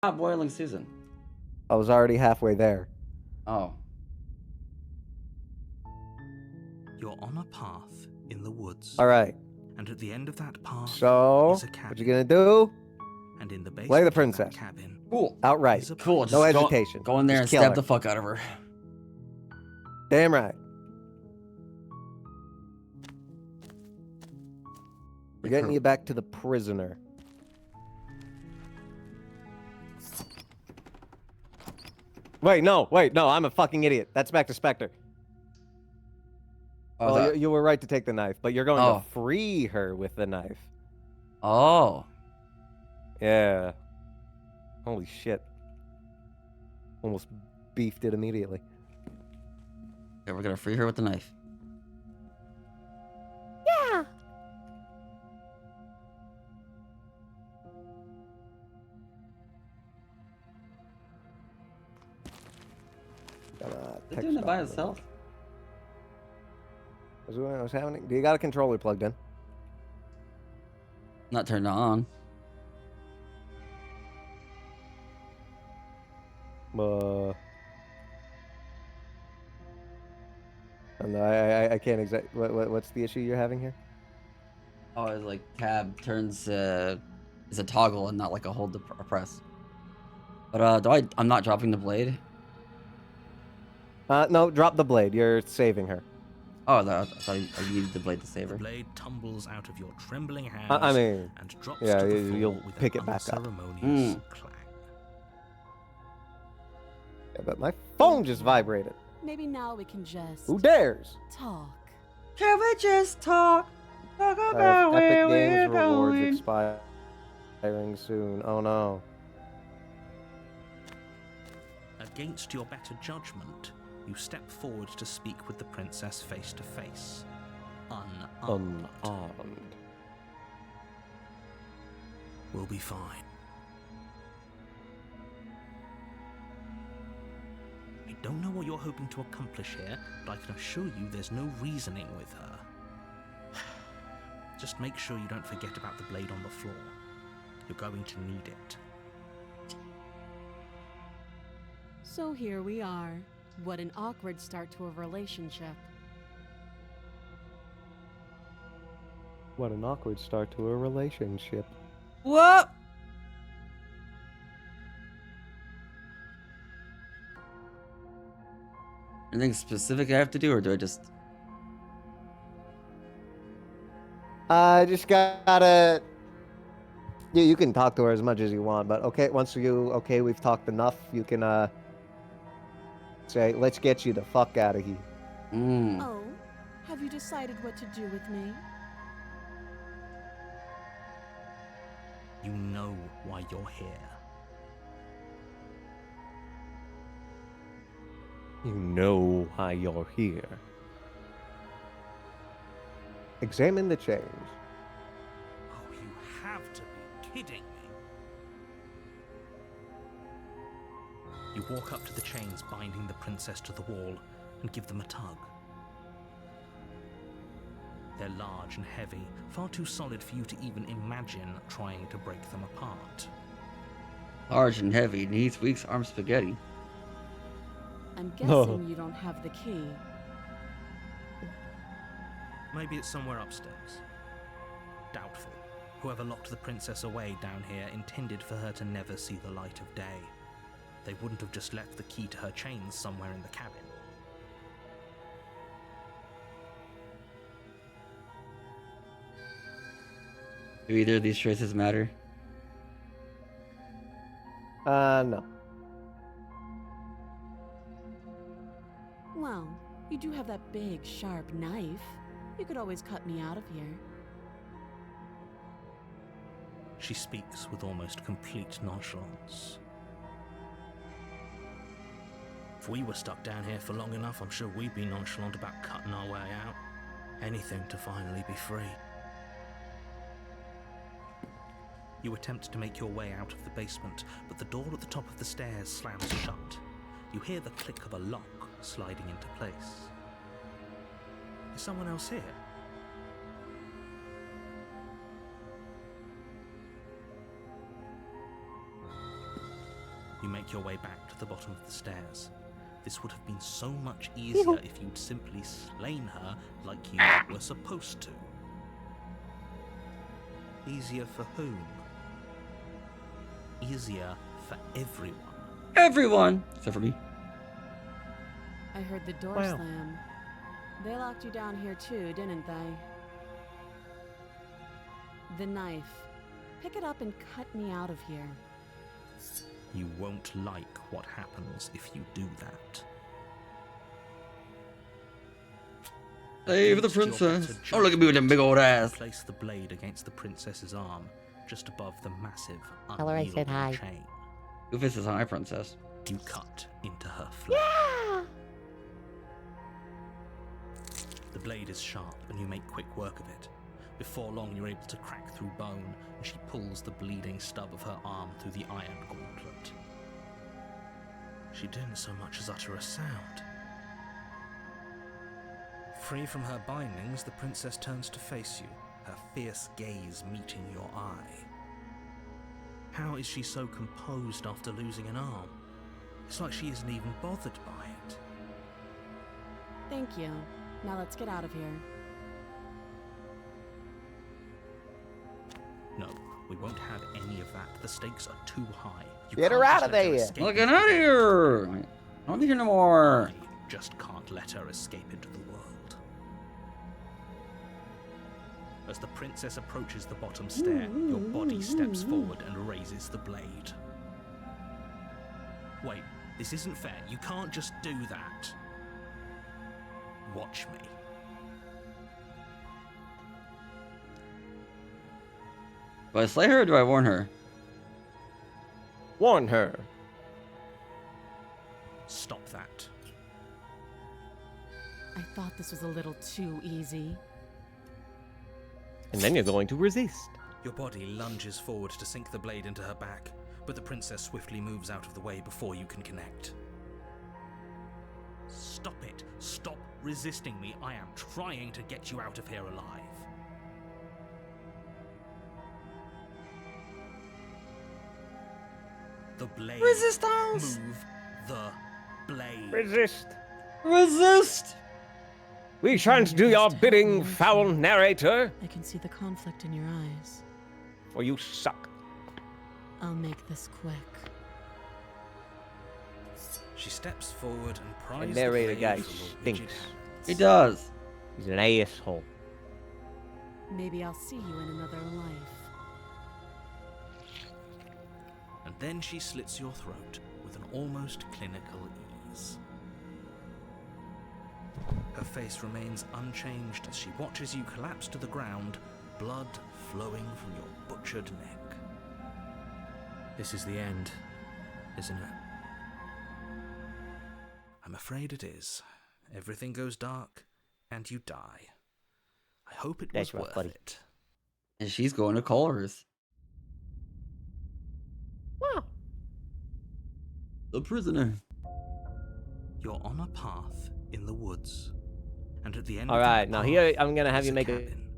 Not boiling season. I was already halfway there. Oh. You're on a path in the woods. All right. And at the end of that path So, is a cabin. what you gonna do? And in the basement Play the of that princess. cabin Cool. Outright. is a Cool. place. No Just hesitation. Go in there Just and kill stab her. the fuck out of her. Damn right. We're getting you back to the prisoner. Wait, no, I'm a fucking idiot. That's back to Spectre. Oh, Well, you were right to take the knife, but you're going Oh. to free her with the knife. Oh. Yeah. Holy shit. Almost beefed it immediately. Okay, we're gonna free her with the knife. Yeah. Is it doing it by itself? What's happening? Do you got a controller plugged in? Not turned on. No, I can't exact. What's the issue you're having here? Oh, it's like tab turns is a toggle and not like a hold to press. But I'm not dropping the blade. No, drop the blade. You're saving her. Oh, I thought I needed the blade to save The her. blade tumbles out of your trembling hands I mean, and drops yeah, to the floor you'll with pick an it back up. unceremonious clang. Yeah, but my phone just vibrated. Maybe now we can just Who dares? talk. Can we just talk about Epic where Games we're rewards going? expiring soon. Oh no. Against your better judgment, you step forward to speak with the princess face to face. Unarmed. Unarmed. We'll be fine. I don't know what you're hoping to accomplish here, but I can assure you there's no reasoning with her. Just make sure you don't forget about the blade on the floor. You're going to need it. So here we are. What an awkward start to a relationship. What an awkward start to a relationship. What? Anything specific I have to do, or do I just? Just gotta. You can talk to her as much as you want, but once we've talked enough, you can say, let's get you the fuck out of here. Oh, have you decided what to do with me? You know why you're here. You know why you're here. Examine the chains. Oh, you have to be kidding me. You walk up to the chains binding the princess to the wall and give them a tug. They're large and heavy, far too solid for you to even imagine trying to break them apart. Large and heavy, needs weeks, arm spaghetti. I'm guessing you don't have the key. Maybe it's somewhere upstairs. Doubtful. Whoever locked the princess away down here intended for her to never see the light of day. They wouldn't have just left the key to her chains somewhere in the cabin. Do either of these choices matter? No. Well, you do have that big, sharp knife. You could always cut me out of here. She speaks with almost complete nonchalance. If we were stuck down here for long enough, I'm sure we'd be nonchalant about cutting our way out. Anything to finally be free. You attempt to make your way out of the basement, but the door at the top of the stairs slams shut. You hear the click of a lock sliding into place. Is someone else here? You make your way back to the bottom of the stairs. This would have been so much easier if you'd simply slain her like you were supposed to. Easier for whom? Easier for everyone. Everyone! Except for me. I heard the door Wow. slam. They locked you down here too, didn't they? The knife. Pick it up and cut me out of here. You won't like what happens if you do that. Save the Against your princess. better Oh, look at me with that big old ass. Place the blade against the princess's arm, just above the massive, Tell her I said unyielding hi. chain. Goofus is hi, princess. You cut into her flesh. The blade is sharp, and you make quick work of it. Before long, you're able to crack through bone, and she pulls the bleeding stub of her arm through the iron gauntlet. She didn't so much as utter a sound. Free from her bindings, the princess turns to face you, her fierce gaze meeting your eye. How is she so composed after losing an arm? It's like she isn't even bothered by it. Thank you. Now let's get out of here. No, we won't have any of that. The stakes are too high. You Get her can't out just of let her there. escape Well, get out of here! I don't need here no more. I just can't let her escape into the world. As the princess approaches the bottom stair, your body steps forward and raises the blade. Wait, this isn't fair. You can't just do that. Watch me. Do I slay her or do I warn her? Warn her. Stop that. I thought this was a little too easy. And then you're going to resist. Your body lunges forward to sink the blade into her back, but the princess swiftly moves out of the way before you can connect. Stop it! Stop resisting me! I am trying to get you out of here alive. The blade. Resistance! Move the blade. Resist. Resist! We shan't do your bidding, foul narrator, I can see the conflict in your eyes. for you suck. I'll make this quick. She steps forward and pries The narrator blade guy from your rigid stinks. hands. He does. He's an asshole. Maybe I'll see you in another life. And then she slits your throat with an almost clinical ease. Her face remains unchanged as she watches you collapse to the ground, blood flowing from your butchered neck. This is the end, isn't it? I'm afraid it is. Everything goes dark, and you die. I hope it was That's right, worth buddy. it. And she's going to Culver's. Wow. The prisoner. You're on a path in the woods, and at the end All of right, that now path here I'm gonna have is you make cabin.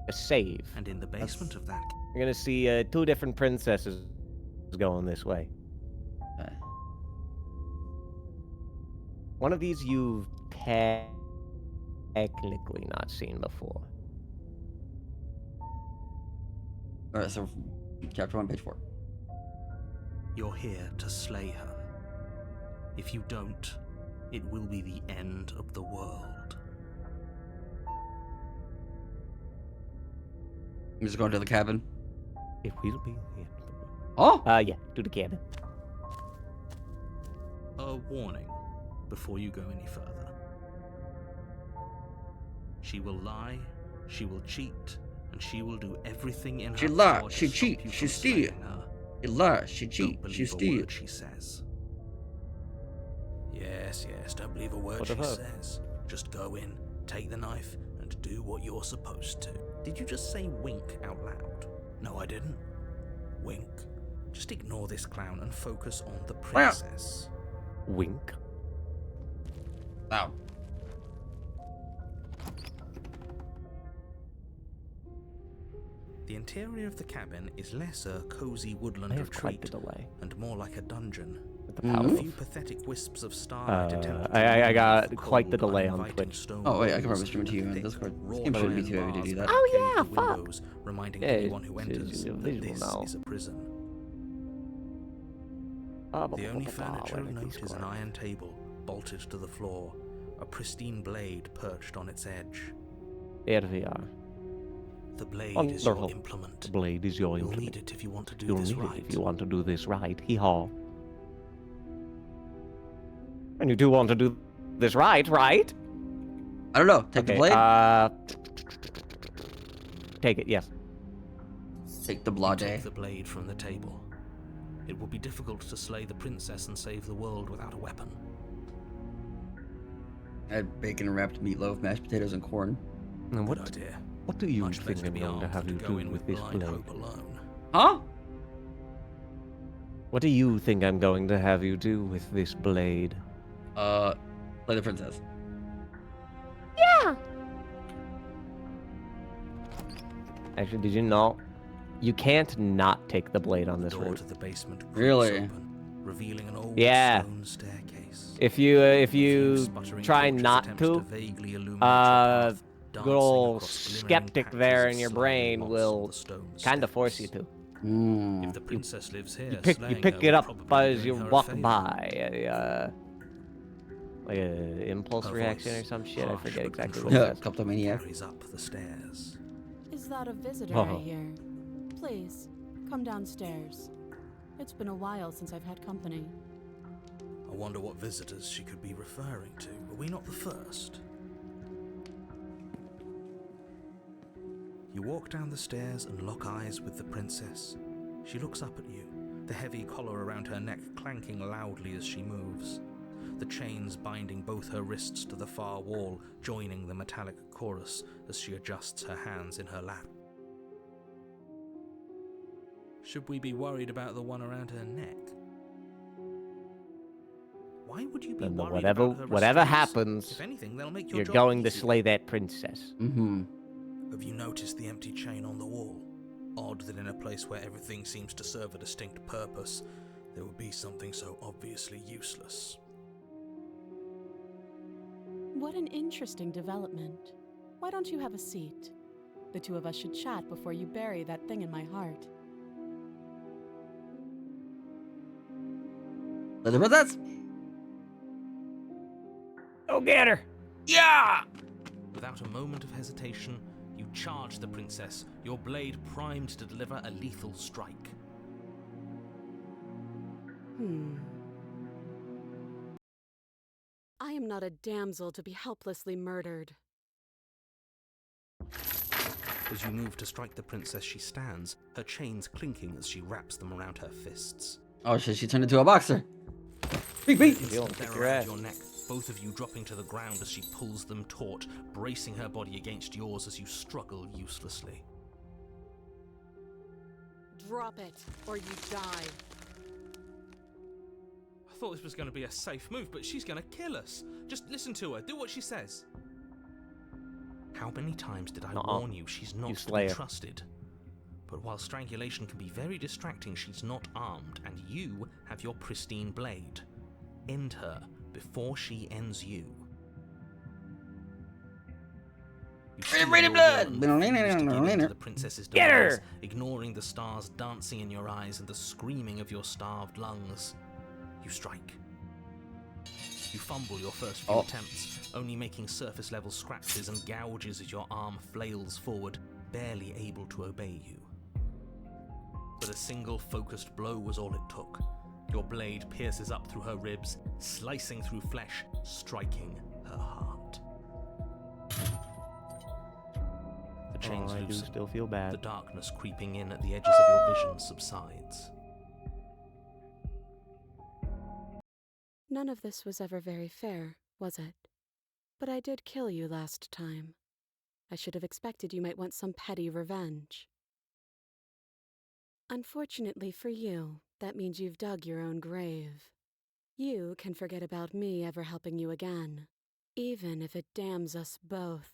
a save. And in the basement of that, You're gonna see two different princesses going this way. Okay. One of these you've technically not seen before. Alright, so chapter 1, page 4. you're here to slay her. If you don't, it will be the end of the world. I'm just going to the cabin. It will be. Oh! Yeah, to the cabin. A warning before you go any further. She will lie, she will cheat, and she will do everything in her She lie, power to she stop cheat, you she from steal. slaying her. She lies, she Don't cheats, she believe a steals. word she says. Yes, don't believe a word What she of her? says. Just go in, take the knife, and do what you're supposed to. Did you just say wink out loud? No, I didn't. Wink. Just ignore this clown and focus on the princess. Wink. Wow. The interior of the cabin is less a cozy woodland I have quite retreat the delay. and more like a dungeon. With the Mhm. power A Ooh. few pathetic wisps of starlight attempt to I illuminate got the quite the cold, delay on uninviting Twitch. stone Oh wait, I can walls probably stream it to you and on thick, Discord. This wrought game shouldn't be iron too heavy to bars do that. Oh, barricade yeah, the fuck. windows, reminding Yeah, anyone who it's enters visual that this now. is a prison. Blah, The blah, only blah, blah, furniture where of did note these is an go? iron table, bolted to the floor, a pristine blade perched on its edge. Here we are. The blade is your Wonderful. implement. The blade is your You'll implement. need it if you want to do You'll this need right. it if you want to do this right. Hee-haw. And you do want to do this right, right? I don't know. Take the blade. Take it, yes. Take the You blade. take the blade from the table. It will be difficult to slay the princess and save the world without a weapon. I had bacon wrapped meatloaf, mashed potatoes, and corn. And Good idea. what do you Much think better I'm be going to armed have than you to do go in with with this blind blade? hope alone. Huh? What do you think I'm going to have you do with this blade? Play the princess. Actually, did you know? You can't not take the blade on The this door route. to the basement creaks Really? open, revealing an old Yeah. stone staircase. If A you few sputtering try torches not attempt to, vaguely illuminate your path, good dancing old across glimmering skeptic patches there of in your slimy brain moss will on the stone kind of force you steps. to. If the princess lives here, You pick slaying her it would up probably as be you doing her a walk favor. by. Like a impulse Her reaction voice, or some shit. I harsh forget but exactly what controlled, it says. Kleptomaniac. carries up the stairs. Is that a visitor Oh. I hear? Please, come downstairs. It's been a while since I've had company. I wonder what visitors she could be referring to. Are we not the first? You walk down the stairs and lock eyes with the princess. She looks up at you, the heavy collar around her neck clanking loudly as she moves. The chains binding both her wrists to the far wall, joining the metallic chorus as she adjusts her hands in her lap. Should we be worried about the one around her neck? Why would you be And worried whatever about her whatever restraints? happens, If anything, they'll make your you're job going to easier. slay that princess. Mm-hmm. Have you noticed the empty chain on the wall? Odd that in a place where everything seems to serve a distinct purpose, there would be something so obviously useless. What an interesting development. Why don't you have a seat? The two of us should chat before you bury that thing in my heart. Play the princess. Go get her! Yeah. Without a moment of hesitation, you charge the princess, your blade primed to deliver a lethal strike. I am not a damsel to be helplessly murdered. As you move to strike the princess, she stands, her chains clinking as she wraps them around her fists. Oh shit! She turned into a boxer. Beat, beat. You'll They're kick your around ass. your neck, both of you dropping to the ground as she pulls them taut, bracing her body against yours as you struggle uselessly. Drop it, or you die. I thought this was going to be a safe move, but she's going to kill us. Just listen to her, do what she says. How many times did I Nuh-uh. warn you she's not You to slay be her. trusted? But while strangulation can be very distracting, she's not armed, and you have your pristine blade. End her before she ends you. You steel Ready, your blood! will and refuse to give in to the princess's Get her! demands, ignoring the stars dancing in your eyes and the screaming of your starved lungs. You strike. You fumble your first few attempts, only making surface-level scratches and gouges as your arm flails forward, barely able to obey you. But a single focused blow was all it took. Your blade pierces up through her ribs, slicing through flesh, striking her heart. The chains I do loosen. still feel The bad. darkness creeping in at the edges of your vision subsides. None of this was ever very fair, was it? But I did kill you last time. I should have expected you might want some petty revenge. Unfortunately for you, that means you've dug your own grave. You can forget about me ever helping you again, even if it damns us both.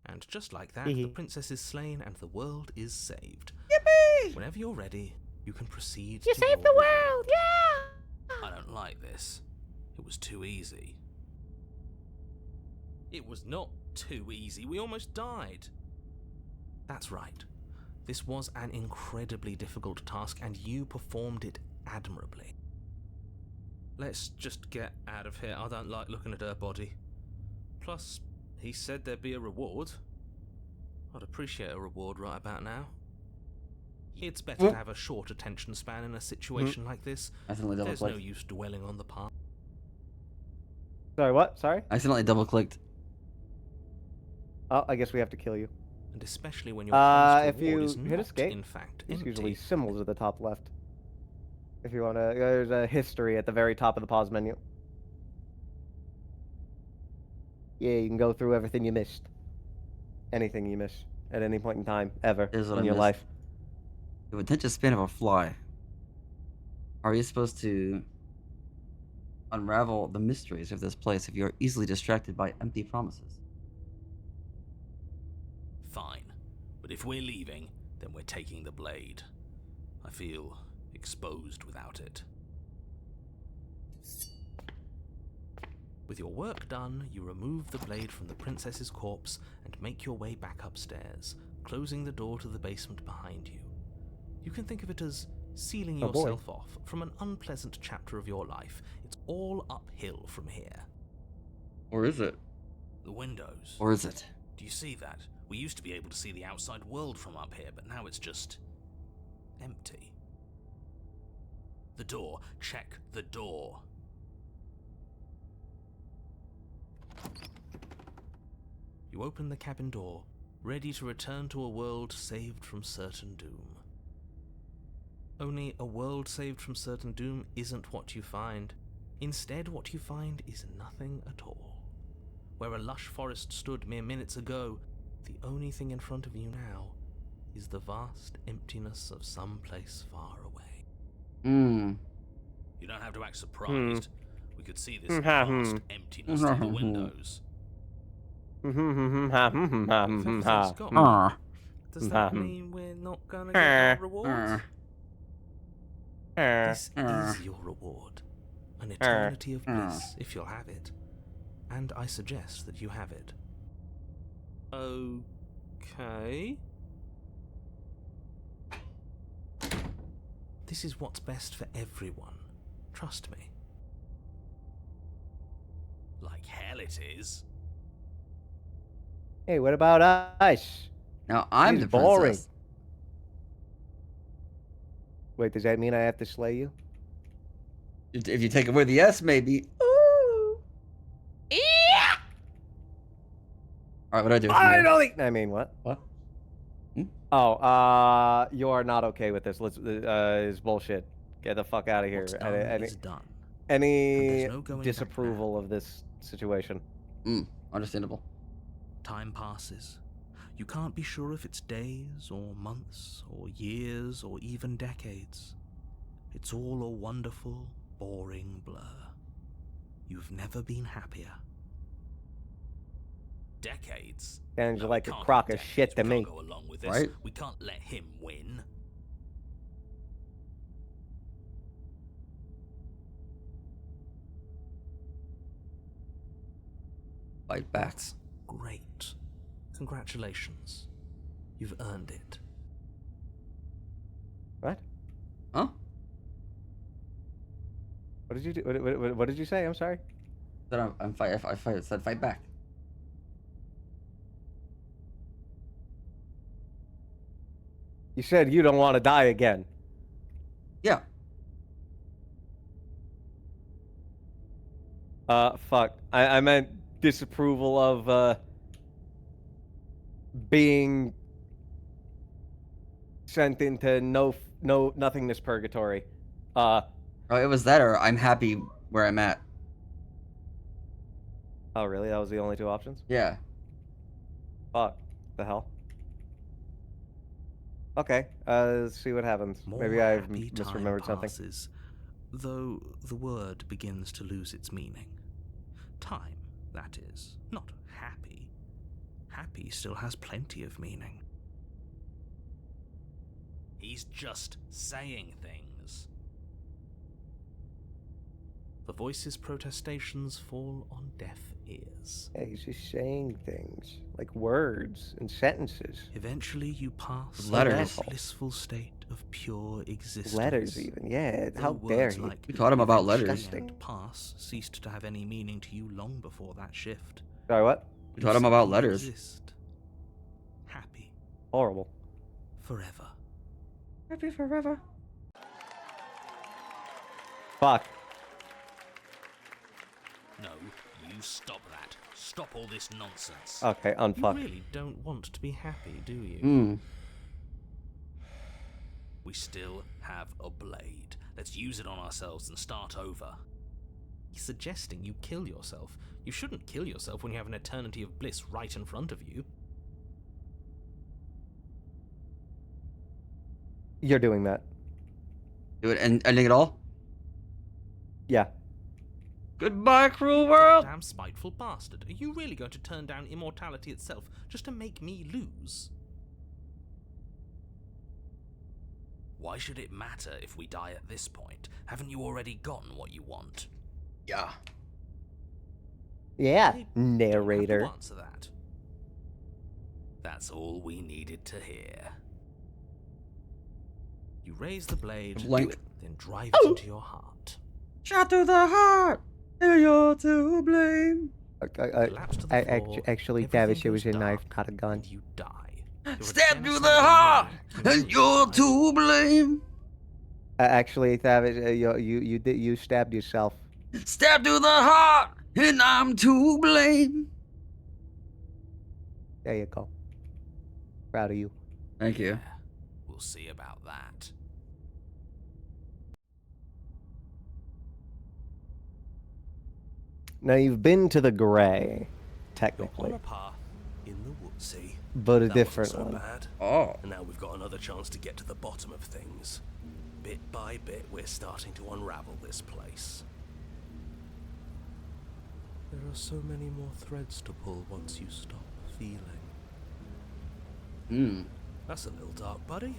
And just like that, the Hee. princess is slain and the world is saved. Yippee! Whenever you're ready, you can proceed You to saved your the reward. world, yeah! I don't like this. It was too easy. It was not too easy. We almost died. That's right. This was an incredibly difficult task, and you performed it admirably. Let's just get out of here. I don't like looking at her body. Plus, he said there'd be a reward. I'd appreciate a reward right about now. It's better to have a short attention span in a situation like this. I accidentally double There's no clicked. use dwelling on the past. Sorry, what? Sorry? I accidentally double clicked. Oh, I guess we have to kill you. And especially when your promised if reward you is hit not, escape, in fact, There's empty. usually symbols at the top left. If you want to, there's a history at the very top of the pause menu. Yeah, you can go through everything you missed. Anything you miss at any point in time, ever Here's what in I your missed. life. The attention span of a fly. Are you supposed to unravel the mysteries of this place if you are easily distracted by empty promises? Fine. But if we're leaving, then we're taking the blade. I feel exposed without it. With your work done, you remove the blade from the princess's corpse and make your way back upstairs, closing the door to the basement behind you. You can think of it as sealing Oh, boy. yourself off from an unpleasant chapter of your life. It's all uphill from here. Or is it? The windows. Or is it? Do you see that? We used to be able to see the outside world from up here, but now it's just empty. The door. Check the door. You open the cabin door, ready to return to a world saved from certain doom. Only a world saved from certain doom isn't what you find. Instead, what you find is nothing at all. Where a lush forest stood mere minutes ago, the only thing in front of you now is the vast emptiness of some place far away. You don't have to act surprised. We could see this vast emptiness through the windows. If everything's gone, does that mean we're not gonna get our reward? This is your reward. An eternity of bliss, if you'll have it. And I suggest that you have it. Okay. This is what's best for everyone. Trust me. Like hell it is. Hey, what about us? Now I'm He's the boring. princess. Wait, does that mean I have to slay you? If you take away the S, maybe. Ooh. Yeah. All right, what do I do? Finally! I mean, what? What? Oh, you are not okay with this. Let's, is bullshit. Get the fuck out of here. What's done is done. Any there's no going back disapproval of this situation? Understandable. Time passes. You can't be sure if it's days or months or years or even decades. It's all a wonderful, boring blur. You've never been happier. Decades? Sounds No, like it a can't crock be of shit to decades. We me. can't go along with this. Right? We can't let him win. Fight back. That's great. Congratulations. You've earned it. What? Huh? What did you do? What did you say? I'm sorry. Then I'm fight. I said fight back. You said you don't want to die again. Yeah. Fuck. I meant disapproval of, being sent into nothingness purgatory. Oh, it was that, or I'm happy where I'm at. Oh, really? That was the only two options? Yeah. Fuck. The hell? Okay, let's see what happens. More Maybe I've happy time misremembered something. passes, though the word begins to lose its meaning. Time, that is, not happy. Happy still has plenty of meaning. He's just saying things. The voice's protestations fall on deaf ears. Yeah, he's just saying things like words and sentences. Eventually, you pass Letters. a blissful state of pure existence. Letters, even. Yeah, Though how dare words he? like We taught him about eventually letters. and pass ceased to have any meaning to you long before that shift. Sorry, what? We taught him about simply letters. Exist, happy Horrible. forever. Happy forever. Fuck. No, you stop that. Stop all this nonsense. Okay, You unfuck. really don't want to be happy, do you? Hmm. We still have a blade. Let's use it on ourselves and start over. He's suggesting you kill yourself. You shouldn't kill yourself when you have an eternity of bliss right in front of you. You're doing that. Do it and ending it all. Yeah. Goodbye, cruel world. Damn spiteful bastard. Are you really going to turn down immortality itself just to make me lose? Why should it matter if we die at this point? Haven't you already gotten what you want? Yeah. Yeah, I don't have to narrator. answer that. That's all we needed to hear. You raise the blade, Blank. then drive it into your heart. Shot through the heart. And you're to blame. Collapse to the floor, Actually, everything Tavish, it was a goes knife, dark, not a gun. and you die. You're a Stab through the genocidal heart. maniac. And you're to blame. Actually, Tavish, you stabbed yourself. Stab through the heart. And I'm to blame. There you go. Proud of you. Thank you. Yeah, we'll see about that. Now you've been to the Gray, You're technically, on a path in the woodsy. but a That different wasn't so one. bad. Oh. And now we've got another chance to get to the bottom of things. Bit by bit, we're starting to unravel this place. There are so many more threads to pull once you stop feeling. Hmm. That's a little dark, buddy.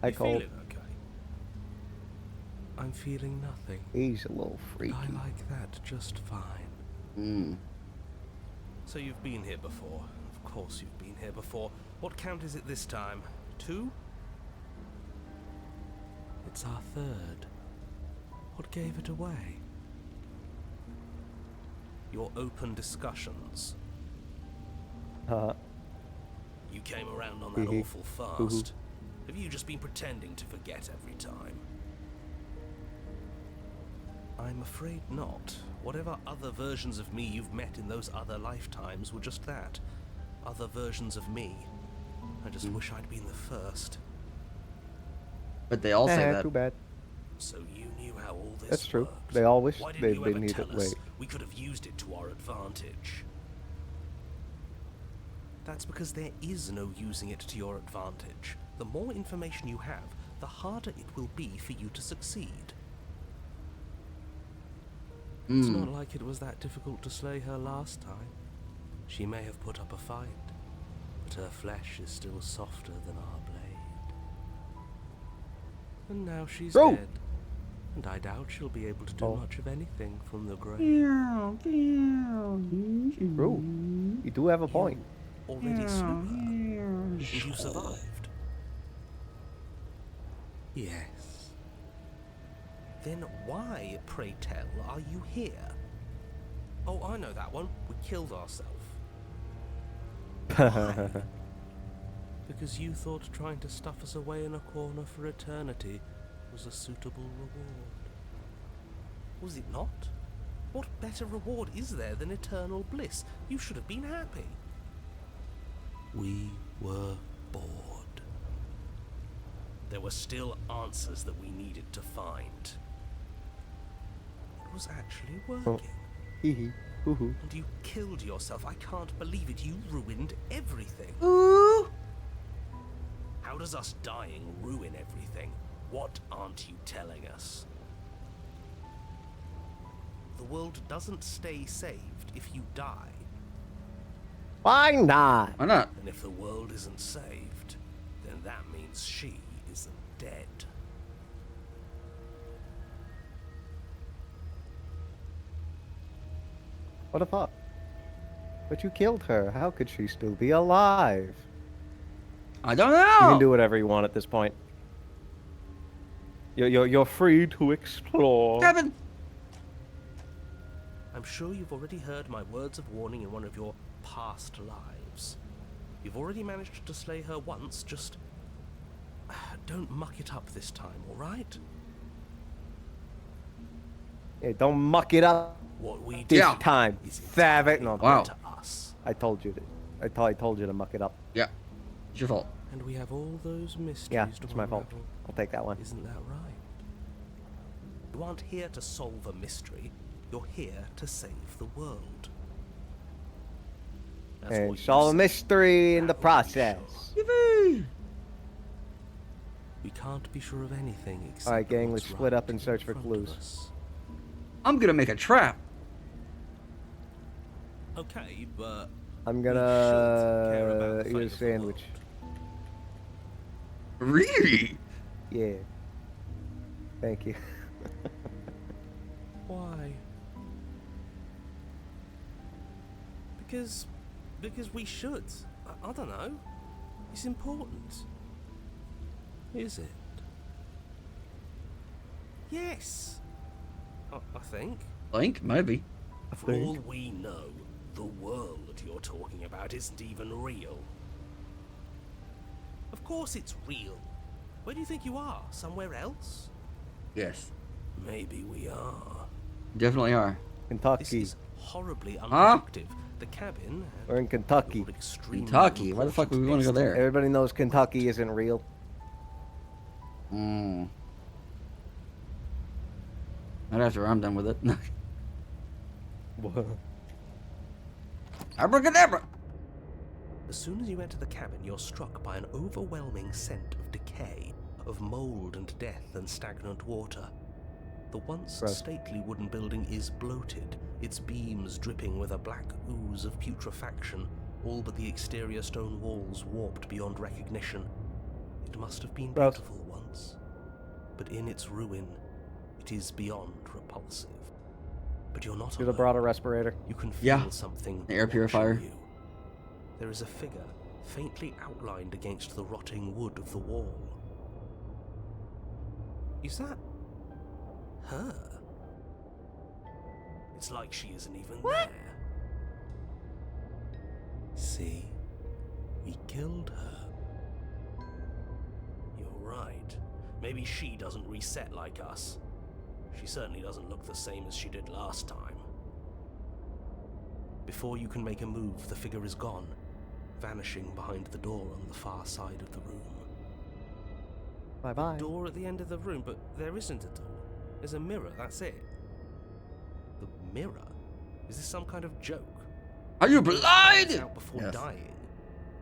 I You called. feeling okay? I'm feeling nothing. He's a little freaky. I like that just fine. Hmm. So you've been here before. Of course you've been here before. What count is it this time? 2? It's our 3rd. What gave it away? Your open discussions. You came around on that Hee hee. awful fast. Have you just been pretending to forget every time? I'm afraid not. Whatever other versions of me you've met in those other lifetimes were just that. Other versions of me. I just wish I'd been the first. But they all say that. Too bad. So you knew how all this That's true. worked. They all wish Why didn't they you ever knew tell that us? way. We could have used it to our advantage. That's because there is no using it to your advantage. The more information you have, the harder it will be for you to succeed. It's Hmm. not like it was that difficult to slay her last time. She may have put up a fight, but her flesh is still softer than our blade. And now she's Bro. dead, and I doubt she'll be able to do Oh. much of anything from the grave. True. You do have a point. Already slew her, and you survived. Yes. Then why, pray tell, are you here? Oh, I know that one. We killed ourselves. Because you thought trying to stuff us away in a corner for eternity was a suitable reward. Was it not? What better reward is there than eternal bliss? You should have been happy. We were bored. There were still answers that we needed to find. It was actually working. Hee hee. Hoo hoo. And you killed yourself. I can't believe it. You ruined everything. Ooh. How does us dying ruin everything? What aren't you telling us? The world doesn't stay saved if you die. Why not? Why not? And if the world isn't saved, then that means she isn't dead. What the fuck? But you killed her. How could she still be alive? I don't You know. can do whatever you want at this point. You're free to explore. Kevin. I'm sure you've already heard my words of warning in one of your past lives. You've already managed to slay her once, just don't muck it up this time, alright? Hey, don't muck it up What we this do time. is Savage. No, Wow. to us. I told you to. I told you to muck it up. Yeah. It's your fault. And we have all those mysteries Yeah, to it's my fault. unravel. I'll take that one. Isn't that right? You aren't here to solve a mystery. You're here to save the world. That's And what you solve a said. mystery in the That would be process. sure. Yippee! We can't be sure of anything except Alright, gang, what's let's split up right and in search for front of clues. us. I'm gonna make a trap. Okay, but I'm we should care about gonna the eat fate a of the sandwich. world. Really? Yeah. Thank you. Why? Because we should. I don't know. It's important. Is it? Yes. I think. Blink? Maybe. For all we know, the world you're talking about isn't even real. Of course it's real. Where do you think you are? Somewhere else? Yes. Maybe we are. Definitely are. This Kentucky. is horribly unproductive. The cabin. We're in Kentucky. You're extremely Kentucky? Why the fuck would we want to go there? Everybody knows Kentucky isn't real. Hmm. Not after I'm done with it. Abracadabra! As soon as you enter the cabin, you're struck by an overwhelming scent of decay, of mold and death and stagnant water. The once Gross. stately wooden building is bloated, its beams dripping with a black ooze of putrefaction, all but the exterior stone walls warped beyond recognition. It must have been Gross. beautiful once, but in its ruin, it is beyond repulsive. But you're not Should have alone. brought a respirator. You can feel Yeah. something. The air watching purifier. You. There is a figure faintly outlined against the rotting wood of the wall. Is that her? It's like she isn't even there. See? We killed her. You're right. Maybe she doesn't reset like us. She certainly doesn't look the same as she did last time. Before you can make a move, the figure is gone, vanishing behind the door on the far side of the room. Bye-bye. Door at the end of the room, but there isn't a door. There's a mirror, that's it. The mirror? Is this some kind of joke? Are you It's blind? out before Yes. dying.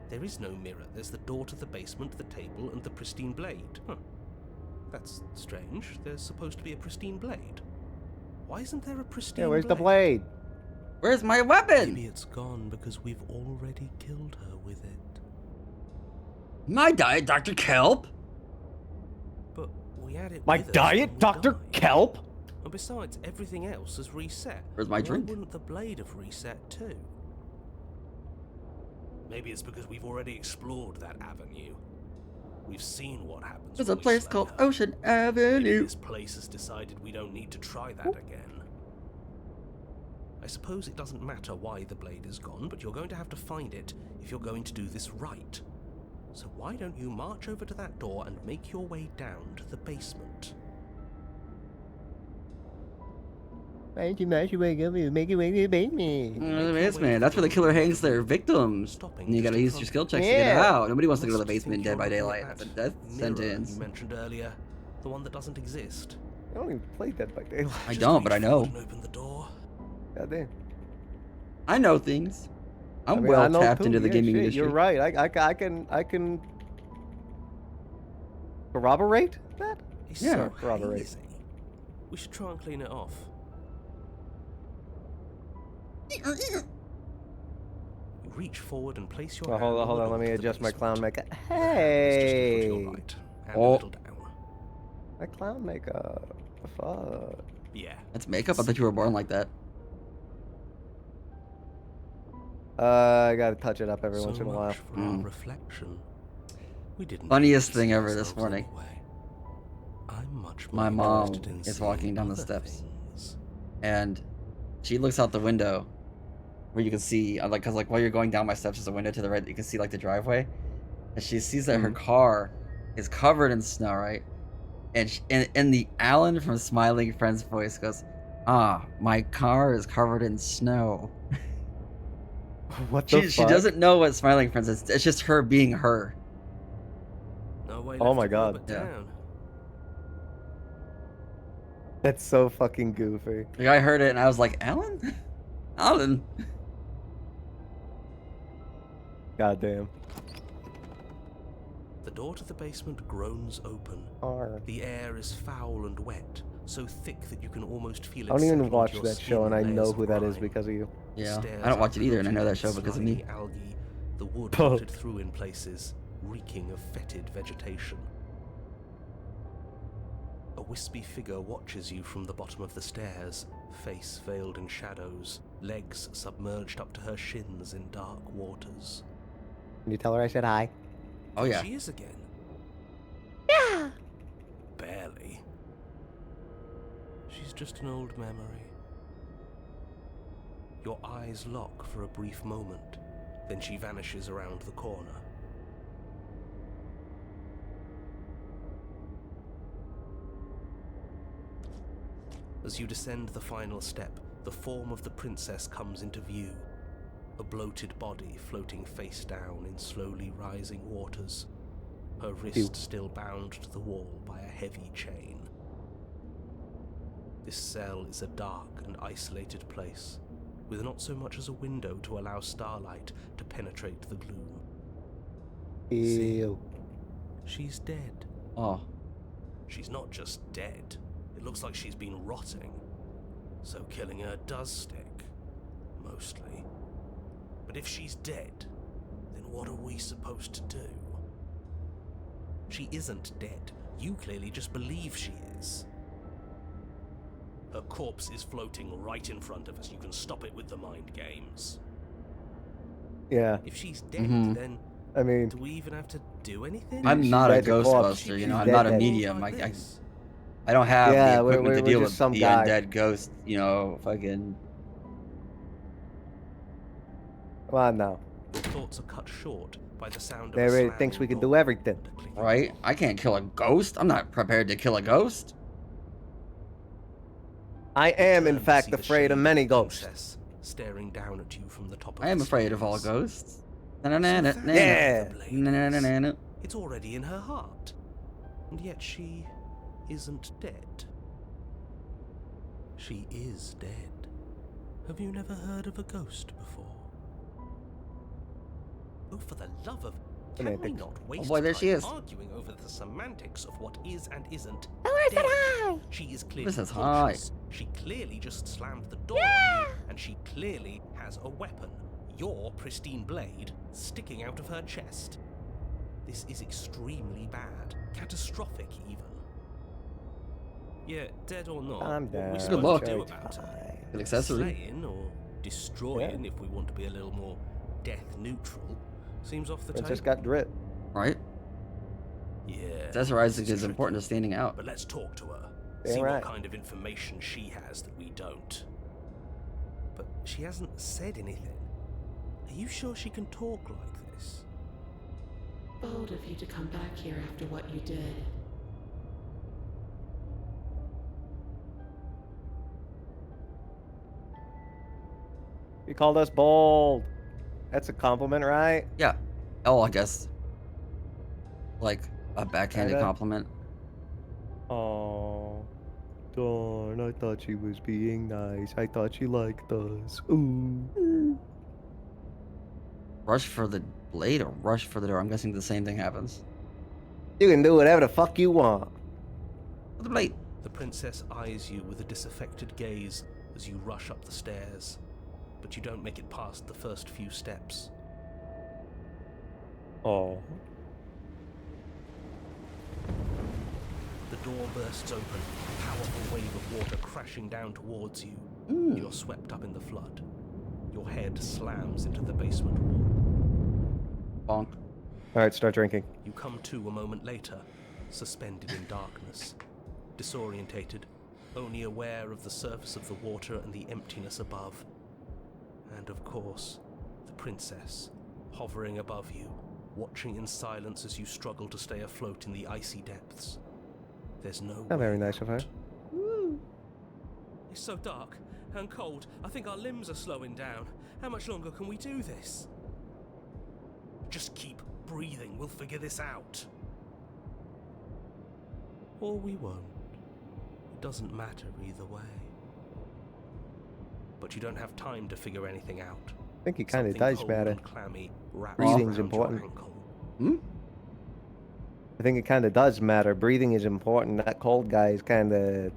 There is no mirror. There's the door to the basement, the table, and the pristine blade. Huh. That's strange. There's supposed to be a pristine blade. Why isn't there a pristine Yeah, where's the blade? blade? Where's my weapon? Maybe it's gone because we've already killed her with it. My diet, Dr. Kelp? But we had it My with us diet, when we Dr. died. Kelp? And besides, everything else has reset. Where's my Why drink? wouldn't the blade have reset too? Maybe it's because we've already explored that avenue. We've seen what happens. There's when a we place slay called her. Ocean Maybe Avenue. this place has decided we don't need to try that again. I suppose it doesn't matter why the blade is gone, but you're going to have to find it if you're going to do this right. So why don't you march over to that door and make your way down to the basement? Make you wake up, make you wake up, baby. The basement. That's where the killer hangs their victims. Stopping And you just gotta in use front your of skill you. checks to get it Yeah. out. Nobody wants to go to the Must think basement you're dead by looking daylight. at That's a that death mirror sentence. you mentioned earlier, the one that doesn't exist. I don't even play Dead by Daylight. I Just don't, but I reach know. forward and open the door. Goddamn. I know things. I'm I mean, well I know tapped too, into the yeah, gaming shit, industry. You're right. I can corroborate that. It's Yeah. so Corroborate. hazy. We should try and clean it off. You reach forward and place your Oh, hold hand on, the let me door to the adjust my clown basement. makeup. The hand is just a little to Hey! your right, and Oh. a little down. My clown makeup. Fuck. Yeah. That's makeup. I thought you were born like that. I gotta touch it up every So once in a while. much for our Mm. reflection. We didn't Funniest really see thing ever this ourselves morning. anyway. I'm much My more mom interested in is seeing walking down the other steps. things. And she looks out the window where you can see, like, cause like while you're going down my steps, there's a window to the right that you can see like the driveway, and she sees that her car is covered in snow, right? And in the Alan from Smiling Friends voice goes, "Ah, my car is covered in snow." What the She fuck? doesn't know what Smiling Friends is. It's just her being her. No way Oh left my to go God. but Yeah. down. That's so fucking goofy. Like I heard it and I was like, "Alan, Alan." Goddamn. The door to the basement groans open. R. The air is foul and wet, so thick that you can almost feel it. I don't even settle watch onto your that show, and skin I in know layers who of that is grime. because of you. Yeah, Stairs I don't watch it either, and I know that outlook show because of slimy me. Algae, the wood Oh. rotted through in places, reeking of fetid vegetation. A wispy figure watches you from the bottom of the stairs, face veiled in shadows, legs submerged up to her shins in dark waters. Can you tell her I said hi? Oh yeah. She is again. Yeah. Barely. She's just an old memory. Your eyes lock for a brief moment, then she vanishes around the corner. As you descend the final step, the form of the princess comes into view. A bloated body floating face down in slowly rising waters, her wrist still bound to the wall by a heavy chain. This cell is a dark and isolated place, with not so much as a window to allow starlight to penetrate the gloom. Ew. She's dead. Oh. She's not just dead. It looks like she's been rotting. So killing her does stick. Mostly. But if she's dead, then what are we supposed to do? She isn't dead. You clearly just believe she is. Her corpse is floating right in front of us. You can stop it with the mind games. Yeah. If she's dead, Mhm. then I mean, do we even have to do anything? I'm She not a read the corpse. Ghostbuster, She's you know. I'm dead, not a dead. medium. Like I this. don't have Yeah, the we're- equipment to we're deal just with some the guy. undead ghost, you know, fucking. come on now. Your thoughts are cut short by the sound of They a already slamming thinks we can door do everything. and a clicking Right? door. I can't kill a ghost. I'm not prepared to kill a ghost. I You am, in turn to fact, see the afraid of shade many the ghosts. princess staring down at you from the top of I am the afraid of all stairs. ghosts. Na-na-na-na-na. Yeah. Na-na-na-na-na. It's already in her heart. And yet she isn't dead. She is dead. Have you never heard of a ghost before? Oh, for the love of... Can we Semantics. not waste boy, there time she is. arguing over the semantics of what is and isn't I said dead? hi. She is clearly says hi. conscious. She clearly just slammed the door on you, and she clearly has a weapon. Your pristine blade sticking out of her chest. This is extremely bad. Catastrophic, even. Yeah, dead or not, I'm what are we dead. supposed luck. to do It's about her? fine. Good accessory. Slaying or destroying, if we want to be a little more death neutral, seems off the Princess table. got drip. Right? Yeah. Accessorizing this is important to tricky. standing out. But let's talk to her. Yeah, See right. what kind of information she has that we don't. But she hasn't said anything. Are you sure she can talk like this? Bold of you to come back here after what you did. You called us bold. That's a compliment, right? Yeah. Oh, I guess. Like a backhanded Kinda. compliment. Oh, darn! I thought she was being nice. I thought she liked us. Ooh. Rush for the blade or rush for the door? I'm guessing the same thing happens. You can do whatever the fuck you want. For the blade. The princess eyes you with a disaffected gaze as you rush up the stairs. But you don't make it past the first few steps, Oh. The door bursts open, a powerful wave of water crashing down towards you. Mm. You're swept up in the flood. Your head slams into the basement wall. Bonk. All right, start drinking. You come to a moment later, suspended in darkness, disorientated, only aware of the surface of the water and the emptiness above. And of course, the princess, hovering above you, watching in silence as you struggle to stay afloat in the icy depths. There's no Not very way nice of her. out. It's so dark and cold, I think our limbs are slowing down. How much longer can we do this? Just keep breathing, we'll figure this out. Or we won't. It doesn't matter either way. But you don't have time to figure anything out. I think it kind of Something does cold matter. and clammy wraps Breathing's around your important. ankle. Hmm? I think it kind of does matter. Breathing is important. That cold guy is kind of...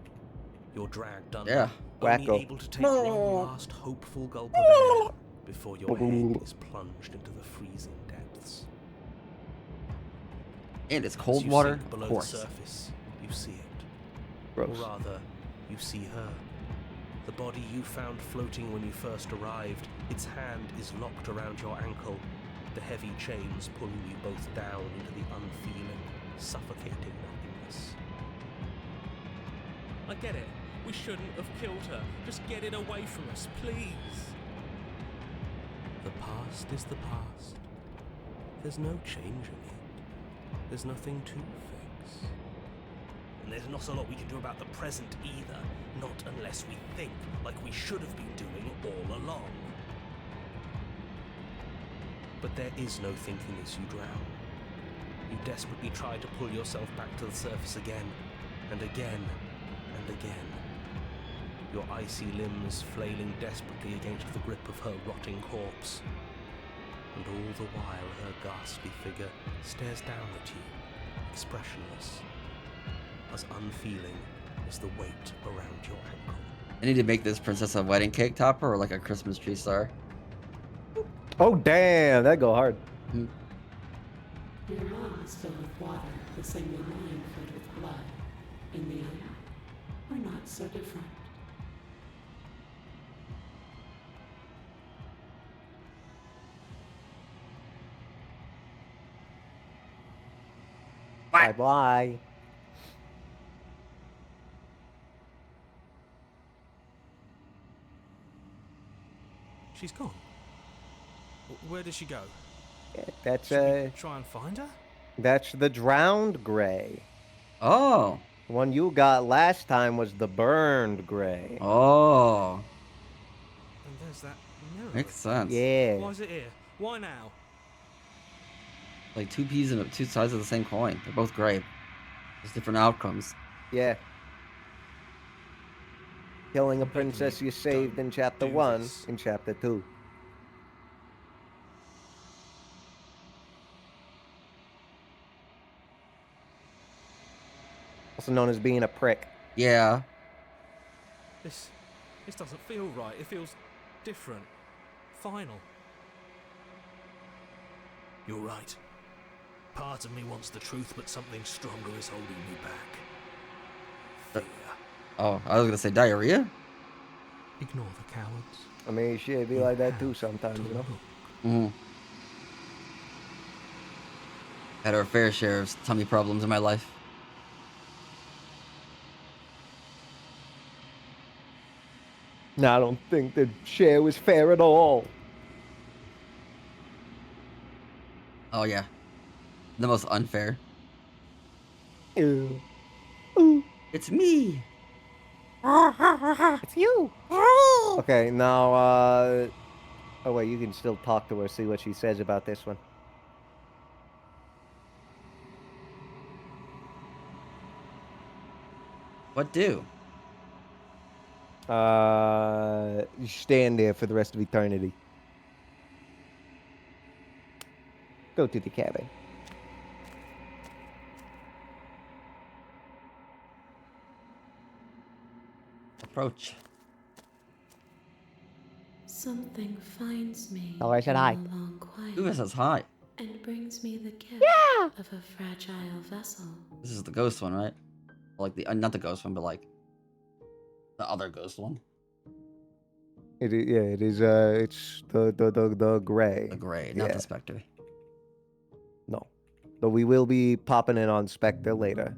You're dragged under, Yeah. only Wacko. able to take one last hopeful gulp of air before your head is plunged into the freezing depths. And it's As cold you water. sink below Of the course. surface, you see it. gross. Or rather, you see her. The body you found floating when you first arrived, its hand is locked around your ankle, the heavy chains pulling you both down into the unfeeling, suffocating nothingness. I get it. We shouldn't have killed her. Just get it away from us, please. The past is the past. There's no changing it. There's nothing to fix. And there's not a lot we can do about the present either, not unless we think like we should have been doing all along. But there is no thinking as you drown. You desperately try to pull yourself back to the surface again, and again, and again. Your icy limbs flailing desperately against the grip of her rotting corpse. And all the while her ghastly figure stares down at you, expressionless, as unfeeling as the weight around your ankle. I need to make this princess a wedding cake topper or like a Christmas tree star. Oh, damn. That go hard. Your mom is filled with water, the same way mine filled with blood. In the end, we're not so different. Bye-bye. She's gone. Where did she go? Yeah, that's, Should we try and find her? that's the drowned gray. Oh. The one you got last time was the burned gray. Oh. And there's that mirror. Makes sense. Yeah. Why is it here? Why now? Like two peas and two sides of the same coin. They're both gray. There's different outcomes. Yeah. Killing a Making princess me you saved don't in chapter do 1 this. in chapter 2. Also known as being a prick. Yeah. This doesn't feel right. It feels different. Final. You're right. Part of me wants the truth, but something stronger is holding me back. Fear. Oh, I was gonna say diarrhea. Ignore the cowards. I mean, shit, it be like that too sometimes, you know? Mm. Had our fair share of tummy problems in my life. No, I don't think the share was fair at all. Oh yeah. The most unfair. Ew. It's me. It's you. Okay, now, oh wait, you can still talk to her, see what she says about this one. What do? You stand there for the rest of eternity. Go to the cabin. Approach. Something finds me Oh, I said hi. in the long quiet. Who says hi? and brings me the gift of a fragile vessel. This is the ghost one, right? Like the not the ghost one, but like the other ghost one. It is, yeah, it is. It's the gray. The gray, not Yeah. the specter. No, but we will be popping in on Spectre later.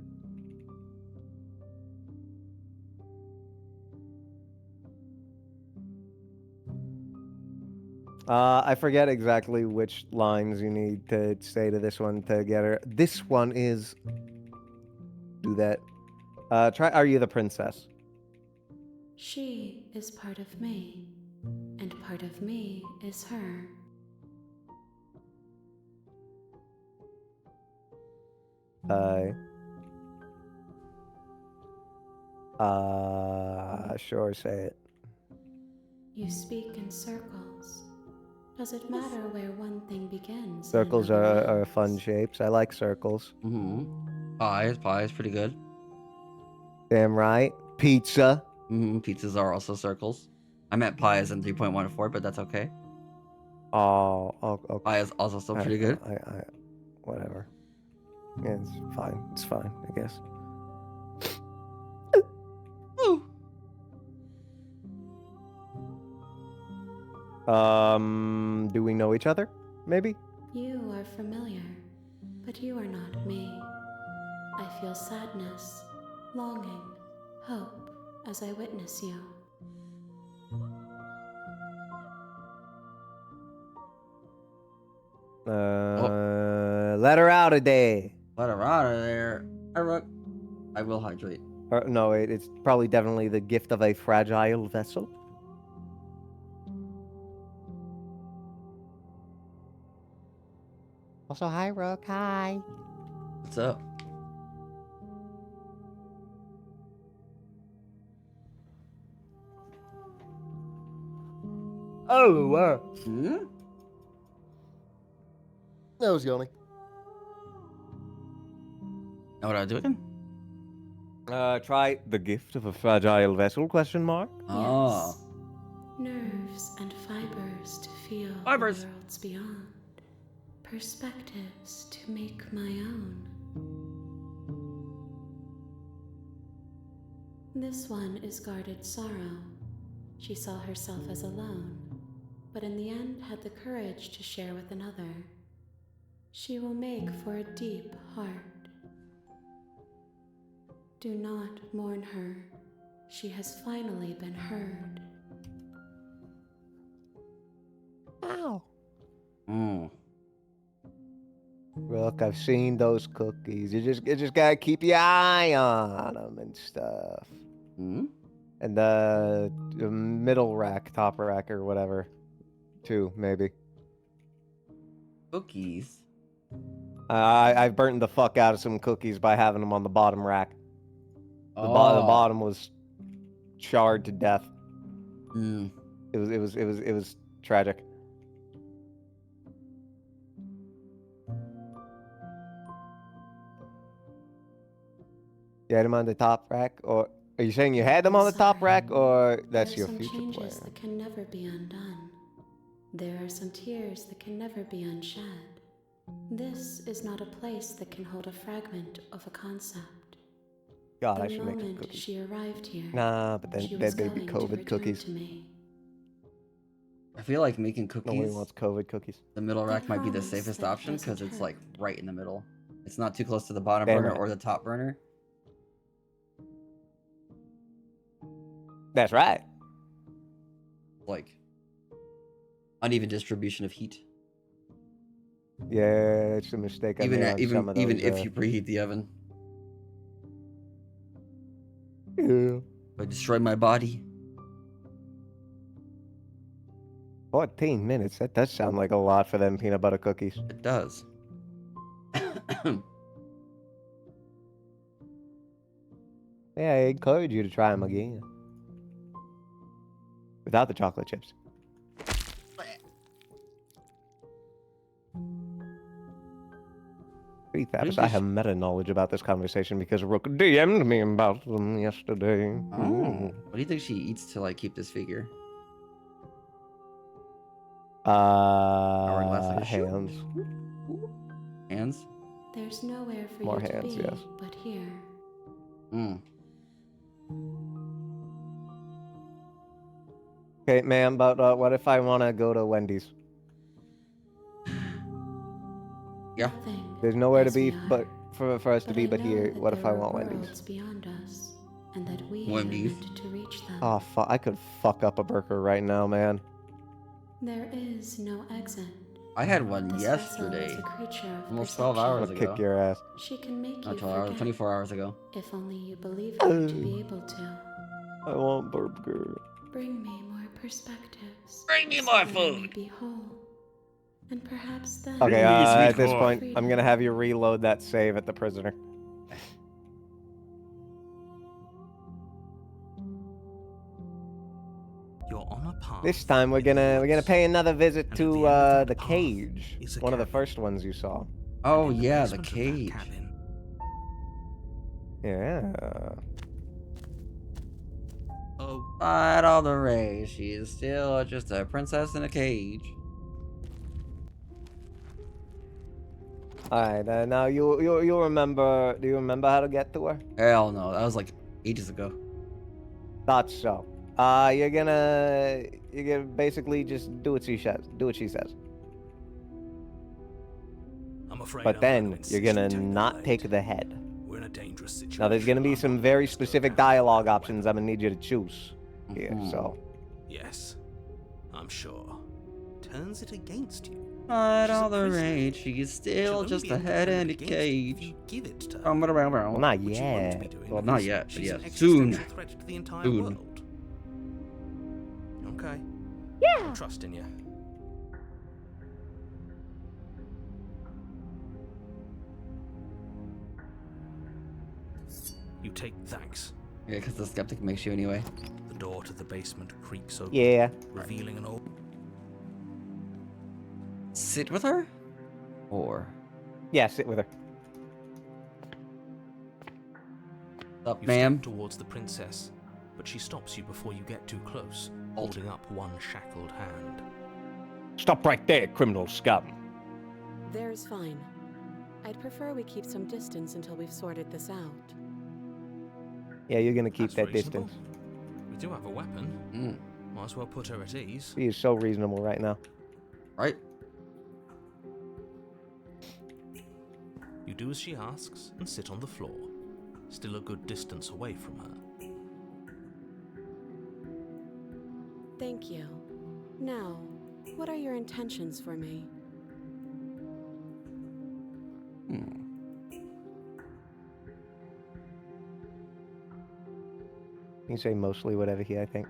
I forget exactly which lines you need to say to this one to get her. This one is. Do that. Try. Are you the princess? She is part of me, and part of me is her. Sure, say it. You speak in circles. Does it matter where one thing begins? and Circles another are fun ends? shapes. I like circles. Pie is pretty good. Damn right. Pizza. Pizzas are also circles. I meant pie as in 3.14, but that's okay. Oh, okay. Pie is also still pretty good. Whatever. Yeah, it's fine. It's fine, I guess. Ooh. Do we know each other? Maybe? You are familiar, but you are not me. I feel sadness, longing, hope as I witness you. Let her out a day. Let her out of there. I will hydrate. Or, no, it's probably definitely the gift of a fragile vessel. Also, hi, Rook. Hi. What's up? Oh, wow. That was Yoni. Know what I do again? Try the gift of a fragile vessel, question mark? Oh. Yes. Nerves and fibers to feel Fibers. the worlds beyond. Perspectives to make my own. This one is guarded sorrow. She saw herself as alone, but in the end had the courage to share with another. She will make for a deep heart. Do not mourn her. She has finally been heard. Ow. Mm. Rook, I've seen those cookies. You just gotta keep your eye on them and stuff. Hmm? And the middle rack, top rack, or whatever, too, maybe. Cookies. I've burnt the fuck out of some cookies by having them on the bottom rack. The Oh. bottom was charred to death. Mm. It was tragic. You had them on the top rack, or are you saying you had them on the top rack, or that's There your are some future changes plan? that can never be undone. There are some tears that can never be unshed. This is not a place that can hold a fragment of a concept. God, The I should make some moment cookies. she arrived here, Nah, but she then was they'd be going to COVID return cookies. to me. I feel like making Nobody cookies, wants COVID cookies. the middle The rack might be the promise safest that option because doesn't it's like hurt. right in the middle. It's not too close to the bottom Damn burner right. or the top burner. That's right. Like uneven distribution of heat. Yeah, it's a mistake I Even made at, on even some of those. even if you preheat the oven, Yeah. I destroy my body. 14 minutes. That does sound like a lot for them peanut butter cookies. It does. Yeah, I encourage you to try them again. Without the chocolate chips. Pretty fast. I have meta knowledge about this conversation because Rook DM'd me about them yesterday. Oh, what do you think she eats to like keep this figure? Hourglass like a shoe? Hands. Hands? There's nowhere for More you hands, to be yes. but here. Hmm. Okay, ma'am, but what if I want to go to Wendy's? Yeah. Nothing, There's nowhere to as we be are. but for us to be I but know here. that What if I there are want Wendy's? worlds beyond us, and that we Wendy's. are meant to reach them. Oh, fuck. I could fuck up a burger right now, man. There is no exit. I had one This yesterday. vessel is a creature of Almost 12 perception. hours I'll ago. kick your ass. She can make Not you 12 hours, forget, 24 hours ago. if only you believe her to be able to. I want burger. Bring me more perspectives. Bring me so more that I food. may be whole. And perhaps then Okay, me a sweet at this corn. point, I'm gonna have you reload that save at the prisoner. You're on a path. This time we're in the gonna woods. pay another visit And at to the end of that the path cage. is a One of the cabin. first ones you saw. Oh, In yeah, the basement of that cage. cabin, Yeah. oh, Not all the rage. She is still just a princess in a cage. All right. Now you remember? Do you remember how to get to her? Hell no, that was like ages ago. Thought so. You're gonna basically just do what she says. Do what she says. I'm afraid But I'm then insist you're you gonna take the not lead. take the head. We're in a dangerous situation. Now there's gonna be I'm some not very gonna specific slow down. dialogue options I'm gonna need you to choose here. Mhm. So Yes, I'm sure. Turns it against you. Not She's a all the prisoner. rage. She's She'll still only just be a able to head turn in it a against you if cage. you give it to her. well, not Which you won't yet. be doing Well, not because yet, but she's yes, an soon. existential threat to the entire Soon. world. Okay. Yeah. I trust in you. You take thanks. Yeah, because the skeptic makes you anyway. The door to the basement creaks open, Yeah. revealing an old. Sit with her? Or... Yeah. Sit with her. Up, You ma'am? step towards the princess, but she stops you before you get too close, holding up one shackled hand. Stop right there, criminal scum. There's fine. I'd prefer we keep some distance until we've sorted this out. Yeah, you're gonna keep That's that reasonable. distance. We do have a weapon. Mm, Might as well put her at ease. He is so reasonable right now. right? You do as she asks and sit on the floor, still a good distance away from her. Thank you. Now, what are your intentions for me? Hmm. You can say mostly whatever he, I think.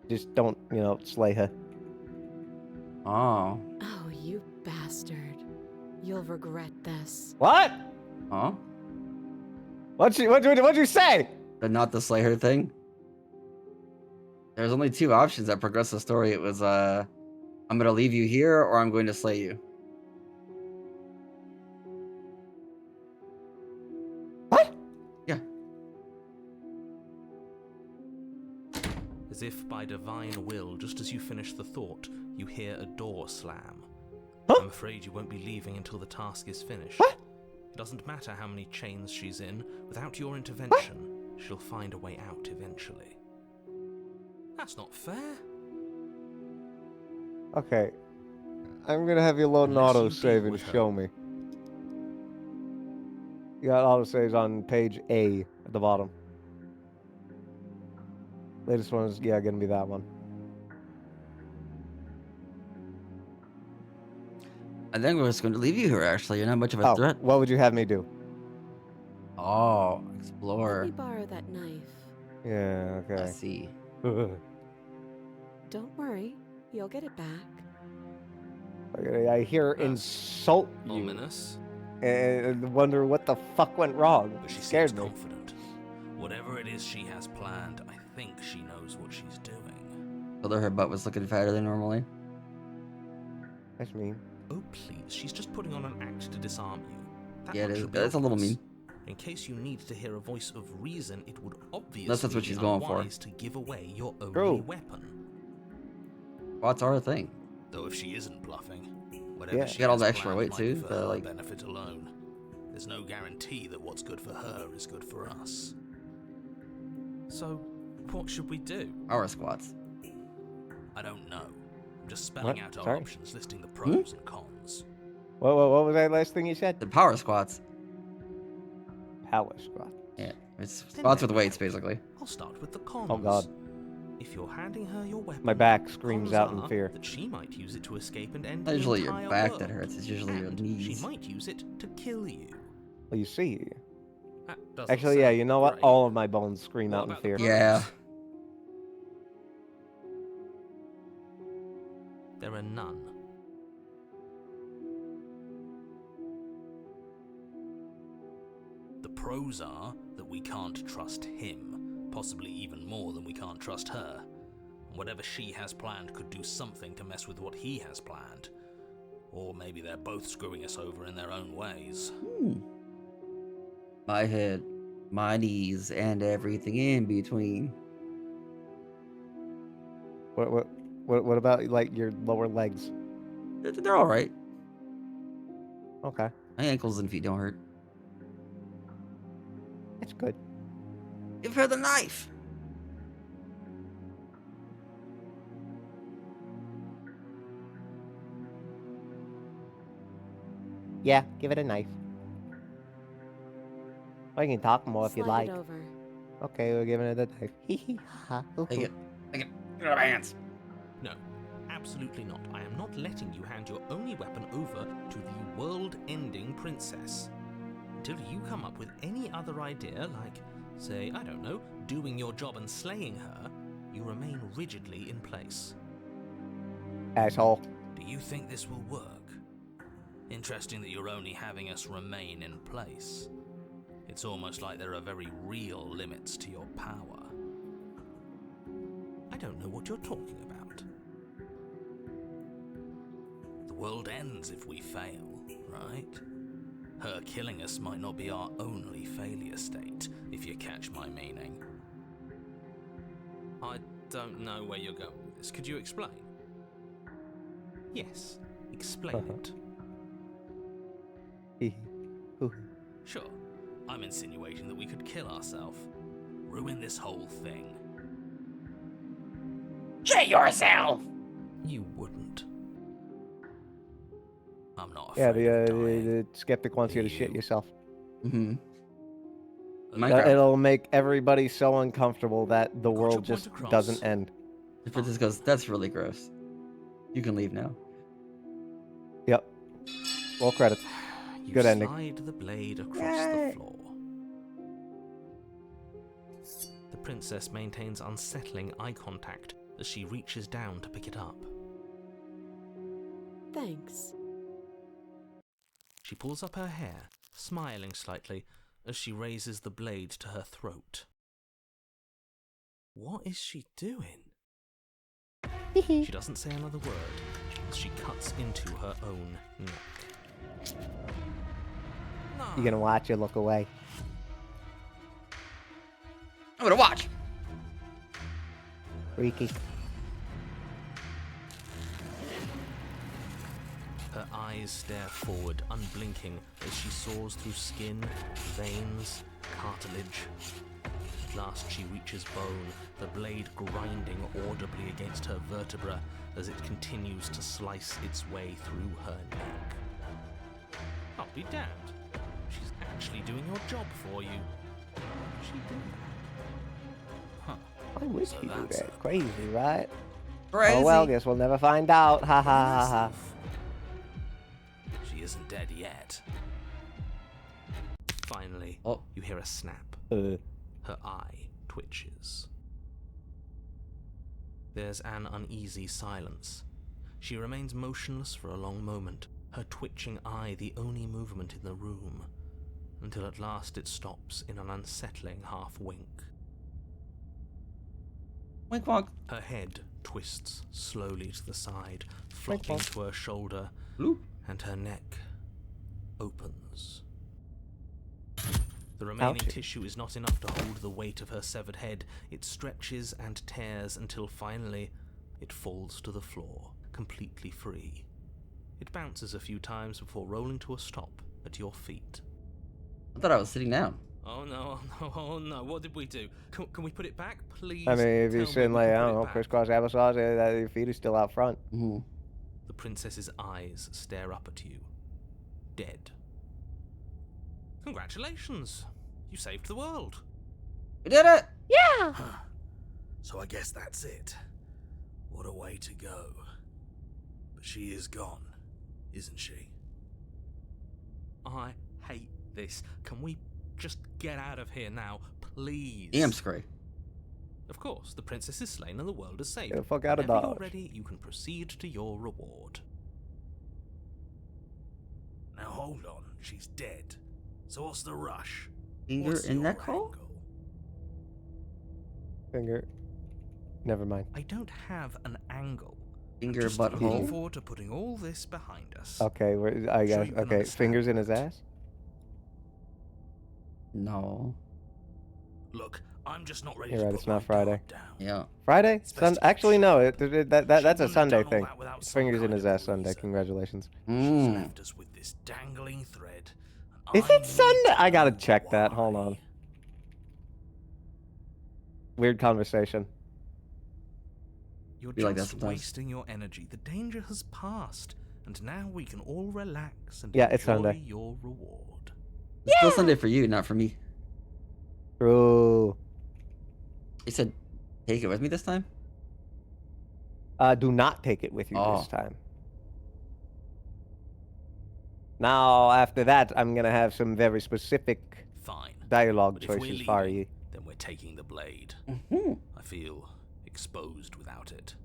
Just don't, slay her. Oh. Oh, you bastard. You'll regret this. What? Huh? What'd you say? The not the slay her thing? There's only two options that progress the story. It was, I'm gonna leave you here, or I'm going to slay you. What? Yeah. As if by divine will, just as you finish the thought, you hear a door slam. Huh? I'm afraid you won't be leaving until the task is finished. What? It doesn't matter how many chains she's in, without your intervention, she'll find a way out eventually. That's not fair. Okay. I'm gonna have you load an Unless you auto save deal and with her. show me. You got auto saves on page A at the bottom. Latest one is gonna be that one. I think we're just going to leave you here, actually. You're not much of a Oh, threat. what would you have me do? Oh, Let explore. me borrow that knife. Yeah, I okay. see. Don't worry, you'll get it back. Okay, I hear That's insult you Ominous, and wonder what the fuck went wrong. but she Scared seems me. confident. Whatever it is she has planned, I think she knows what she's doing. Although her butt was looking fatter than normally. That's mean. Oh, please, she's just putting on an act to disarm you. That Yeah, it much is. should be It's a little obvious. mean. In case you need to hear a voice of reason, it would obviously That's what be she's going for. unwise to give away your only True. weapon. What's our thing? Though if she isn't bluffing, whatever Yeah. she You got all has the extra planned weight might too, be for the, her like- benefit alone. There's no guarantee that what's good for her is good for us. So, what should we do? Power squats. I don't know. I'm just spelling What? out our Sorry? options, listing the pros and cons. What was that last thing you said? The power squats. Power squat. Yeah, it's squats with weights basically. I'll start with the cons. Oh, God. If you're handing her your weapon, My back screams cons out in are fear. that she might use it to escape and end Not the usually your entire back world. that hurts. It's usually your And knees. She might use it to kill you. Well, you see. That doesn't Actually, yeah, sound you know what? great. All of my bones scream What out in about the fear. pros? Yeah. There are none. The pros are that we can't trust him, possibly even more than we can't trust her. Whatever she has planned could do something to mess with what he has planned. Or maybe they're both screwing us over in their own ways. My head, my knees, and everything in between. What about like your lower legs? They're all right. Okay, My ankles and feet don't hurt. that's good. Give her the knife. Yeah, give it a knife. I can talk more if you Slide like. it over. Okay, we're giving it a knife. Hee hee ha. Take it. Take it. Get out of my hands. No, absolutely not. I am not letting you hand your only weapon over to the world-ending princess. Until you come up with any other idea, like, say, I don't know, doing your job and slaying her, you remain rigidly in place. Asshole. Do you think this will work? Interesting that you're only having us remain in place. It's almost like there are very real limits to your power. I don't know what you're talking about. The world ends if we fail, right? Her killing us might not be our only failure state, if you catch my meaning. I don't know where you're going with this. Could you explain? Yes, explain it. Hee hee. Hoo. Sure, I'm insinuating that we could kill ourselves. Ruin this whole thing. Shit yourself. You wouldn't. I'm not Yeah, afraid of dying. the skeptic wants you to shit You. yourself. Mm-hmm. Look, Minecraft. It'll make everybody so uncomfortable that the Got your world point just across. doesn't end. The princess goes, that's really gross. You can leave now. Yep. Roll credits. You Good ending. slide the blade across the floor. The princess maintains unsettling eye contact as she reaches down to pick it up. Thanks. She pulls up her hair, smiling slightly as she raises the blade to her throat. What is she doing? She doesn't say another word as she cuts into her own neck. You're gonna watch it look away. I'm gonna watch. Freaky. Her eyes stare forward, unblinking, as she saws through skin, veins, cartilage. At last she reaches bone, the blade grinding audibly against her vertebra as it continues to slice its way through her neck. I'll be damned. She's actually doing your job for you. Why would she do that? Huh. I wish So you do that's that. a- Crazy, right? Crazy. Oh well, guess we'll never find out. Ha ha ha ha. She isn't dead yet. Finally, Oh. you hear a snap. Her eye twitches. There's an uneasy silence. She remains motionless for a long moment, her twitching eye the only movement in the room, until at last it stops in an unsettling half-wink. Wink wonk. Her head twists slowly to the side, Wink flopping wonk. to her shoulder, Bloop. and her neck opens. The remaining Ouchie. tissue is not enough to hold the weight of her severed head. It stretches and tears until finally it falls to the floor, completely free. It bounces a few times before rolling to a stop at your feet. I thought I was sitting down. Oh no, oh no, oh no, what did we do? Can we put it back, please? I mean, if Tell you're me sitting we like, can I put don't it know, back. crisscross applesauce, your feet are still out front. Mm-hmm. The princess's eyes stare up at you, dead. Congratulations! You saved the world. We did it! Yeah! So I guess that's it. What a way to go. But she is gone, isn't she? I hate this. Can we just get out of here now, please? Damn, Scray. Of course, the princess is slain and the world is saved. Get the fuck out of Whenever you're Dodge. ready, you can proceed to your reward. Now hold on, she's dead. So what's the rush? Finger What's in your that hole? angle? Finger. Never mind. I don't have an angle. Finger Just looking butthole. forward to putting all this behind us. Okay, I Sure guess. you can Okay, understand fingers in his ass? No. Look, I'm just not ready You're to right, put it's my not Friday. guard down. Yeah. Friday? It's best to Actually, keep no. short. That's a She wouldn't Sunday have done thing. all that without some Fingers in kind his of ass Sunday. reason. Congratulations. She's Mm. left us with this dangling thread. and Is I it need Sunday? to I gotta know check that. Hold why. on. Weird conversation. You're Be like that just sometimes. wasting your energy. The danger has passed, and now we can all relax and Yeah, enjoy it's Sunday. your reward. It's still Sunday for you, not for me. True. You said take it with me this time? Do not take it with you Oh. this time. Now, after that, I'm gonna have some very specific Fine. dialogue But if we're choices for leaving, you. then we're taking the blade. Mm-hmm. I feel exposed without it.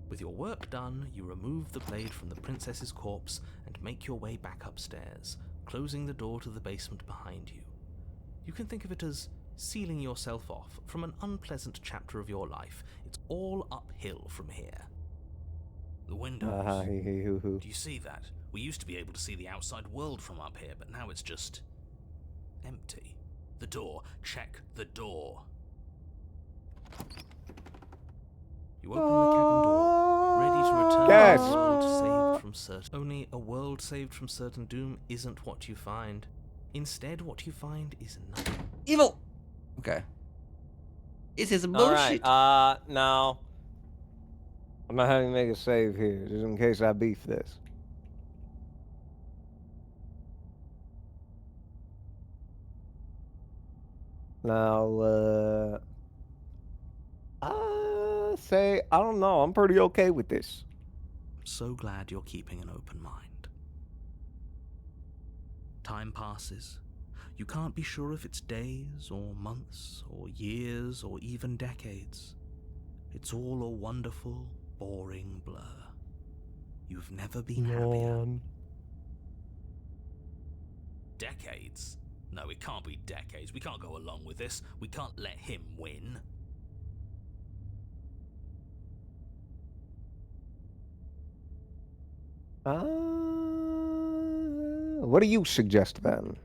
With your work done, you remove the blade from the princess's corpse and make your way back upstairs, closing the door to the basement behind you. You can think of it as sealing yourself off from an unpleasant chapter of your life. It's all uphill from here. The windows. Hoo. Do you see that? We used to be able to see the outside world from up here, but now it's just empty. The door. Check the door. You open the cabin door, ready to return Yes. to a world saved from certain. Only a world saved from certain doom isn't what you find. Instead, what you find is nothing. Evil! Okay. This is All bullshit. right. Now, I'm not having to make a save here, just in case I beef this. Now, say, I don't know, I'm pretty okay with this. I'm so glad you're keeping an open mind. Time passes. You can't be sure if it's days, or months, or years, or even decades. It's all a wonderful, boring blur. You've never been happier. Decades? No, it can't be decades. We can't go along with this. We can't let him win. What do you suggest then?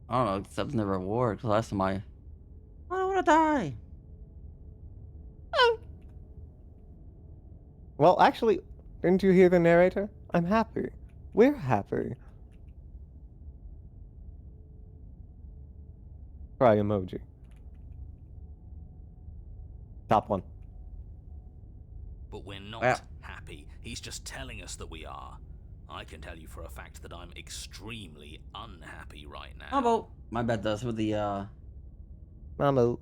I don't know, accepting the reward. 'Cause last time I don't want to die. Well, actually, didn't you hear the narrator? I'm happy. We're happy. Cry emoji. Top one. But we're not Yeah. happy. He's just telling us that we are. I can tell you for a fact that I'm extremely unhappy right now. Oh, my bad. That's with the Mamu.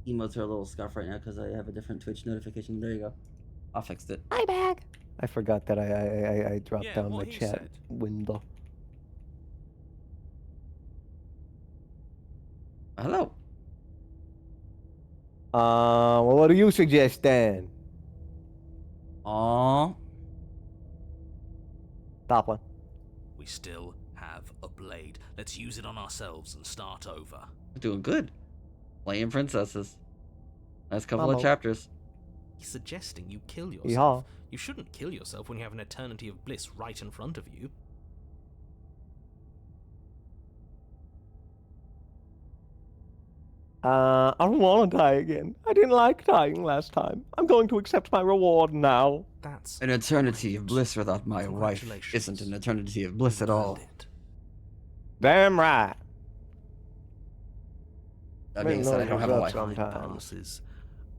emotes are a little scuffed right now because I have a different Twitch notification. There you go. I fixed it. Hi, bag. I forgot that I dropped Yeah, down what the he chat said. window. Hello. Well, what do you suggest then? Aww. Top one. We still have a blade. Let's use it on ourselves and start over. We're doing good. Playing princesses. Nice couple of Mamo. chapters. He's suggesting you kill Yeehaw. yourself. You shouldn't kill yourself when you have an eternity of bliss right in front of you. I don't want to die again. I didn't like dying last time. I'm going to accept my reward now. That's An eternity of great. bliss without my wife Congratulations. isn't an eternity of bliss You've at all. earned it. Damn right. That being said, I don't have a wife. Sometimes. Passes,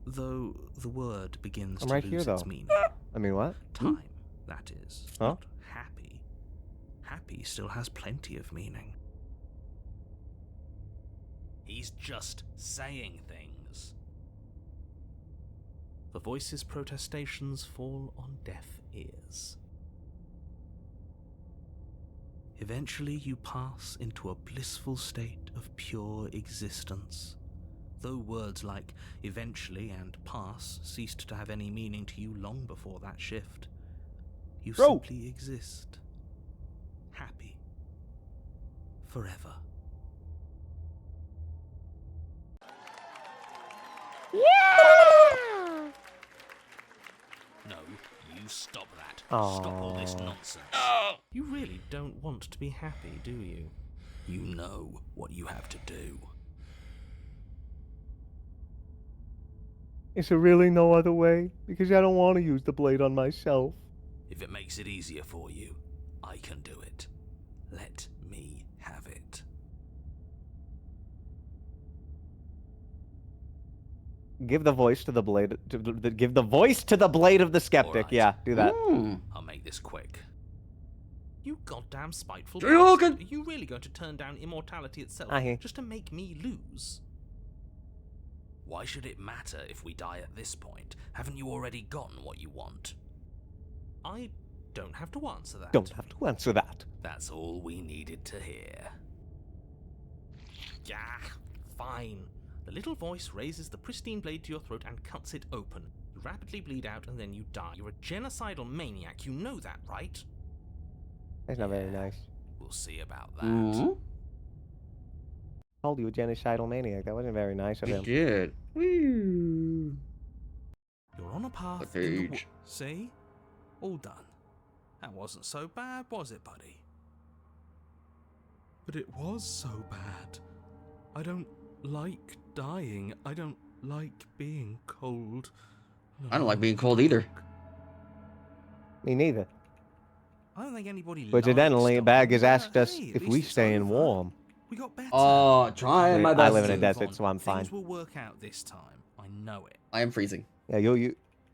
though the word begins I'm to right lose here, its though. meaning. I mean, what? Time, that is. Huh? Not happy. Happy still has plenty of meaning. He's just saying things. The voice's protestations fall on deaf ears. Eventually you pass into a blissful state of pure existence. Though words like eventually and pass ceased to have any meaning to you long before that shift, you Bro. simply exist. Happy. Forever. No, you stop that. Stop all this Aw. nonsense. You really don't want to be happy, do you? You know what you have to do. Is there really no other way? Because I don't want to use the blade on myself. If it makes it easier for you, I can do it. Let me have it. Give the voice to the blade. Give the voice to the blade of the skeptic. Alright. Yeah, do that. I'll make this quick. You goddamn spiteful Drew Hogan! bastard. Are you really going to turn down immortality itself I hear. just to make me lose? Why should it matter if we die at this point? Haven't you already gotten what you want? I don't have to answer that. Don't have to answer that. That's all we needed to hear. Yeah, fine. The little voice raises the pristine blade to your throat and cuts it open. You rapidly bleed out and then you die. You're a genocidal maniac, you know that, right? That's not very nice. We'll see about that. Mm-hmm. Called you a genocidal maniac. That wasn't very nice of We him. did. Woo. You're on a path The in the page. See? All done. That wasn't so bad, was it, buddy? But it was so bad. I don't like dying. I don't like being cold. I don't like being cold either. Me neither. I don't think anybody Coincidentally, likes Bag dying, has but asked us hey, at if least we it's stay in over. warm. We got better. Oh, trying my I best. live in a to. desert, so I'm fine. Things will work out this time. I know it. I am freezing. Yeah, you're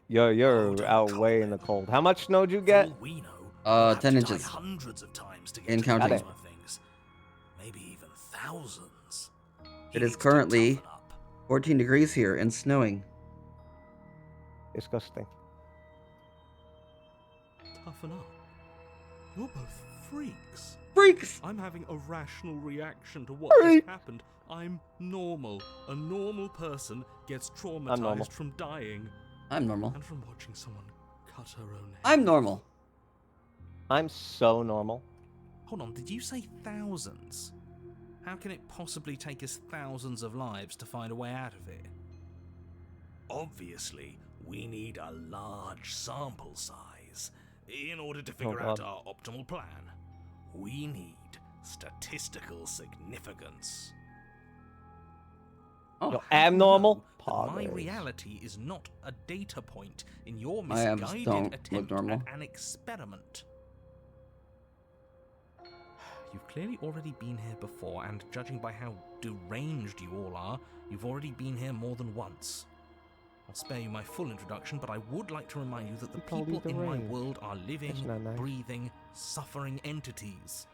Oh, don't out come way then. in the cold. How much snow did you For get? all we know, Uh, we'll have 10 to die inches. hundreds of times to get In to counting. the bottom of things. Maybe even thousands. He It is needs to currently toughen up. 14 degrees here and snowing. Disgusting. Toughen up. You're both freaks. Freaks! I'm having a rational reaction to what Freak. just happened. I'm normal. A normal person gets normal. traumatized from dying I'm normal. and from watching someone cut her own head. I'm normal. I'm so normal. Hold on, did you say thousands? How can it possibly take us thousands of lives to find a way out of it? Obviously, we need a large sample size in order to figure God. out our optimal plan. We need statistical significance. Oh, You're abnormal. That my Poggers. reality is not a data point in your I am- misguided don't look attempt normal. at an experiment. You've clearly already been here before, and judging by how deranged you all are, you've already been here more than once. I'll spare you my full introduction, but I would like to remind you that the Who called you people in my deranged? world are living, That's not nice. breathing, suffering entities.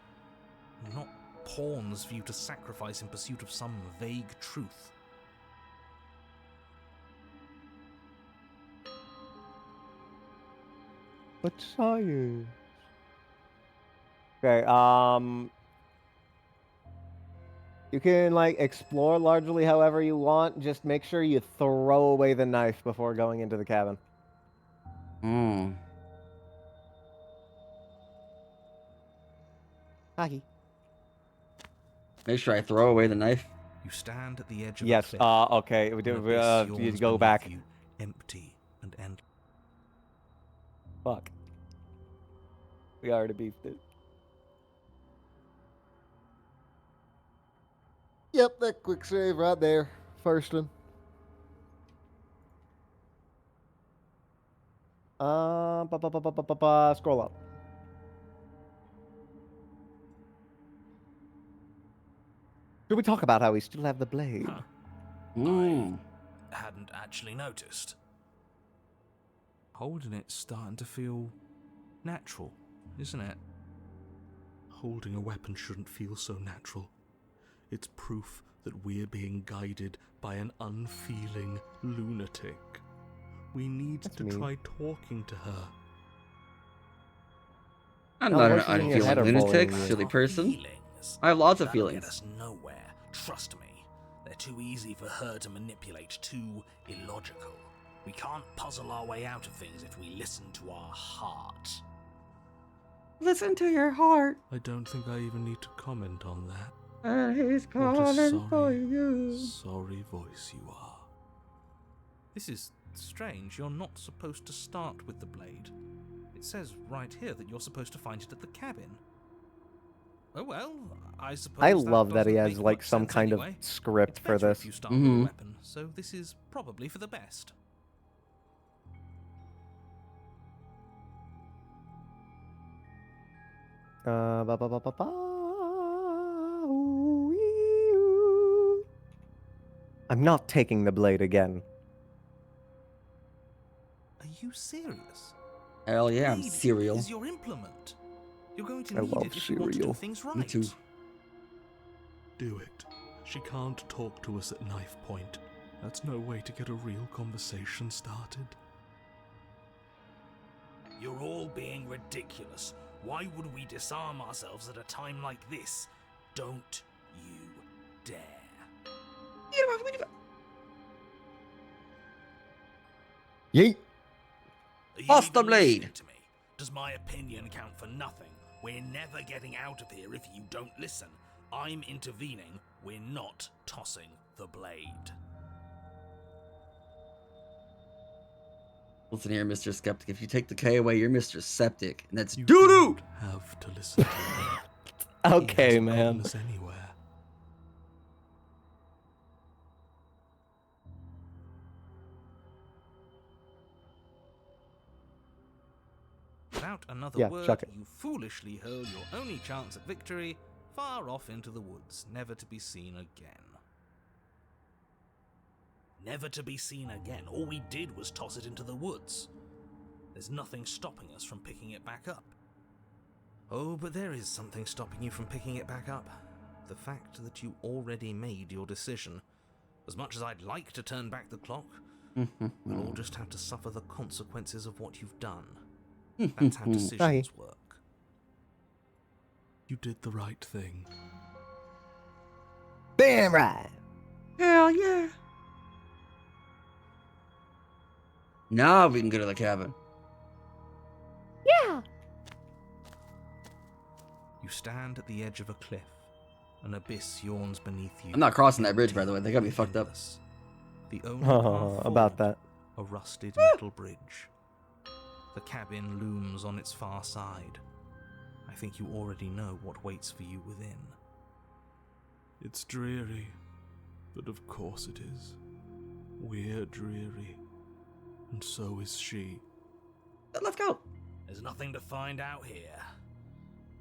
Not pawns for you to sacrifice in pursuit of some vague truth. But science. Okay, you can like explore largely however you want. Just make sure you throw away the knife before going into the cabin. Hmm. Hi. Make sure I throw away the knife. You stand at the edge of Yes. a cliff. Okay. We An do. abyss You yawns go beneath back. you, empty and endless. Fuck. We already beefed it. Yep, that quick save right there. first one. Scroll up. Should we talk about how we still have the blade? Huh. Mm. Hadn't actually noticed. Holding it's starting to feel natural, isn't it? Holding a weapon shouldn't feel so natural. It's proof that we're being guided by an unfeeling lunatic. We need That's to mean. try talking to her. I'm No, not an voices in your head unfeeling are lunatic, bullying you. silly person. Feelings. I have lots of That'll feelings. get us nowhere. Trust me. They're too easy for her to manipulate, too illogical. We can't puzzle our way out of things if we listen to our heart. Listen to your heart. I don't think I even need to comment on that. And he's What a calling for sorry, you. sorry voice you are. This is strange. You're not supposed to start with the blade. It says right here that you're supposed to find it at the cabin. Oh well, I suppose. I love that he doesn't has make like much some sense kind anyway. of script It's for better this. if you start with a Mhm. weapon, so this is probably for the best. Ba, ba, ba, ba, ba. Ooh, wee, ooh. I'm not taking the blade again. Are you serious? Hell yeah, I'm Blade cereal. is your implement. You're going to I need love it if you want to do cereal. things right. Me too. Do it. She can't talk to us at knife point. That's no way to get a real conversation started. You're all being ridiculous. Why would we disarm ourselves at a time like this? Don't you dare. Yeet. Are you Lost the even listening blade. to me? Does my opinion count for nothing? We're never getting out of here if you don't listen. I'm intervening. We're not tossing the blade. Listen here, Mr. Skeptic. If you take the K away, you're Mr. Septic. And that's You doo-doo! don't have to listen to him. He Okay, hasn't man. gotten us anywhere. Without another Yeah, word, chuck it. you foolishly hurl your only chance at victory far off into the woods, never to be seen again. Never to be seen again. All we did was toss it into the woods. There's nothing stopping us from picking it back up. Oh, but there is something stopping you from picking it back up. The fact that you already made your decision. As much as I'd like to turn back the clock, we'll all just have to suffer the consequences of what you've done. That's how decisions work. You did the right thing. Damn right. Hell yeah. Now we can go to the cabin. You stand at the edge of a cliff. An abyss yawns beneath you. I'm not crossing that bridge, by the way. They got me fucked up. Endless. The only path About forward, that. a rusted metal bridge. The cabin looms on its far side. I think you already know what waits for you within. It's dreary, but of course it is. We're dreary, and so is she. Let's go. There's nothing to find out here.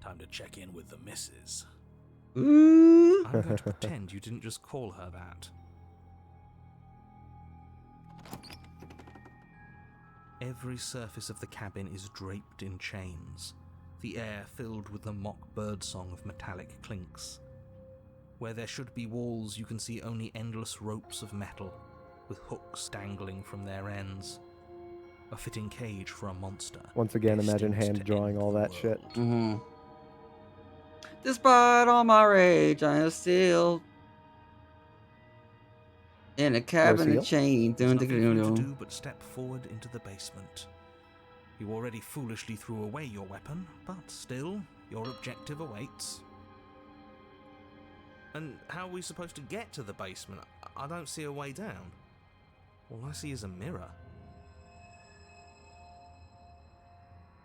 Time to check in with the missus. Ooh. I'm going to pretend you didn't just call her that. Every surface of the cabin is draped in chains, the air filled with the mock birdsong of metallic clinks. Where there should be walls, you can see only endless ropes of metal, with hooks dangling from their ends. A fitting cage for a monster. Once again, imagine destined hand to drawing end all the that shit. world. Mm-hmm. Despite all my rage, I am still in a cabin seal? of chain. There's nothing for you to Dun-dun-dun-dun. do but step forward into the basement. You already foolishly threw away your weapon, but still, your objective awaits. And how are we supposed to get to the basement? I don't see a way down. All I see is a mirror.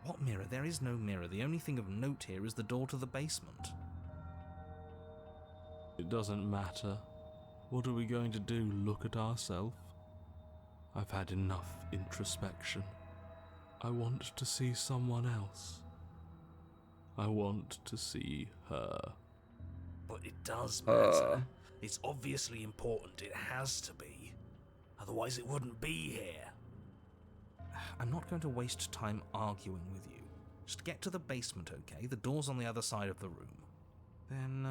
What mirror? There is no mirror. The only thing of note here is the door to the basement. It doesn't matter. What are we going to do? Look at ourselves? I've had enough introspection. I want to see someone else. I want to see her. But it does matter. Uh. It's obviously important. It has to be. Otherwise it wouldn't be here. I'm not going to waste time arguing with you. Just get to the basement, okay? The door's on the other side of the room. Then,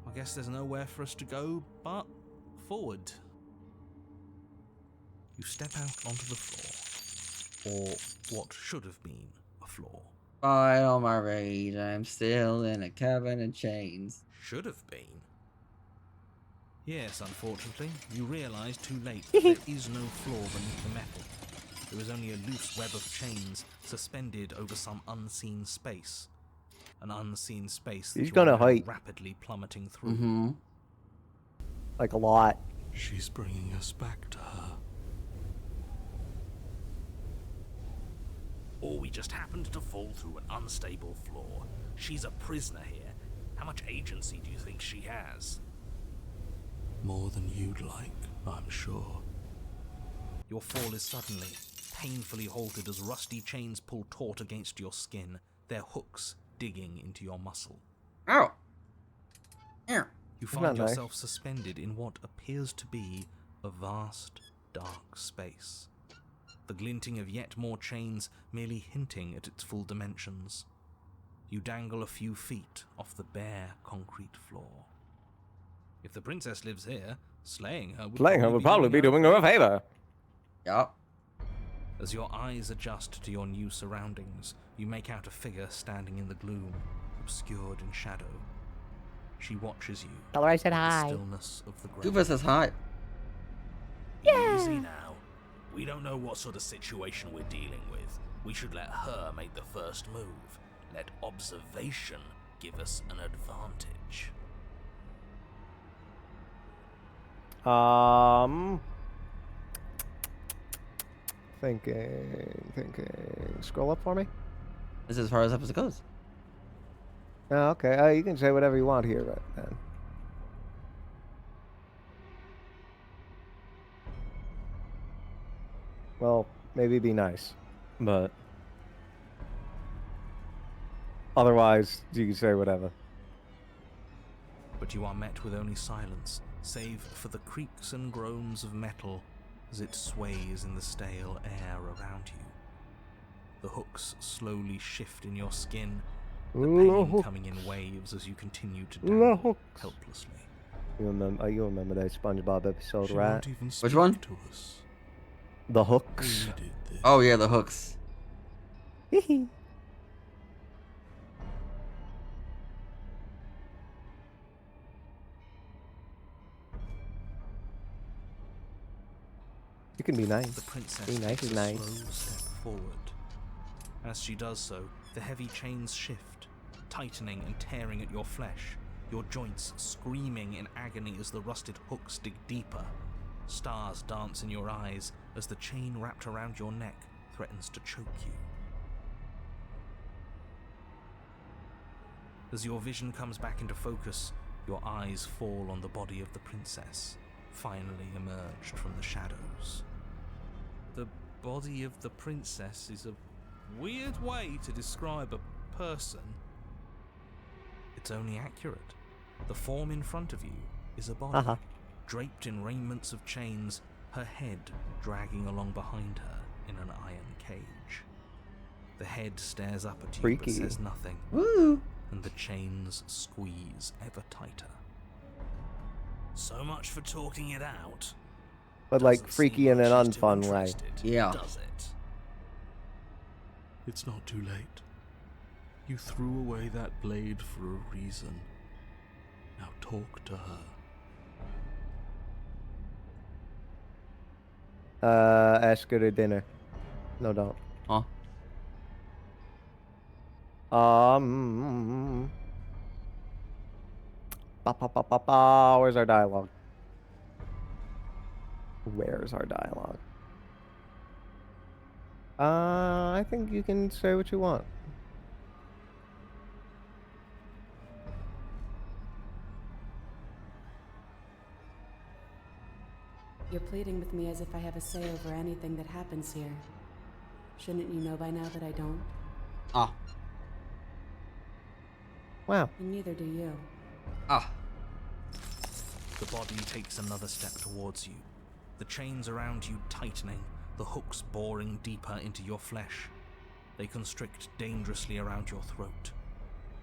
I guess there's nowhere for us to go but forward. You step out onto the floor, or what should have been a floor. By all my rage, I'm still in a cabin in chains. Should have been. Yes, unfortunately, you realise too late that there is no floor beneath the metal. There is only a loose web of chains suspended over some unseen space. An unseen space that He's you gonna are now height. rapidly plummeting through. Mm-hmm. Like a lot. She's bringing us back to her. Or we just happened to fall through an unstable floor. She's a prisoner here. How much agency do you think she has? More than you'd like, I'm sure. Your fall is suddenly, painfully halted as rusty chains pull taut against your skin, their hooks digging into your muscle. Ow! Ow. You Isn't find that nice? yourself suspended in what appears to be a vast, dark space. The glinting of yet more chains merely hinting at its full dimensions. You dangle a few feet off the bare concrete floor. If the princess lives here, slaying her would probably be doing her a favor. Yup. As your eyes adjust to your new surroundings, you make out a figure standing in the gloom, obscured in shadow. She watches you. Tell her I said in the hi. stillness of the grave. Goofus is hot. Easy now. We don't know what sort of situation we're dealing with. We should let her make the first move. Let observation give us an advantage. Thinking. Scroll up for me. This is as far as episode goes. Oh, okay. You can say whatever you want here, right then. Well, maybe be nice, but otherwise, you can say whatever. But you are met with only silence, save for the creaks and groans of metal as it sways in the stale air around you. The hooks slowly shift in your skin, the pain coming in waves as you continue to dangle hooks. helplessly. You remember that SpongeBob episode, She right? won't even Which speak one? to us. The We hooks. did this. Oh yeah, the hooks. You can be nice. The princess Be nice takes is a nice. slow step forward. As she does so, the heavy chains shift, tightening and tearing at your flesh, your joints screaming in agony as the rusted hooks dig deeper. Stars dance in your eyes as the chain wrapped around your neck threatens to choke you. As your vision comes back into focus, your eyes fall on the body of the princess, finally emerged from the shadows. The body of the princess is a weird way to describe a person. It's only accurate. The form in front of you is a body, draped in raiments of chains, her head dragging along behind her in an iron cage. The head stares up at you Freaky. but says nothing, Woo! and the chains squeeze ever tighter. So much for talking it out. But like Doesn't freaky seem in an like she's too unfun way. interested, Yeah. Does it? It's not too late. You threw away that blade for a reason. Now talk to her. Ask her to dinner. No, don't. Huh? Where's our dialogue? Where's our dialogue? I think you can say what you want. You're pleading with me as if I have a say over anything that happens here. Shouldn't you know by now that I don't? Ah. Wow. And neither do you. Ah. The body takes another step towards you, the chains around you tightening, the hooks boring deeper into your flesh. They constrict dangerously around your throat.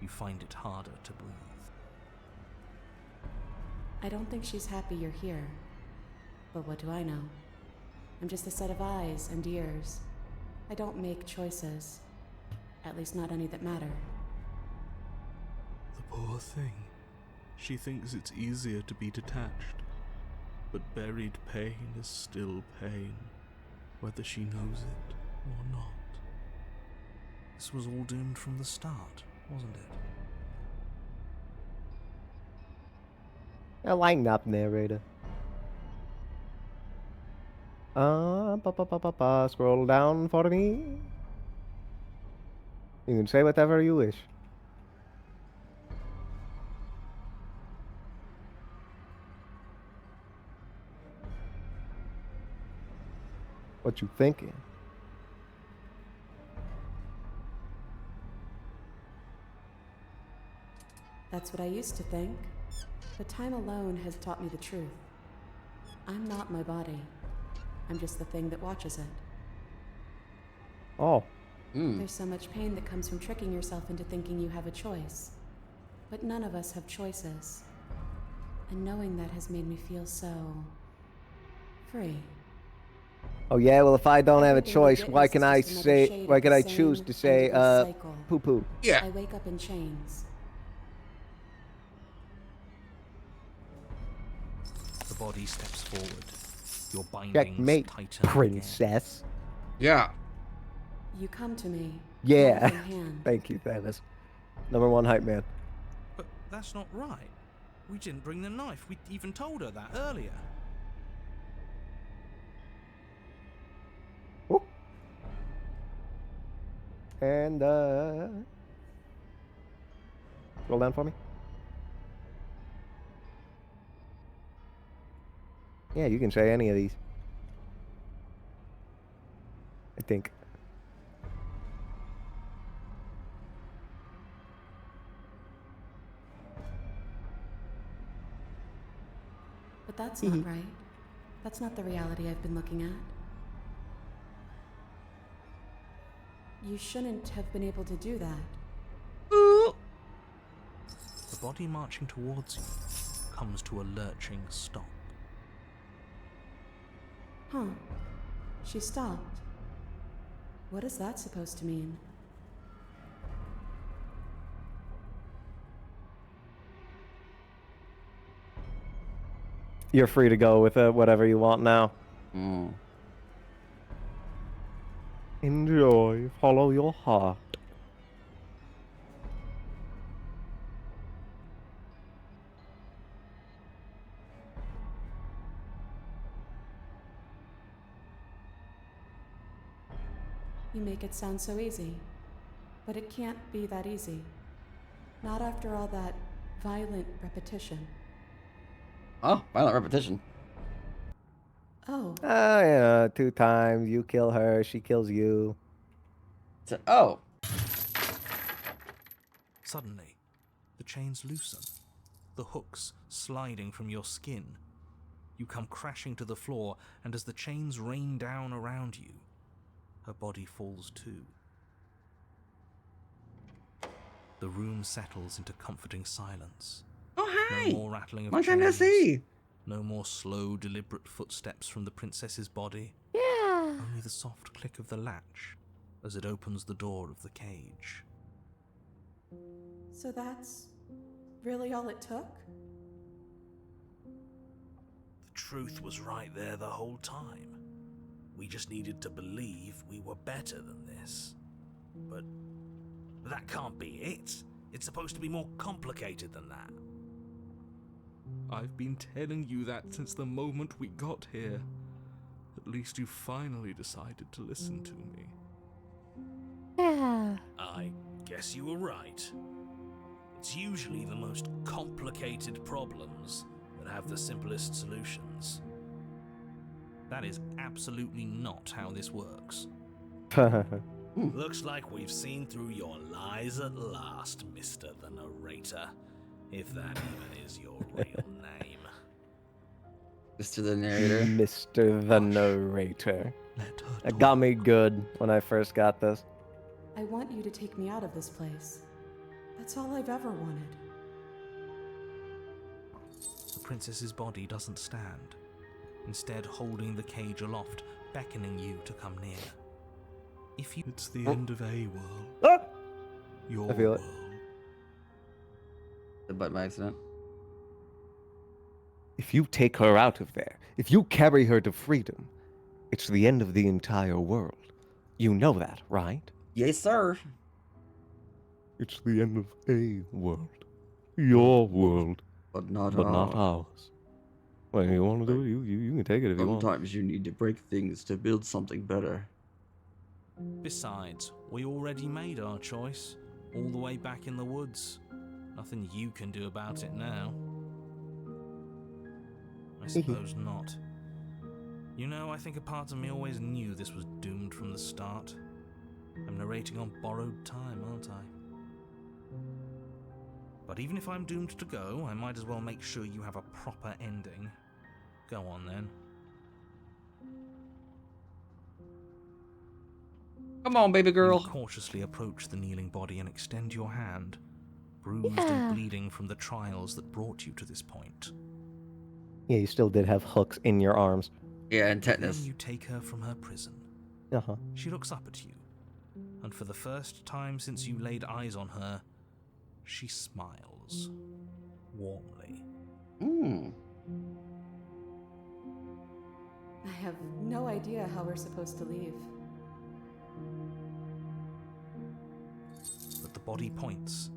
You find it harder to breathe. I don't think she's happy you're here. But what do I know? I'm just a set of eyes and ears. I don't make choices. At least not any that matter. The poor thing. She thinks it's easier to be detached. But buried pain is still pain, whether she knows it or not. This was all doomed from the start, wasn't it? I line up, narrator. Scroll down for me. You can say whatever you wish. What you thinking? That's what I used to think. But time alone has taught me the truth. I'm not my body. I'm just the thing that watches it. Oh. There's so much pain that comes from tricking yourself into thinking you have a choice. But none of us have choices. And knowing that has made me feel so... free. Oh yeah, well if I don't have a Everything we choice, witness why is can I just another say, shade why of can the I choose same to say, endless cycle. poo-poo? Yeah. I wake up in chains. The body steps forward. Your bindings Checkmate, tighten princess. Yeah. You come to me. Yeah. hand in hand. Thank you, Thanos. #1 hype man. But that's not right. We didn't bring the knife. We even told her that earlier. Whoop. And scroll down for me. Yeah, you can say any of these. I think. But that's not right. That's not the reality I've been looking at. You shouldn't have been able to do that. The body marching towards you comes to a lurching stop. Huh. She stopped. What is that supposed to mean? You're free to go with whatever you want now. Enjoy. Follow your heart. You make it sound so easy. But it can't be that easy. Not after all that violent repetition. Oh, violent repetition. Oh, Yeah, 2 times. You kill her, she kills you. Oh. Suddenly, the chains loosen, the hooks sliding from your skin. You come crashing to the floor, and as the chains rain down around you, her body falls too. The room settles into comforting silence. Oh, hi. No more rattling of Long time no chains. see. No more slow, deliberate footsteps from the princess's body. Yeah. Only the soft click of the latch as it opens the door of the cage. so that's really all it took? The truth was right there the whole time. We just needed to believe we were better than this. But that can't be it. It's supposed to be more complicated than that. I've been telling you that since the moment we got here. At least you finally decided to listen to me. Yeah. I guess you were right. It's usually the most complicated problems that have the simplest solutions. That is absolutely not how this works. Looks like we've seen through your lies at last, Mr. the Narrator. If that even is your real name. Mr. the Narrator. Mr. the Narrator. Let her It talk. got me good when I first got this. I want you to take me out of this place. That's all I've ever wanted. The princess's body doesn't stand, instead holding the cage aloft, beckoning you to come near. If you... It's the end of a world. Ah! Your I feel it. world. The butt by accident. If you take her out of there, if you carry her to freedom, it's the end of the entire world. You know that, right? Yes, sir. It's the end of a world. Your world, But not but not ours. ours. Well, you want to do it, you can take it if you want. Sometimes you need to break things to build something better. Besides, we already made our choice, all the way back in the woods. Nothing you can do about it now. I suppose not. You know, I think a part of me always knew this was doomed from the start. I'm narrating on borrowed time, aren't I? But even if I'm doomed to go, I might as well make sure you have a proper ending. Go on then. Come on, baby girl. You cautiously approach the kneeling body and extend your hand, bruised and bleeding from the trials that brought you to this point. Yeah, you still did have hooks in your arms. Yeah, and Then tetanus. you take her from her prison. Uh-huh. She looks up at you, and for the first time since you laid eyes on her, she smiles warmly. Hmm. I have no idea how we're supposed to leave. But the body points,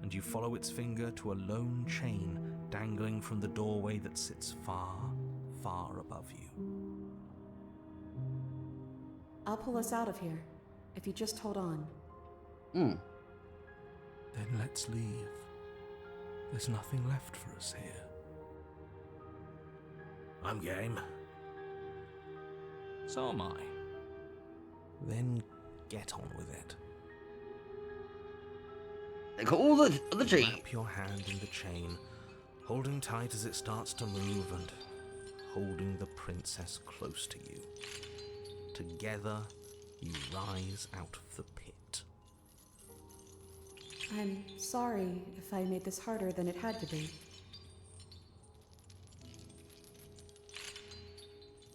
and you follow its finger to a lone chain dangling from the doorway that sits far, far above you. I'll pull us out of here, if you just hold on. Hmm. Then let's leave. There's nothing left for us here. I'm game. So am I. Then get on with it. Call the chain. Wrap your hand in the chain, holding tight as it starts to move and holding the princess close to you. Together, you rise out of the pit. I'm sorry if I made this harder than it had to be.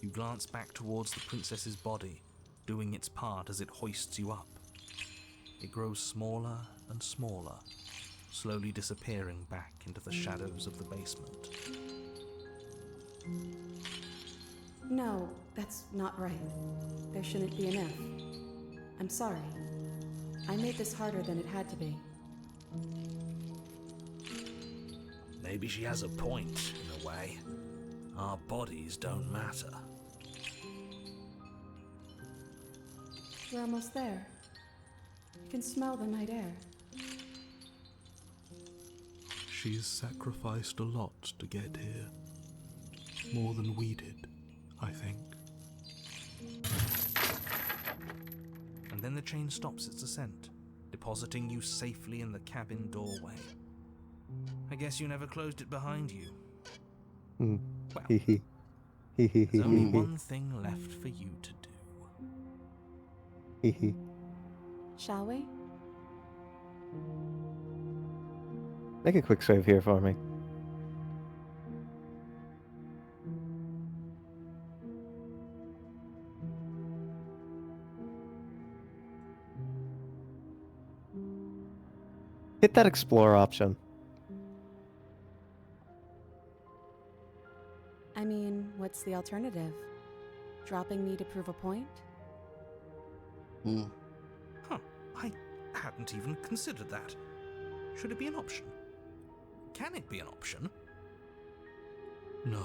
You glance back towards the princess's body, doing its part as it hoists you up. It grows smaller and smaller, slowly disappearing back into the shadows of the basement. No, that's not right. There shouldn't be an if. I'm sorry. I made this harder than it had to be. Maybe she has a point, in a way. Our bodies don't matter. We're almost there. You can smell the night air. She's sacrificed a lot to get here. More than we did, I think. And then the chain stops its ascent, depositing you safely in the cabin doorway. I guess you never closed it behind you. Hmm. Well, Hee hee. Hee hee hee there's only hee hee. one thing left for you to do. Hee hee. Shall we? Make a quick save here for me. Hit that explore option. I mean, what's the alternative? Dropping me to prove a point? Hmm. Huh, I hadn't even considered that. Should it be an option? Can it be an option? No,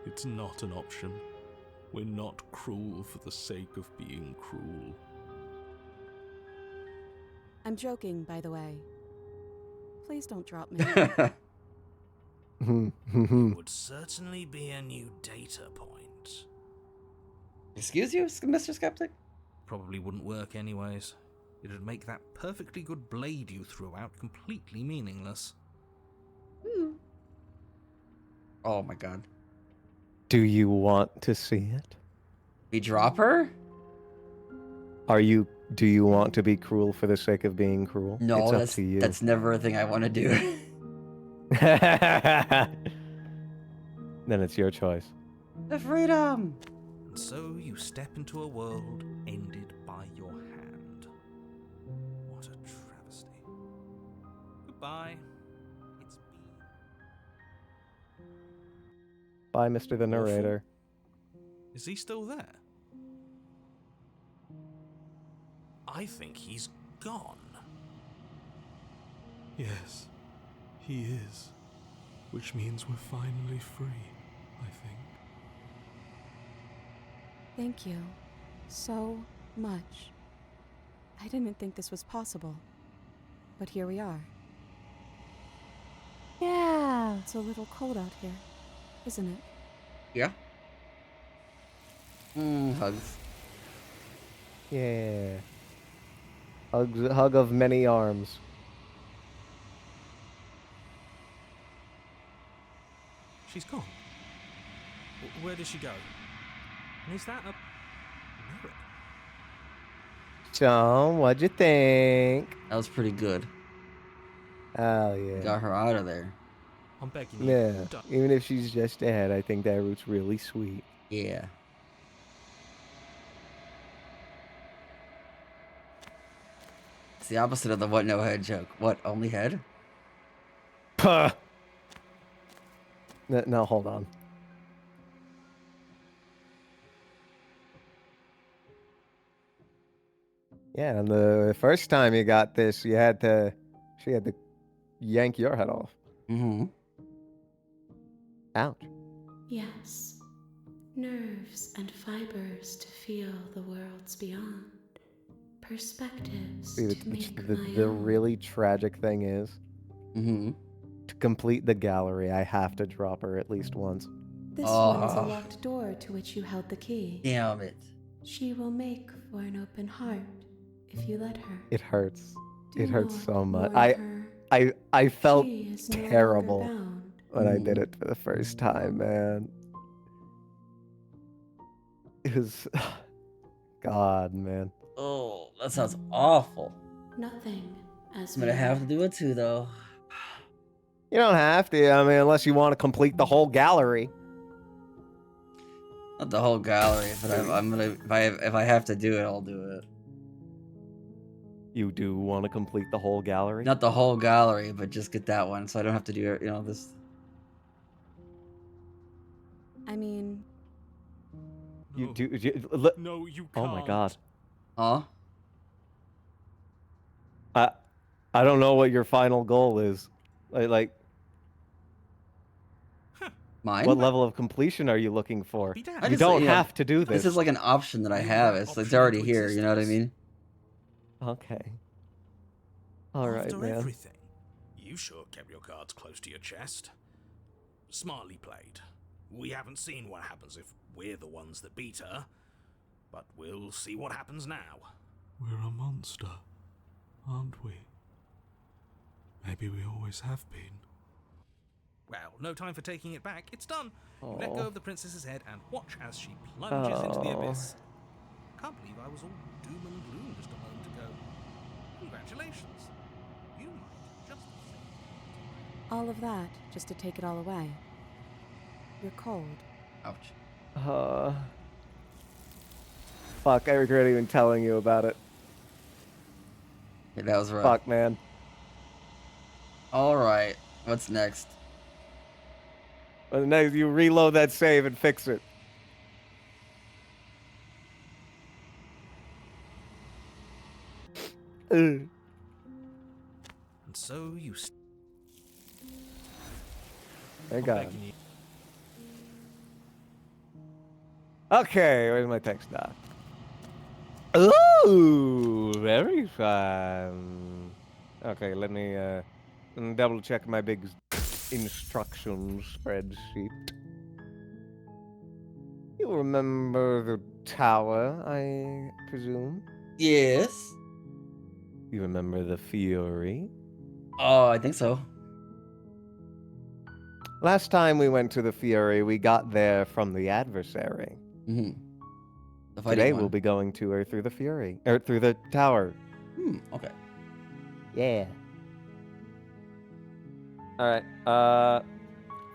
it's not an option. We're not cruel for the sake of being cruel. I'm joking, by the way. Please don't drop me. Would certainly be a new data point. Excuse you, Mr. Skeptic? Probably wouldn't work anyways. It'd make that perfectly good blade you threw out completely meaningless. Oh my god. Do you want to see it? We drop her? Do you want to be cruel for the sake of being cruel? No, it's up that's to you. that's never a thing I want to do. Then it's your choice. The freedom. And so you step into a world ended by your hand. What a travesty. Goodbye. It's been... Bye, Mr. the Narrator. Is he still there? I think he's gone. Yes, he is. Which means we're finally free, I think. Thank you so much. I didn't think this was possible, but here we are. Yeah. It's a little cold out here, isn't it? Yeah. Hugs. Yeah. Hug of many arms. She's gone. Where did she go? And is that a mirror? So, what'd you think? That was pretty good. Oh, yeah. Got her out of there. I'm begging you. Yeah. Don't. Even if she's just dead, I think that route's really sweet. Yeah. It's the opposite of the what no head joke. What, only head? Puh! No, hold on. Yeah, and the first time you got this, she had to yank your head off. Mm-hmm. Ouch. Yes, nerves and fibers to feel the worlds beyond, perspectives See, to make the my the own. really tragic thing is, Mm-hmm. to complete the gallery, I have to drop her at least once. This one is a Oh. locked door to which you held the key. Damn it. She will make for an open heart if you let her. It hurts. Do It hurts not so much. warn her. I felt She is no longer terrible bound. when I did Mhm. it for the first time, man. It was, God, man. Oh, that sounds awful. Nothing as I'm gonna we have to left. do it too, though. You don't have to. I mean, unless you want to complete the whole gallery. Not the whole gallery, but I'm gonna if I have to do it, I'll do it. You do want to complete the whole gallery? Not the whole gallery, but just get that one, so I don't have to do this. I mean, You No. do. No, you Oh can't. my God. Huh? I don't know what your final goal is. Like Mine? what level of completion are you looking for? Be I damned. You just, don't you know, have to do This this. is like an option that I You have. have It's option already into here. You know what I existence. mean? Okay. All right, After man. everything, you sure kept your cards close to your chest. Smartly played. We haven't seen what happens if we're the ones that beat her, but we'll see what happens now. We're a monster, aren't we? Maybe we always have been. Well, no time for taking it back. It's done. You let Aw. go of the princess's head and watch as she plunges into the Oh. abyss. Can't believe I was all doom and gloom just a moment ago. Congratulations. You might just all of that just to take it all away. You're cold. Ouch. Fuck, I regret even telling you about it. Yeah, that was rough. Fuck, man. Alright. What's next? But next, you reload that save and fix it. Ugh. And so you Thank I'm God. begging you. Okay, where's my text now? Ooh, very fun. Okay, let me double check my big instructions spreadsheet. You remember the tower, I presume? Yes. You remember the Fury? Oh, I think so. Last time we went to the Fury, we got there from the adversary. Mm-hmm. The fighting Today one. we'll be going to her through the Fury, or through the tower. Okay. Yeah. All right.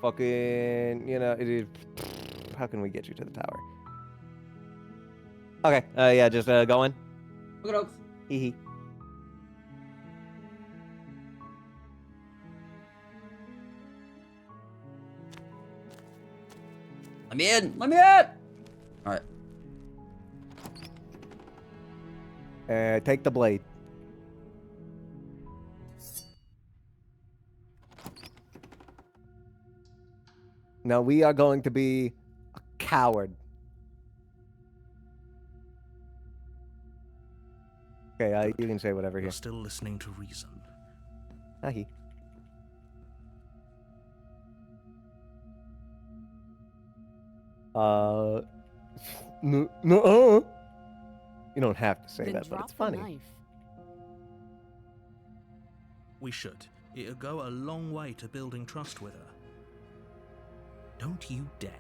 Fucking, how can we get you to the tower? Okay. Yeah, just going. Look at Oaks. Hee hee. Let me in. Let me in. All right. Take the blade. Now we are going to be a coward. Okay, you can say whatever You're here. still listening to reason. Ahi. No, You don't have to say Then that, but drop it's the funny. knife. We should. It'll go a long way to building trust with her. Don't you dare.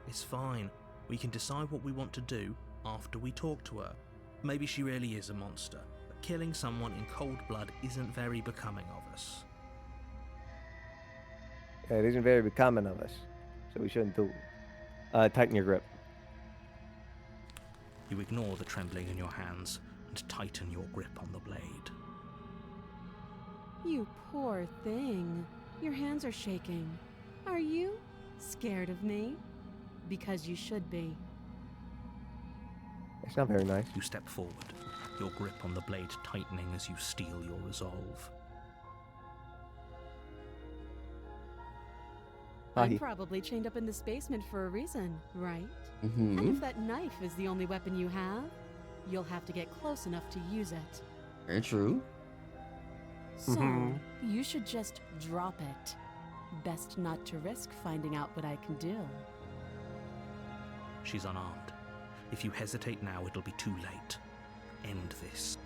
It's fine. We can decide what we want to do after we talk to her. Maybe she really is a monster, but killing someone in cold blood isn't very becoming of us. Yeah, it isn't very becoming of us, so we shouldn't do it. Tighten your grip. You ignore the trembling in your hands and tighten your grip on the blade. You poor thing. Your hands are shaking. Are you scared of me? Because you should be. It's not very nice. You step forward, your grip on the blade tightening as you steel your resolve. Ahi. I'm probably chained up in this basement for a reason, right? Mm-hmm. And if that knife is the only weapon you have, you'll have to get close enough to use it. Very true. So, Mhm. you should just drop it. Best not to risk finding out what I can do. She's unarmed. If you hesitate now, it'll be too late. End this.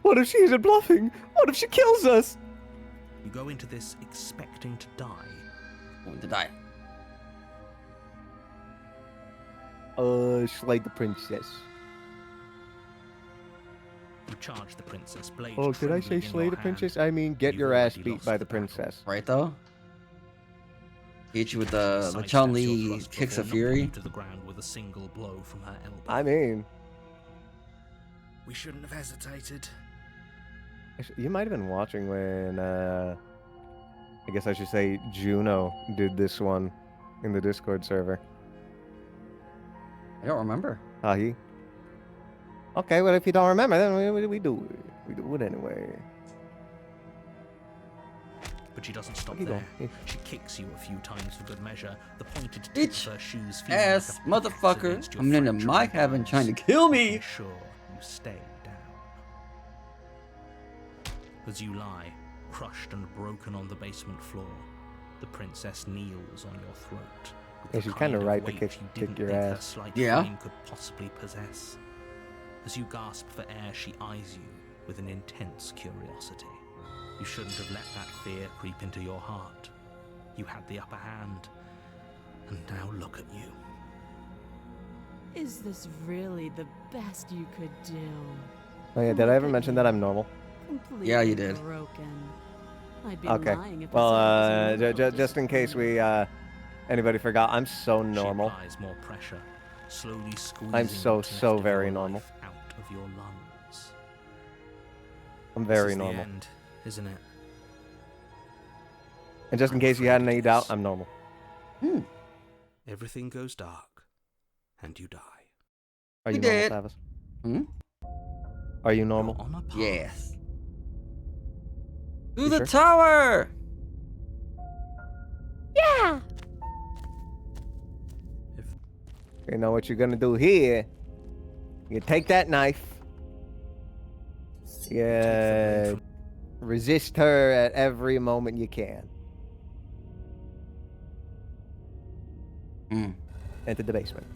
What if she isn't bluffing? What if she kills us? You go into this expecting to die. Going to die. Slay the princess. You charge the princess, blade Oh, did I say trembling in slay your the hand. princess? I mean, get You've your ass already beat lost by the the battle. princess. Right though. Hit you with the Sidesteps Chun your Li thrust kicks before of knocking fury. you to the ground with a single blow from her elbow. I mean, We shouldn't have hesitated. you might have been watching when, I guess I should say Juno did this one in the Discord server. I don't remember. Ahi. Okay, well, if you don't remember, then we do it. We do it anyway. But she doesn't stop Keep there. going. She kicks you a few times for good measure. The pointed tip Bitch of her shoes feeling Ass like a pickaxe motherfucker. against your I'm into fractured my cabin bones. trying to kill me. Ensure you stay down. As you lie, crushed and broken on the basement floor, the princess kneels on your throat. with Yeah, the she's kind kinda of right to weight kick you didn't your think her ass. slight Yeah. frame could possibly possess. As you gasp for air, she eyes you with an intense curiosity. You shouldn't have let that fear creep into your heart. You had the upper hand, and now look at you. Is this really the best you could do? Oh yeah, did I ever mention that I'm normal? Completely Yeah, you did. Broken. I'd be Okay. lying if I Well, said it was a little just in case we, disappointing. anybody forgot, I'm so normal. She applies more pressure, slowly squeezing I'm so, what's so left of very your normal. life out of your lungs. I'm This very is normal. The end, isn't it? And just in I'm case you had afraid any it doubt, is. I'm normal. Everything goes dark, and you die. Are You you normal, did. Tavis? Hmm? Are you You're normal? on a path. Yes. To You the sure? tower. Yeah! If You know what you're gonna do here? You take that knife. Yeah. Resist her at every moment you can. Mm. Into the basement.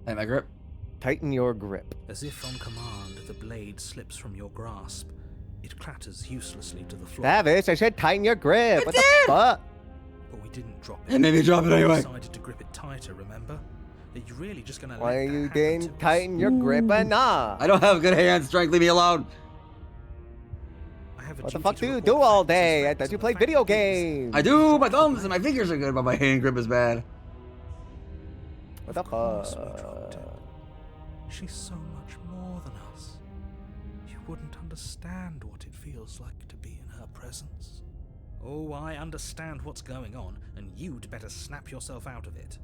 Hey, my grip. Tighten your grip. As if on command, the blade slips from your grasp. It clatters uselessly to the floor. Savage, I said tighten your grip. What the fuck? But we didn't drop it. It made me drop it We anyway. decided to grip it tighter, remember? Are you really just gonna Why let are that you happen didn't to us? tighten your grip enough? I don't have good hand strength. Leave me alone. I have a What the duty fuck to do you report do all facts as day? I facts thought and you the played fact video is- games. I do. My thumbs and my fingers are good, but my hand grip is bad. What the Of course we fuck? dropped it. She's so much more than us. You wouldn't understand what it feels like to be in her presence. Oh, I understand what's going on, and you'd better snap yourself out of it.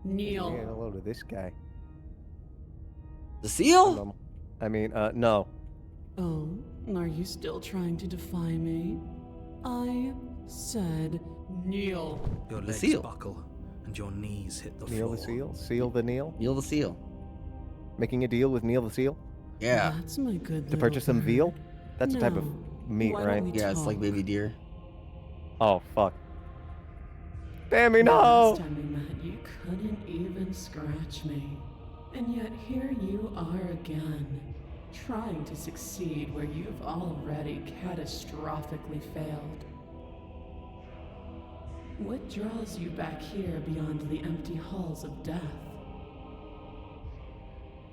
Neil. Saying hello to this guy. The seal? No. Oh, are you still trying to defy me? I said kneel. Your The legs seal. buckle, and your knees hit the Neil floor. the Seal? Seal the Neil? Neil the seal. Making a deal with Neil the Seal? Yeah. That's my good To purchase some veal? That's a type of No. meat, Why don't right? we Yeah, it's like talk? baby deer. Oh, fuck. Damn me, Last no! time we met, you couldn't even scratch me. And yet here you are again, trying to succeed where you've already catastrophically failed. What draws you back here beyond the empty halls of death?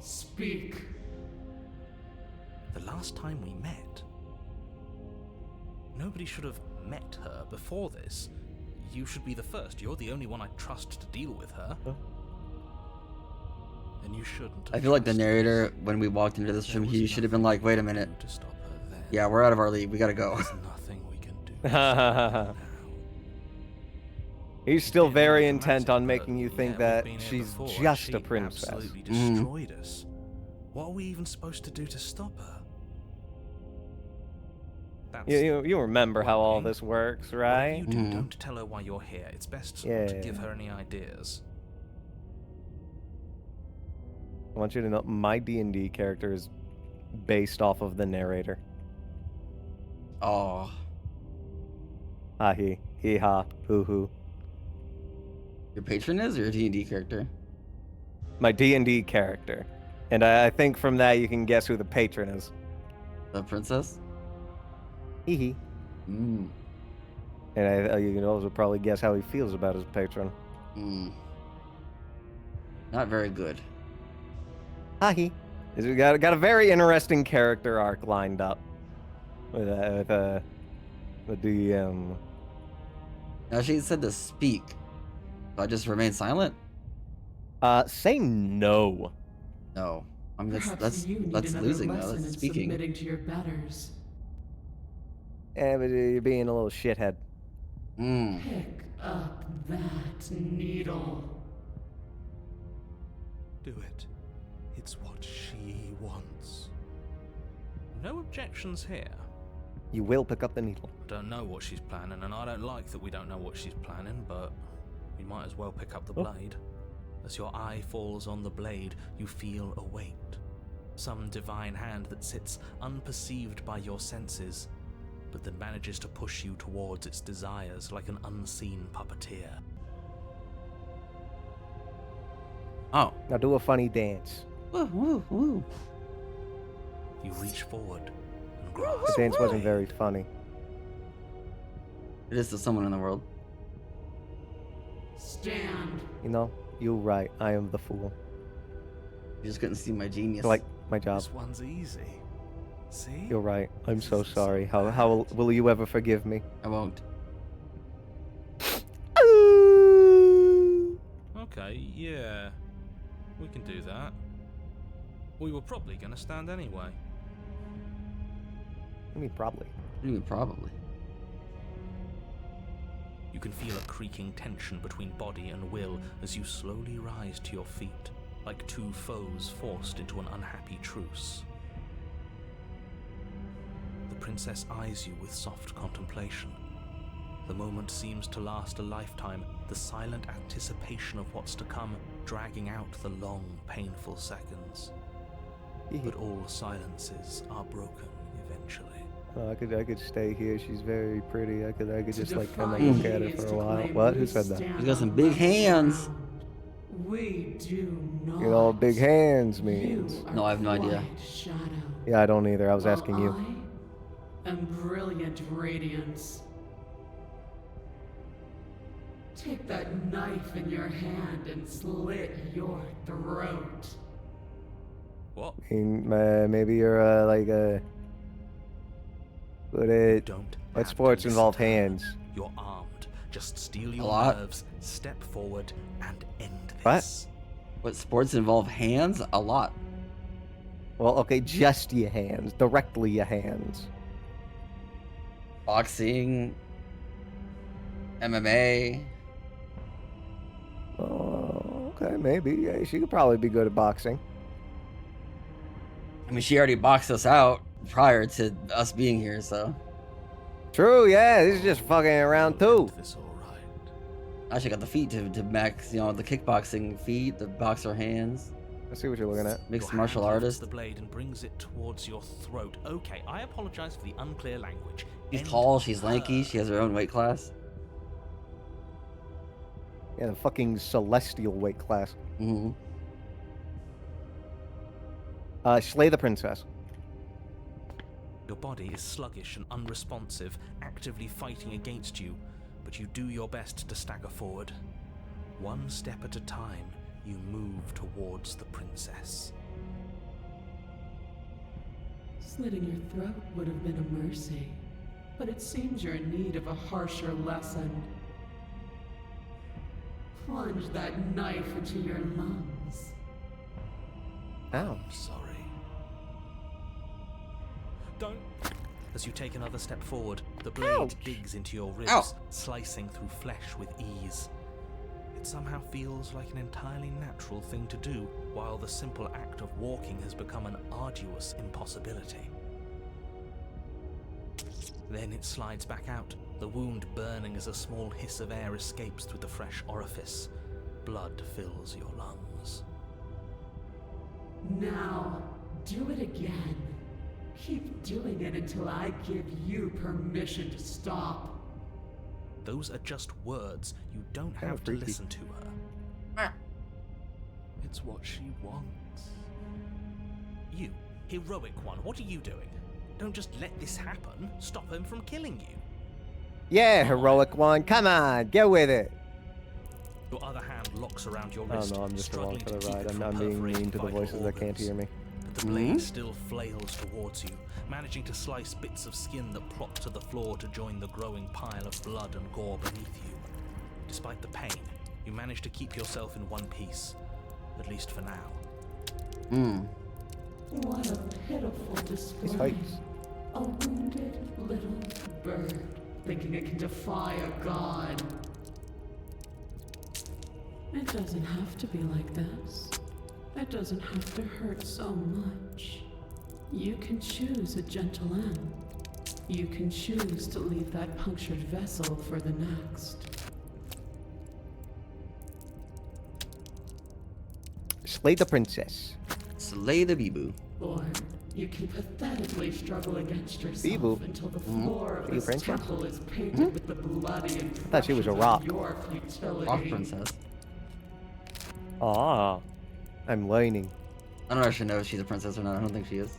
Speak. The last time we met, nobody should have met her before this. You should be the first. You're the only one I trust to deal with her. Huh? And you shouldn't. I have feel like the trusted narrator, us. when we walked into this There room, was he should have been nothing like, wait a we could minute. do to stop her then. Yeah, we're out of our league. We gotta go. There's nothing we can do. now. He's still Bit very dramatic, intent on but making you yeah, think we've that been here she's before, and just she a princess. Absolutely Mhm. destroyed us. What are we even supposed to do to stop her? That's You remember how all worrying. this works, Whatever right? you do, Mhm. don't tell her why you're here. It's best not to give Yeah. her any ideas. I want you to know my D&D character is based off of the narrator. Oh, Ha he ha hoo hoo. your patron is or your D&D character? My D&D character, and I think from that you can guess who the patron is. The princess? Hee hee. Mm. And you can also probably guess how he feels about his patron. Mm. Not very good. Ha he. He's got a very interesting character arc lined up with the DM. Now she said to speak. So I just remain silent? Say no. No. I mean, Perhaps that's you need another losing though. lesson That's in speaking. submitting to your betters. Yeah, but you're being a little shithead. Mm. Pick up that needle. Do it. It's what she wants. No objections here. You will pick up the needle. Don't know what she's planning, and I don't like that we don't know what she's planning, but we might as well pick up the Oh. blade. As your eye falls on the blade, you feel a weight. Some divine hand that sits unperceived by your senses, but that manages to push you towards its desires like an unseen puppeteer. Oh. Now do a funny dance. Woo, woo, woo. You reach forward and The grasp. dance wasn't very funny. It is to someone in the world. Stand. You know, you're right. I am the fool. You just couldn't see my genius. Like my job. This one's easy. See? You're right. I'm so sorry. How will you ever forgive me? I won't. Okay, yeah. We can do that. We were probably gonna stand anyway. I mean, probably. Probably. You can feel a creaking tension between body and will as you slowly rise to your feet, like two foes forced into an unhappy truce. The princess eyes you with soft contemplation. The moment seems to last a lifetime, the silent anticipation of what's to come dragging out the long, painful seconds. but all silences are broken eventually. Oh, I could stay here. She's very pretty. I could just like kind of defy look at her me is for a to while. claim What? we Who said that? stand You got some on big level hands. ground. We do not. You know what big hands means? You are No, I have no idea. quiet Shadow. Yeah, I don't either. I was while asking you. I am brilliant radiance. Take that knife in your hand and slit your throat. What? I mean, maybe you're like Would it? Don't. What have sports to involve listen to her. hands? You're armed. Just steel your lot. nerves, step forward, and end What? this. What sports involve hands? A lot. Well, okay, just your hands, directly your hands. Boxing, MMA. Oh, okay, maybe. Yeah, she could probably be good at boxing. I mean, she already boxed us out prior to us being here, so True, yeah. This is just fucking around We'll too. end this all right. I should got the feet to max. You know, the kickboxing feet, the boxer hands, Let's see what you're looking at. mixed Your martial hand lifts artist. the blade and brings it towards your throat. Okay, I apologize for the unclear language. She's End tall. She's lanky. her. She has her own weight class. Yeah, the fucking celestial weight class. Hmm. Slay the princess. Your body is sluggish and unresponsive, actively fighting against you, but you do your best to stagger forward. One step at a time, you move towards the princess. Slitting your throat would have been a mercy, but it seems you're in need of a harsher lesson. Plunge that knife into your lungs. Ow. I'm sorry. Don't. As you take another step forward, the blade Ouch. digs into your ribs, Ow. slicing through flesh with ease. It somehow feels like an entirely natural thing to do, while the simple act of walking has become an arduous impossibility. Then it slides back out, the wound burning as a small hiss of air escapes through the fresh orifice. Blood fills your lungs. Now, do it again. Keep doing it until I give you permission to stop. Those are just words. You don't Kinda have to freaky. listen to her. It's what she wants. You, heroic one, what are you doing? Don't just let this happen. Stop him from killing you. Yeah, heroic one. Come on, get with it. Your other hand locks around your I wrist, don't know, I'm just along struggling for to the keep ride. it I'm from being perforating mean to the vital voices that can't organs. hear me. But the blade still flails towards you, managing to slice bits of skin that plop to the floor to join the growing pile of blood and gore beneath you. Despite the pain, you manage to keep yourself in one piece, at least for now. Hmm. What a pitiful These display. fights. A wounded little bird thinking it can defy a god. It doesn't have to be like this. It doesn't have to hurt so much. You can choose a gentle end. You can choose to leave that punctured vessel for the next. Slay the princess. Slay the Bibu. Or you can pathetically struggle against yourself Beeboo. until the floor of Are you this princess? temple is painted with the bloody and thought she was a rock. your futility. Rock princess. Ah, I'm learning. I don't actually know if she's a princess or not. I don't think she is.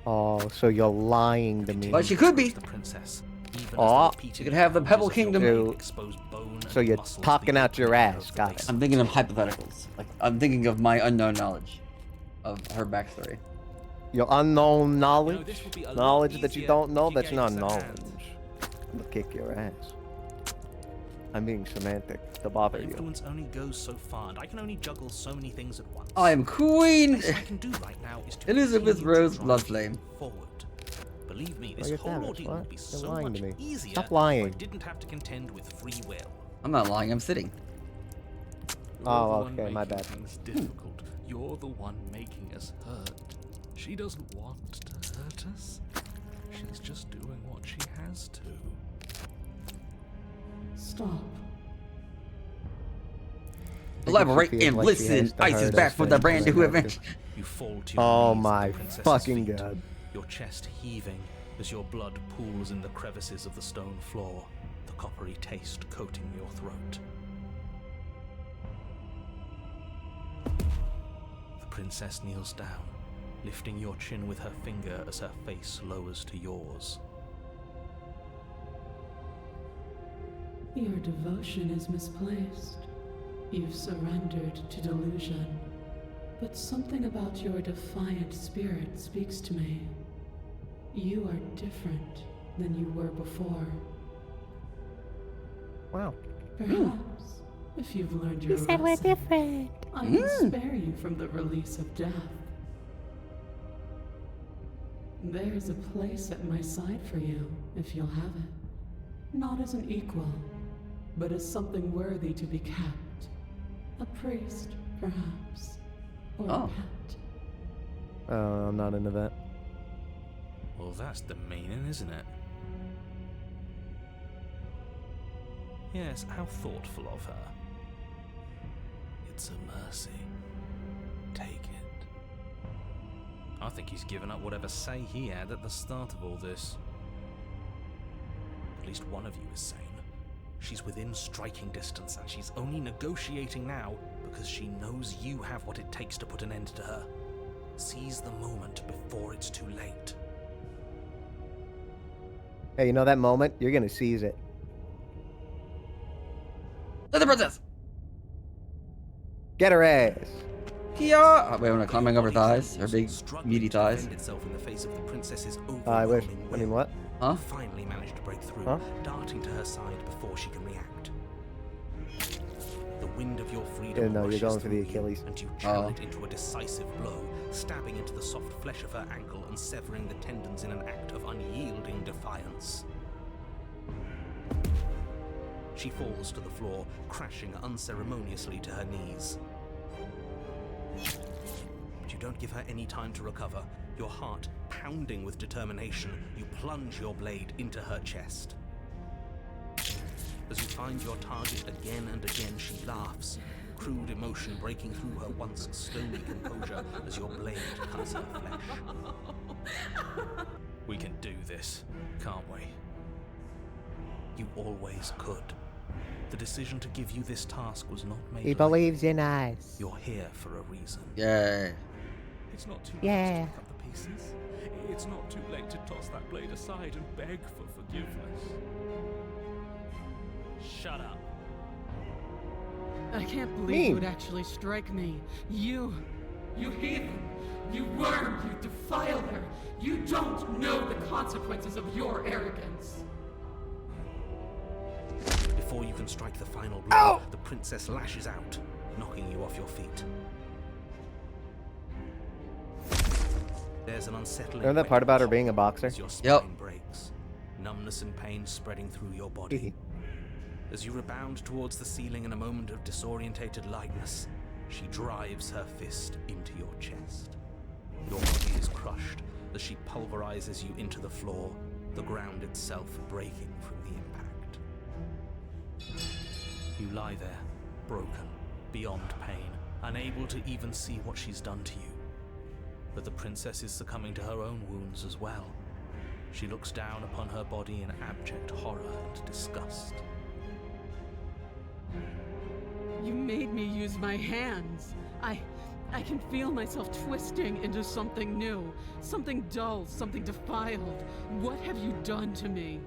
Oh, so you're lying to me. But she could be. The princess, even Aw. as the repeated You could have the punches Pebble of your Kingdom. blade So- expose bone so and you're muscle to talking the out your opening ass, of the got it. base. I'm thinking of hypotheticals. Like I'm thinking of my unknown knowledge of her backstory. Your unknown No, knowledge? this would be a lot Knowledge that you easier don't know, if you that's gave not us a knowledge. hand. I'm gonna kick your ass. I'm being semantic to bother But you. influence only goes so far, and I can only juggle so many things at once. I am Queen The best I can do right now is to Elizabeth continue to Rose drive Bloodflame. you forward. Believe me, Oh, this you're whole savage, ordeal what? would be You're so lying much to me. easier Stop if lying. I didn't have to contend with free will. I'm not lying. I'm sitting. You're Oh, the one okay, my making bad. things difficult. You're the one making us hurt. She doesn't want to hurt us. She's just doing what she has to. Stop. think if she Collaborate feels and like she has listen. to Ice is hurt back us, for then the brand we're new going to. adventure. You fall to your Oh knees at my the princess's fucking feet, god. your chest heaving as your blood pools in the crevices of the stone floor, the coppery taste coating your throat. The princess kneels down, lifting your chin with her finger as her face lowers to yours. Your devotion is misplaced. You've surrendered to delusion. But something about your defiant spirit speaks to me. You are different than you were before. Wow. Perhaps, if you've learned your lesson, I can spare you from the release of death. There's a place at my side for you, if you'll have it. Not as an equal, but as something worthy to be kept. A priest, perhaps. Or a Oh. pet. I'm not into that. Well, that's the meaning, isn't it? Yes, how thoughtful of her. It's a mercy. Take it. I think he's given up whatever say he had at the start of all this. At least one of you is sane. She's within striking distance, and she's only negotiating now because she knows you have what it takes to put an end to her. Seize the moment before it's too late. Hey, you know that moment? You're gonna seize it. Let the princess. Get her ass. Kia. Oh, wait, when I'm climbing over thighs, her big meaty thighs. Itself in the face of the princess's I wish. overwhelming I mean, will. what? Huh? Finally managed to break through, Huh? darting to her side before she can react. The wind of your freedom Yeah, no, you're rushes going for through the you, Achilles. and you channel Oh. it into a decisive blow, stabbing into the soft flesh of her ankle and severing the tendons in an act of unyielding defiance. She falls to the floor, crashing unceremoniously to her knees. But you don't give her any time to recover. Your heart pounding with determination, you plunge your blade into her chest. As you find your target again and again, she laughs, crude emotion breaking through her once stony composure as your blade cuts her flesh. We can do this, can't we? You always could. The decision to give you this task was not made He lightly. believes in us. You're here for a reason. Yeah. It's not too Yeah. late to pick up the pieces. It's not too late to toss that blade aside and beg for forgiveness. Shut up. I can't believe Me. you would actually strike me. You heathen! You worm! You defiler! You don't know the consequences of your arrogance! Before you can strike the final blow, the princess lashes out, knocking you off your feet. There's an unsettling Remember that part about her wrench being a boxer? as your spine breaks, numbness and pain spreading through your body. As you rebound towards the ceiling in a moment of disorientated lightness, she drives her fist into your chest. Your body is crushed as she pulverizes you into the floor, the ground itself breaking from the impact. You lie there, broken, beyond pain, unable to even see what she's done to you. But the princess is succumbing to her own wounds as well. She looks down upon her body in abject horror and disgust. You made me use my hands. I can feel myself twisting into something new, something dull, something defiled. What have you done to me?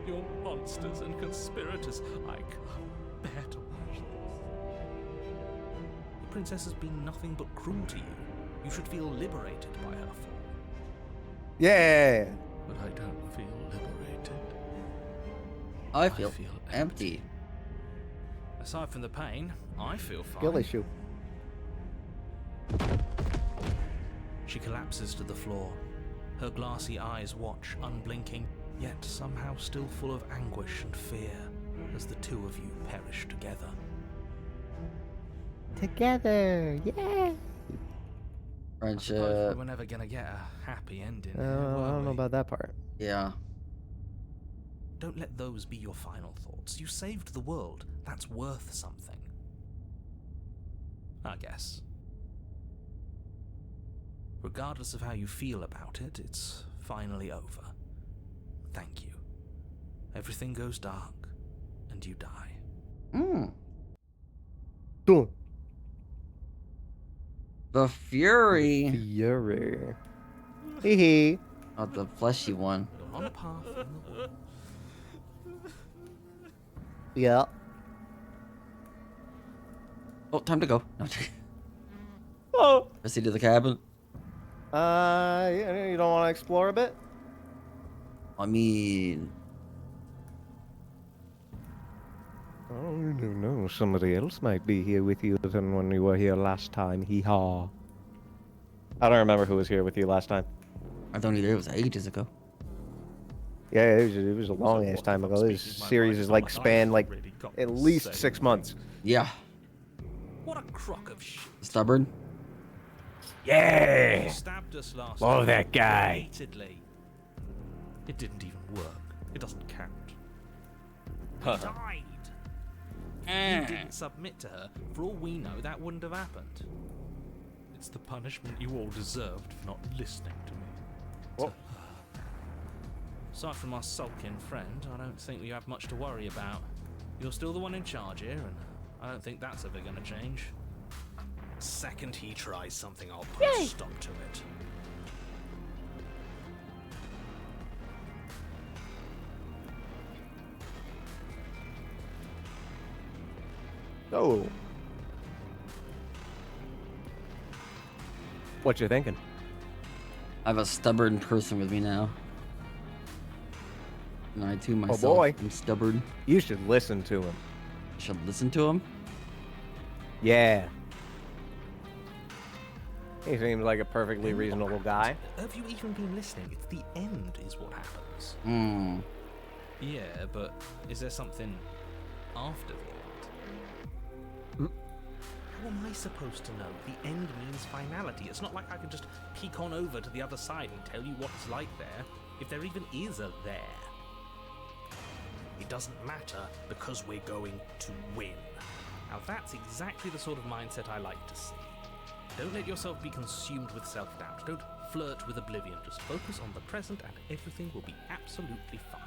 You're monsters and conspirators. I can't bear to watch this. The princess has been nothing but cruel to you. You should feel liberated by her fall. Yeah. But I don't feel liberated. I feel feel empty. Aside from the pain, I feel fine. Skill issue. She collapses to the floor. Her glassy eyes watch, unblinking, yet somehow still full of anguish and fear, as the two of you perish together. Together. Yeah. I suppose Friendship. we were never gonna get a happy ending. I here, were don't know we? about that part. Yeah. Don't let those be your final thoughts. You saved the world. That's worth something. I guess. Regardless of how you feel about it, it's finally over. Thank you. Everything goes dark, and you die. Boom. The Fury. Fury. Hee hee. Oh, the fleshy one. You're on a path in the woods. Yeah. Oh, time to go. No, I'm joking. Oh. Proceed to the cabin. You don't want to explore a bit? I mean, I don't know. Somebody else might be here with you than when you were here last time. Hee haw. I don't remember who was here with you last time. I don't either. It was ages ago. Yeah, it was a long ass time ago. This series is like spanned like at least 6 months. Yeah. What a crock of shit. Stubborn. Yeah. Stabbed us last Love time that guy. repeatedly. It didn't even work. It doesn't count. He died. If you didn't submit to her, for all we know, that wouldn't have happened. It's the punishment you all deserved for not listening to me. What? Aside from our sulking friend, I don't think we have much to worry about. You're still the one in charge here, and I don't think that's ever going to change. Second he tries something, I'll put a stop to it. Oh. What you thinking? I have a stubborn person with me now. And I too myself boy. am stubborn. You should listen to him. Should listen to him. Yeah. He seems like a perfectly reasonable guy. Have you even been listening? It's the end is what happens. Hmm. Yeah, but is there something after the end? How am I supposed to know? The end means finality. It's not like I can just peek on over to the other side and tell you what it's like there, if there even is a there. It doesn't matter because we're going to win. Now that's exactly the sort of mindset I like to see. Don't let yourself be consumed with self-doubt. Don't flirt with oblivion. Just focus on the present and everything will be absolutely fine.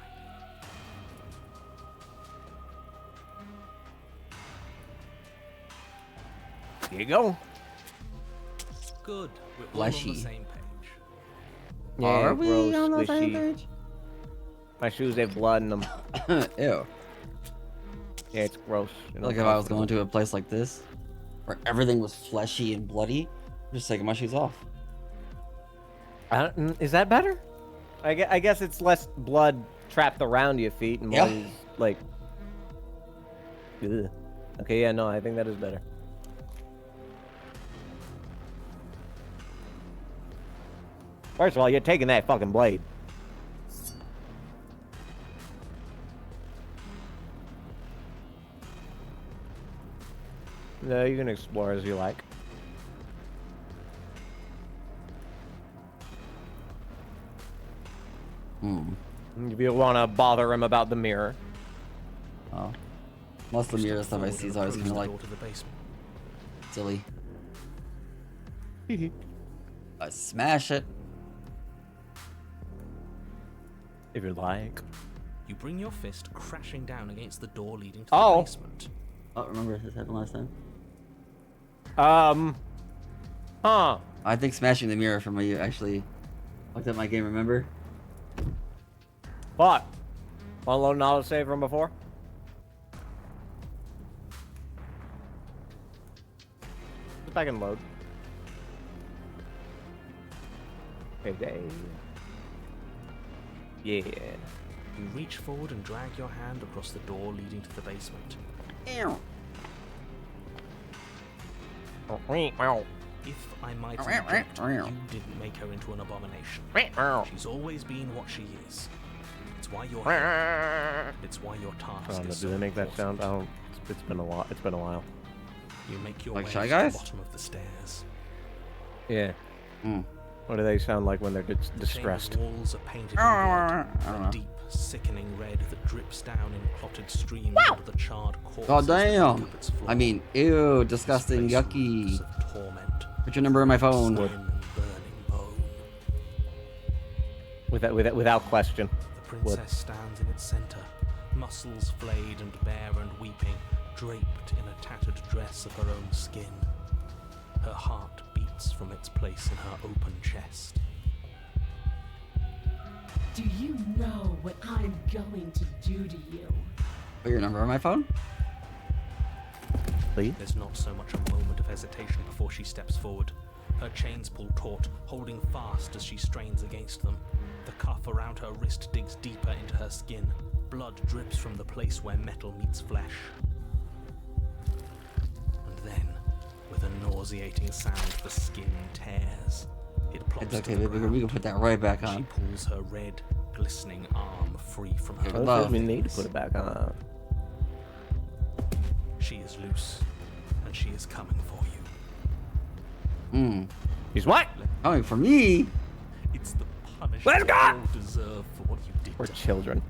Here you go. Good. We're all on Fleshy. the same page. Yeah, Are we gross, on the same squishy. page? My shoes have blood in them. Ew. Yeah, it's gross. I feel like if I was going to a place like this, where everything was fleshy and bloody, I'm just taking my shoes off. Is that better? I guess it's less blood trapped around your feet and more Yeah. like. Ugh. Okay, yeah, no, I think that is better. First of all, you're taking that fucking blade. No, you can explore as you like. If you want to bother him about the mirror. Oh. Most of the mirror stuff I see is always kind of like Door to the basement. silly. I smash it. If you like. You bring your fist crashing down against the door leading to the Oh. basement. Oh, remember this happened last time? Huh. I think smashing the mirror from when you actually looked at my game, remember? What? Want to load an autosave from before? If I can load. Payday. Yeah. You reach forward and drag your hand across the door leading to the basement. Ew. If I might interject, you didn't make her into an abomination. She's always been what she is. It's why your it's why your task I don't know, is do so they make that important. sound? I don't. It's been a while. It's been a while. You make your Like way Shy to Guys? the bottom of the stairs. Yeah. Hmm. What do they sound like when they're The distressed? chamber's walls are painted in I blood. don't know. A deep, sickening red that drips down in clotted streams onto the charred corpses Oh that damn! make up its floor. I mean, ew, This disgusting, place yucky. reeks of torment, Put your number in my phone. skin and burning bone. Without question. The princess stands in its center, muscles flayed and bare and weeping, draped in a tattered dress of her own skin. Her heart beats from its place in her open chest. Do you know what I'm going to do to you? Put your number on my phone? Please. There's not so much a moment of hesitation before she steps forward. Her chains pull taut, holding fast as she strains against them. The cuff around her wrist digs deeper into her skin. Blood drips from the place where metal meets flesh. And then, with a nauseating sound, the skin tears. It plops It's okay, to the baby. We ground. can put that right back She on. pulls her red, glistening arm free from her. Give it Well, love. we need to put it back on. She is loose, and she is coming for you. He's what? Coming for me? It's the punishment Let's go! you all deserve for what you did. We're to her. children.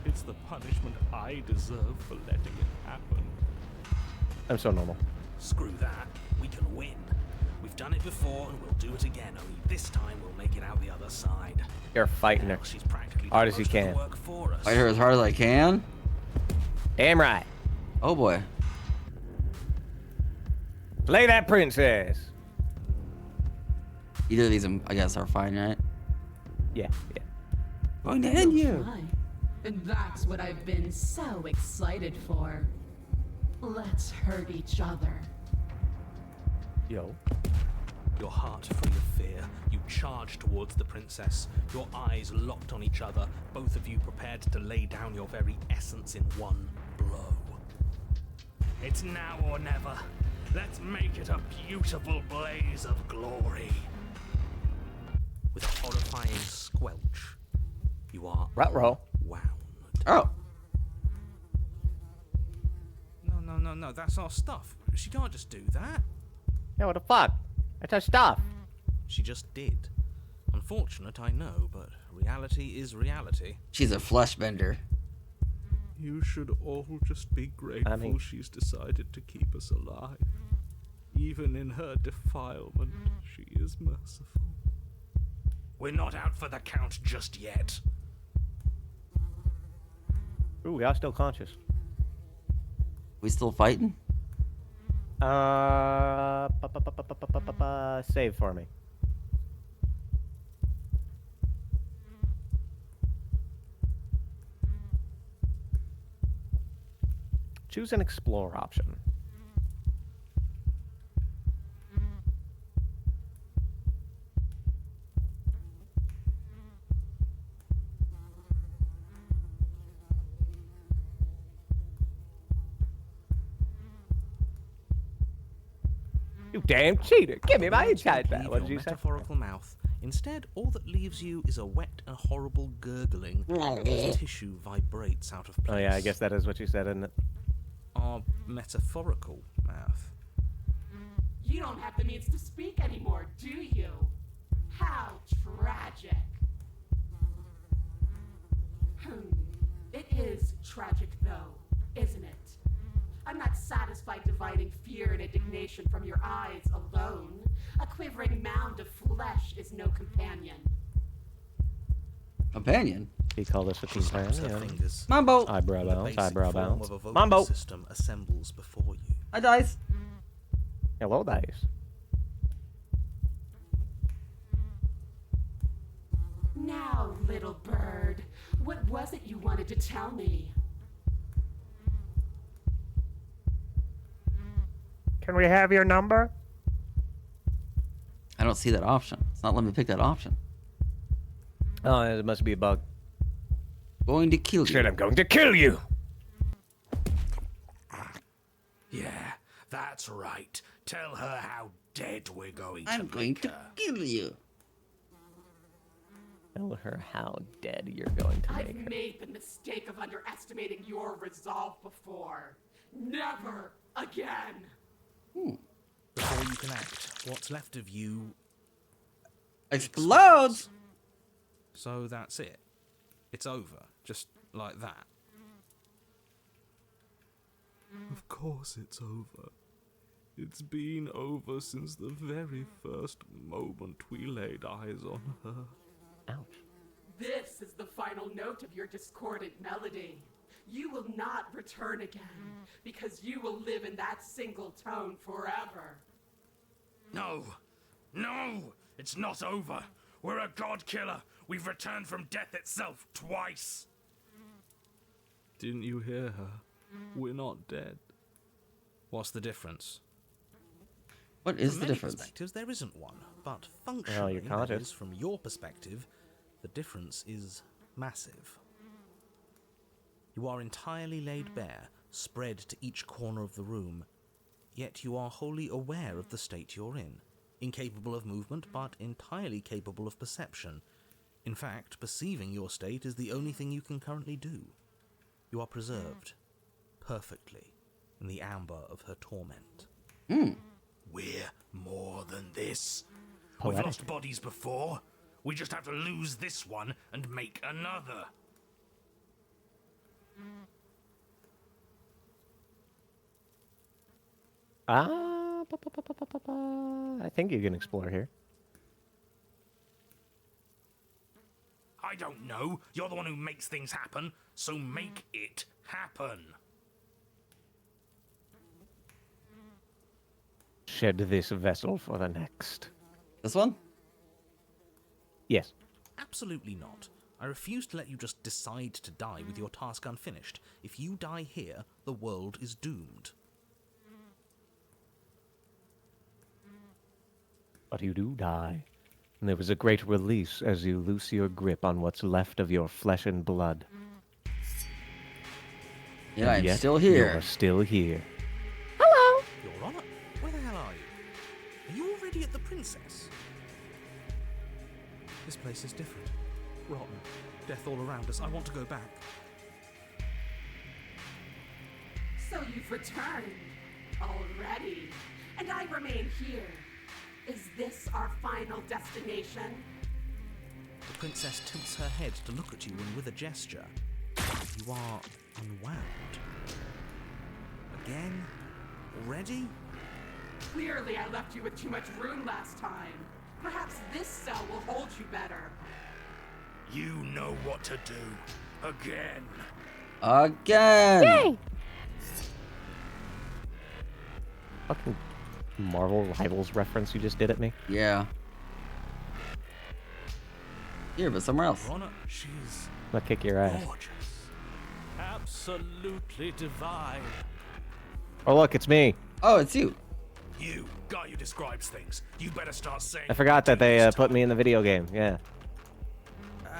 It's the punishment I deserve for letting it happen. I'm so normal. Screw that. We can win. We've done it before and we'll do it again, only this time we'll make it out the other side. You're fighting her. Now she's practically Hard done as you most of can. the work for us. Fight her as hard as I can? Damn right. Oh boy. Play that princess. Either of these, I guess, are fine, right? Yeah. Going to end you. Try. And that's what I've been so excited for. Let's hurt each other. Yo. Your heart free of fear, you charge towards the princess, your eyes locked on each other, both of you prepared to lay down your very essence in one blow. It's now or never. Let's make it a beautiful blaze of glory. With a horrifying squelch, you are Ruh-roh. wound. Oh. No, that's our stuff. She can't just do that. Yeah, what the fuck? That's our stuff. She just did. Unfortunate, I know, but reality is reality. She's a flesh bender. You should all just be grateful she's decided to keep us alive. Even in her defilement, she is merciful. We're not out for the count just yet. Ooh, we are still conscious. We still fighting? Save for me. Choose an explore option. You damn cheater! Give me my Words inside don't back. leave What did your you say? metaphorical mouth. Instead, all that leaves you is a wet and horrible gurgling as tissue vibrates out of place. Oh yeah, I guess that is what you said, isn't it? Our metaphorical mouth. You don't have the means to speak anymore, do you? How tragic. It is tragic, though, isn't it? I'm not satisfied dividing fear and indignation from your eyes alone. A quivering mound of flesh is no companion. Companion? He called us a She snaps her companion. fingers. Mambo! Eyebrow The bounce, basic eyebrow form bounce. of a vocal Mambo! system assembles before you. Hi, Dice. Hello, Dice. Now, little bird, what was it you wanted to tell me? Can we have your number? I don't see that option. It's not letting me pick that option. Oh, it must be a bug. Going to kill you. Shit, I'm going to kill you! Yeah, that's right. Tell her how dead we're going to I'm make going to her. kill you. Tell her how dead you're going to I've make her. made the mistake of underestimating your resolve before. Never again! Before you can act, what's left of you. Explodes! So that's it. It's over, just like that. Of course it's over. It's been over since the very first moment we laid eyes on her. Ouch. This is the final note of your discordant melody. You will not return again, because you will live in that single tone forever. No! No! It's not over! We're a god killer! We've returned from death itself twice! Didn't you hear her? We're not dead. What's the difference? What is From the many difference? perspectives, there isn't one, but functionally, you're that conscious. is, from your perspective, the difference is massive. You are entirely laid bare, spread to each corner of the room, yet you are wholly aware of the state you're in, incapable of movement, but entirely capable of perception. In fact, perceiving your state is the only thing you can currently do. You are preserved, perfectly, in the amber of her torment. We're more than this. Poetic. We've lost bodies before. We just have to lose this one and make another. I think you can explore here. I don't know. You're the one who makes things happen, so make it happen. Shed this vessel for the next. This one? Yes. Absolutely not. I refuse to let you just decide to die with your task unfinished. If you die here, the world is doomed. But you do die. And there was a great release as you loose your grip on what's left of your flesh and blood. Yeah, I'm Yet still here. You're still here. Your Honor, where the hell are you? Are you already at the Princess? This place is different. Rotten. Death all around us. I want to go back. So you've returned already, and I remain here. Is this our final destination? The Princess tilts her head to look at you, and with a gesture, you are unwound. Again? Already? Clearly I left you with too much room last time. Perhaps this cell will hold you better. You know what to do. Again. Again! Fucking Marvel Rivals reference you just did at me. Yeah. Here, but somewhere else. Your Honor, she's I'll kick your ass. gorgeous. Absolutely divine. Oh, look, it's me. Oh, it's you. You, guy who describes things. You better start saying. I forgot that they put me in the video game. Yeah.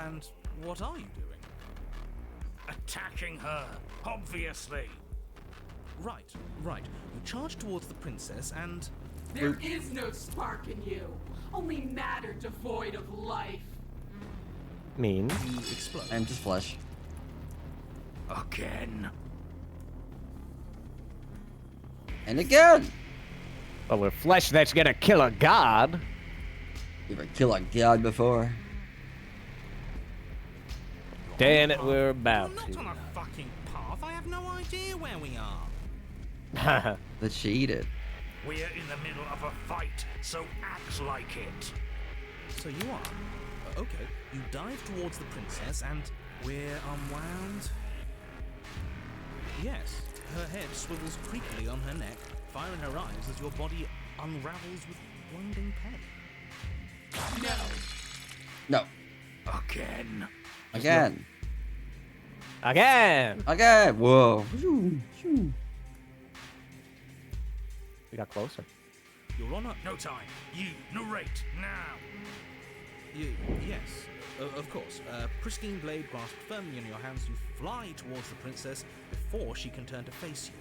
And what are you doing? Attacking her, obviously. Right. You charge towards the Princess and... There is no spark in you, only matter devoid of life. Mean. you explode. I'm just flesh. Again. And again! But with flesh that's gonna kill a god. You ever kill a god before? Damn it, we're about I'm not to. on a fucking path. I have no idea where we are. That she eat it. We're in the middle of a fight, so act like it. So you are. Okay. You dive towards the Princess and we're unwound. Yes. Her head swivels creakily on her neck, fire in her eyes as your body unravels with blinding pain. No. No. Again. Again. Again. Again. Whoa. Shoo, shoo. We got closer. Your Honor, No time. You narrate now. yes, of course. Pristine blade grasped firmly in your hands, you fly towards the Princess before she can turn to face you.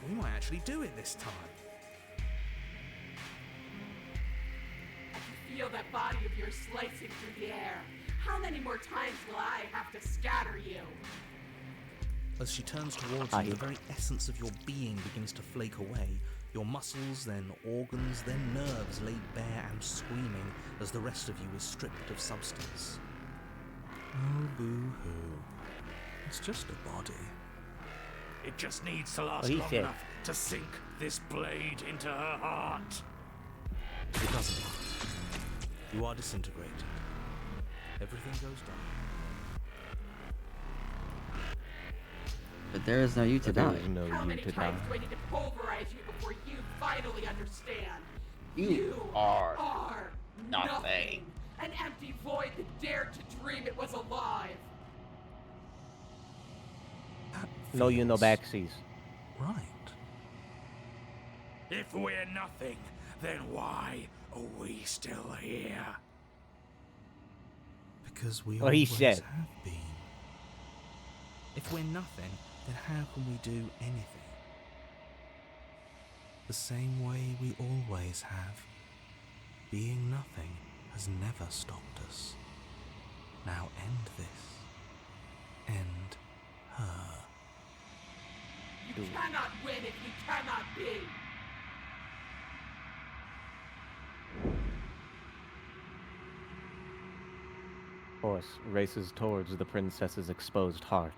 We might actually do it this time. I can feel that body of yours slicing through the air. How many more times will I have to scatter you? As she turns towards you, the very essence of your being begins to flake away. Your muscles, then organs, then nerves laid bare and screaming as the rest of you is stripped of substance. Oh, boo-hoo. It's just a body. It just needs to last he long said. enough to sink this blade into her heart. It doesn't last. You are disintegrated. Everything goes dark. But there is no you to There die. is no How you many to die. times do I need to pulverize you before you finally understand? You are nothing. An empty void that dared to dream it was alive. That No, you know feels backsies. Right. If we're nothing, then why are we still here? Because we Well, he always said. have been. If we're nothing, then how can we do anything? The same way we always have. Being nothing has never stopped us. Now end this. End her. You cannot win if you cannot be. Horse races towards the princess's exposed heart.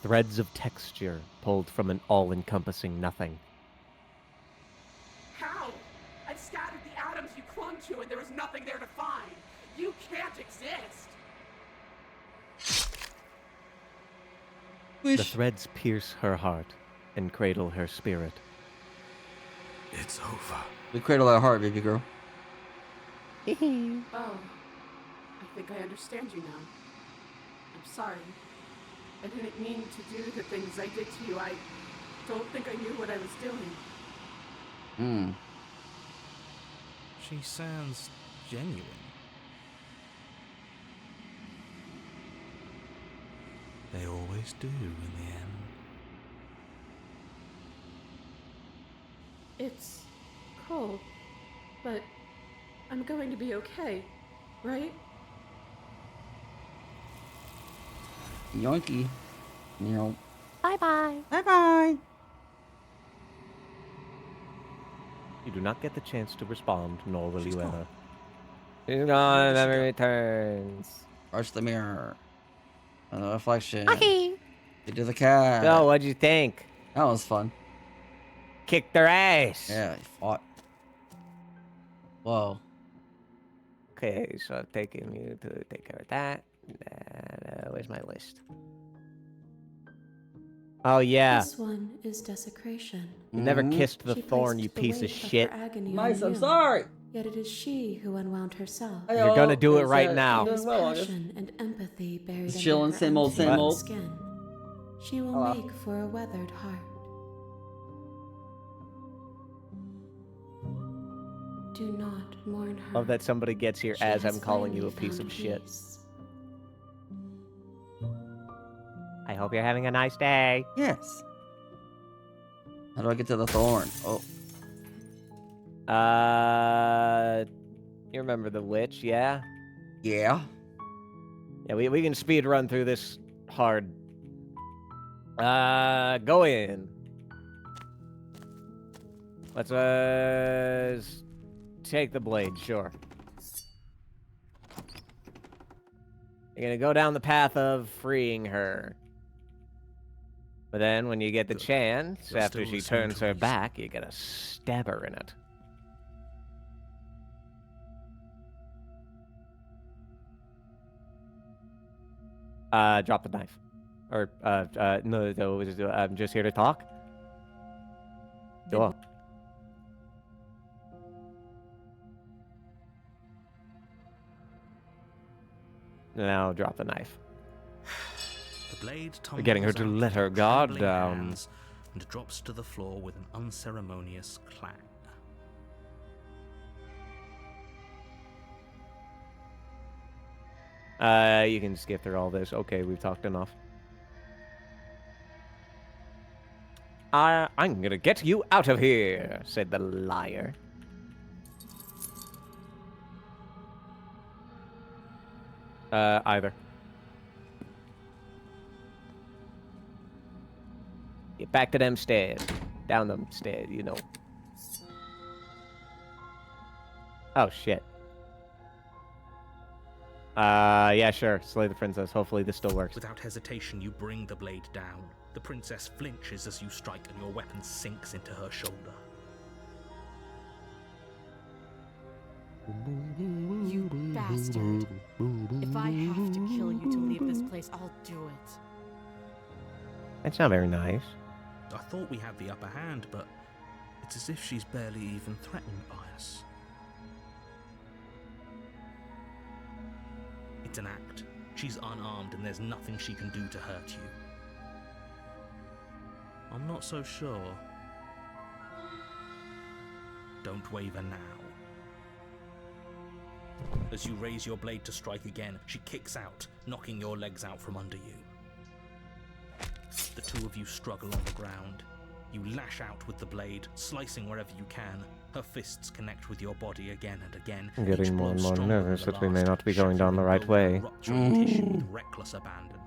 Threads of texture pulled from an all-encompassing nothing. How? I've scattered the atoms you clung to and there is nothing there to find. You can't exist. The threads pierce her heart and cradle her spirit. It's over. We cradle our heart, baby girl. Oh, I think I understand you now. I'm sorry. I didn't mean to do the things I did to you. I don't think I knew what I was doing. She sounds genuine. They always do in the end. It's cold, but I'm going to be okay, right? Yoinky. You know. Bye-bye. Bye-bye. You do not get the chance to respond, nor will She's you gone. ever. She's gone, never returns. Arch the mirror. Reflection. Okay. You do the cat. So, what'd you think? That was fun. Kicked their ass. Yeah, he fought. Whoa. Okay, so I've taken you to take care of that. Where's my list? Oh, yeah. This one is desecration. You never Mhm. kissed the She thorn, placed you the piece of weight her shit. agony on Nice, I'm you, sorry. Yet it is she who unwound herself. You're gonna do it right now. There is Well, I guess- passion and empathy buried Just under chilling, her same old, same untamed old. skin. She will Hello. make for a weathered heart. Do not mourn her. Love that somebody gets here She as has I'm calling you a finally piece found of shit. peace. I hope you're having a nice day. Yes. How do I get to the thorn? Oh. You remember the witch, yeah? Yeah. Yeah, we can speed run through this hard. Go in. Let's take the blade, sure. You're gonna go down the path of freeing her. But then when you get the chance, You're after still she listening turns to her reason. back, you're gonna stab her in it. Drop the knife. Or, no, I'm just here to talk. Go on. Now drop the knife. The blade We're getting her tumbles to out let of her her guard trembling down. hands and drops to the floor with an unceremonious clang. You can skip through all this. Okay, we've talked enough. I'm gonna get you out of here, said the liar. Either. Get back to them stairs. Down them stairs, you know. Oh, shit. Yeah, sure. Slay the princess. Hopefully this still works. Without hesitation, you bring the blade down. The princess flinches as you strike, and your weapon sinks into her shoulder. You bastard. If I have to kill you to leave this place, I'll do it. That's not very nice. I thought we had the upper hand, but it's as if she's barely even threatened by us. It's an act. She's unarmed and there's nothing she can do to hurt you. I'm not so sure. Don't waver now. As you raise your blade to strike again, she kicks out, knocking your legs out from under you. The two of you struggle on the ground. You lash out with the blade, slicing wherever you can. Her fists connect with your body again and again. I'm getting more and more nervous that we may not be going down the right way. With reckless abandon.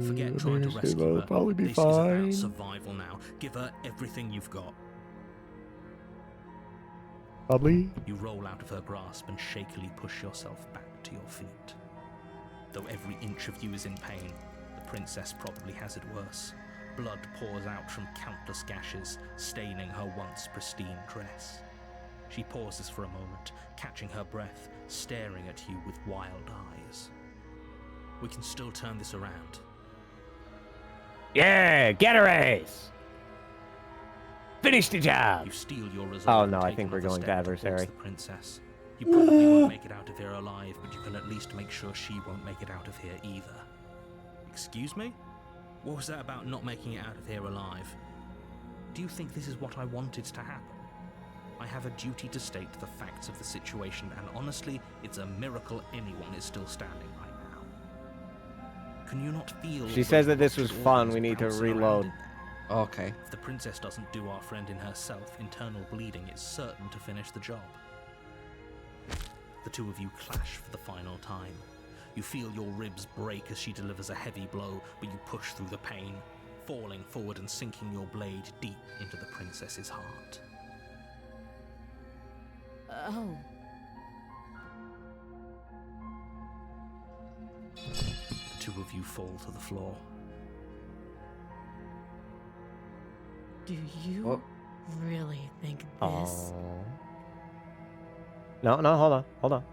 Forget trying to rescue her. Probably be This fine. is about survival now. Give her everything you've got. Probably. You roll out of her grasp and shakily push yourself back to your feet. Though every inch of you is in pain, the princess probably has it worse. Blood pours out from countless gashes, staining her once pristine dress. She pauses for a moment, catching her breath, staring at you with wild eyes. We can still turn this around. Yeah, get her ace! Finish the job! You steal your resolve. Oh and no, I take think we're another going to step adversary. towards the princess. You probably won't make it out of here alive, but you can at least make sure she won't make it out of here either. Excuse me? What was that about not making it out of here alive? Do you think this is what I wanted to happen? I have a duty to state the facts of the situation, and honestly, it's a miracle anyone is still standing right now. Can you not feel... She says that this was fun, we need to reload. Okay. If the princess doesn't do our friend in herself, internal bleeding is certain to finish the job. The two of you clash for the final time. You feel your ribs break as she delivers a heavy blow, but you push through the pain, falling forward and sinking your blade deep into the princess's heart. Oh. The two of you fall to the floor. Do you What? really think this? Oh. No, hold on.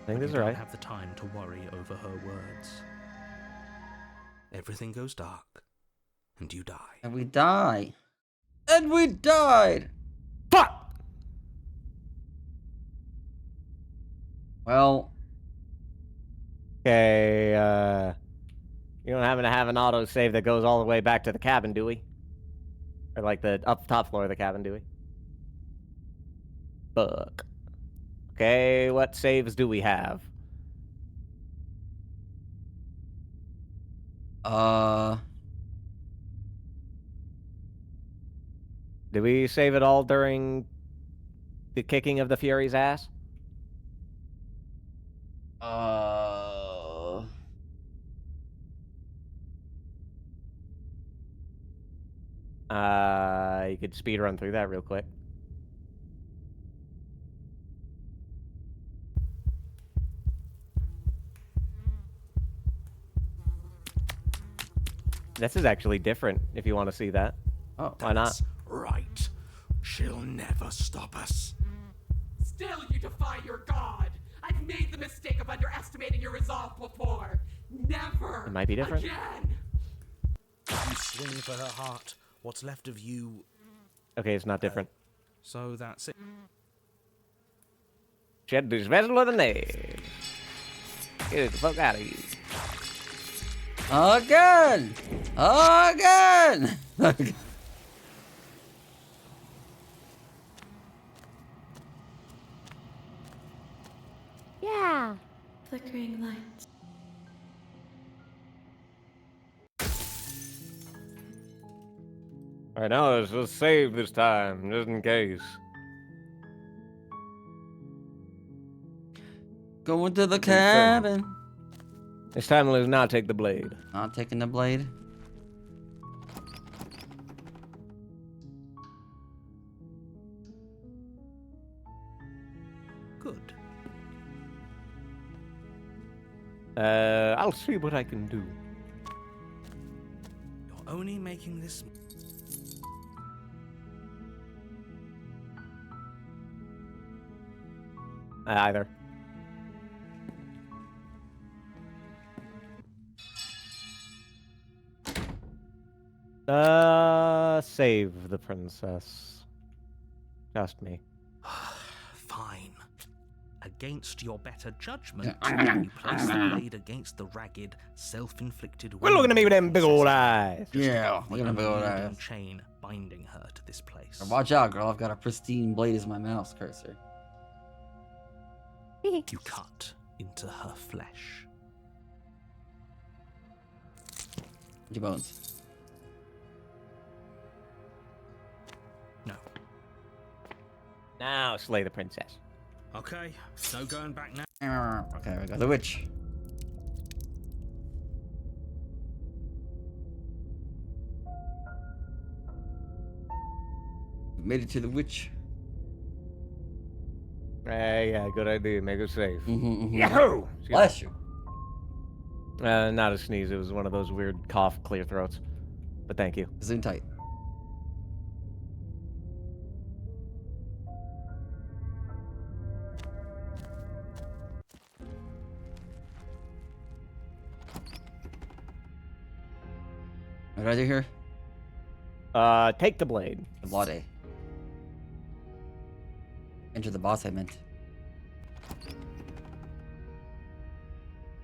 I think this is You don't right. have the time to worry over her words. Everything goes dark, and you die. And we die. And we died! Fuck! Well, Okay, you don't happen to have an autosave that goes all the way back to the cabin, do we? Or like the top floor of the cabin, do we? Fuck. Okay, what saves do we have? Did we save it all during the kicking of the Fury's ass? You could speed run through that real quick. This is actually different, if you want to see that. Oh, why not? That's right. She'll never stop us. Still, you defy your god. I've made the mistake of underestimating your resolve before. Never. It might be different. Again. You swing for her heart. What's left of you... Okay, it's not different. So that's it. Shed this vessel with a name. Get the fuck out of here. Again! Again! Yeah. Flickering lights. Alright, now let's save this time, just in case. Go into the cabin. This time let's not take the blade. Not taking the blade. Good. I'll see what I can do. You're only making this. Either. Save the princess. Just me. Fine. Against your better judgment, you place the blade against the ragged, self-inflicted. We're looking at me with them big old eyes. Yeah, look at them big old eyes. Chain binding her to this place. Watch out, girl. I've got a pristine blade as my mouse cursor. You cut into her flesh. Your bones. No. Now slay the princess. Okay, no going back now. Okay, we got the witch. We made it to the witch. Hey, yeah, good idea. Make her safe. Yahoo! Bless you. Not a sneeze. It was one of those weird cough, clear throats. But thank you. Zoom tight. What do I do here? Take the blade. The blade. Enter the boss, I meant.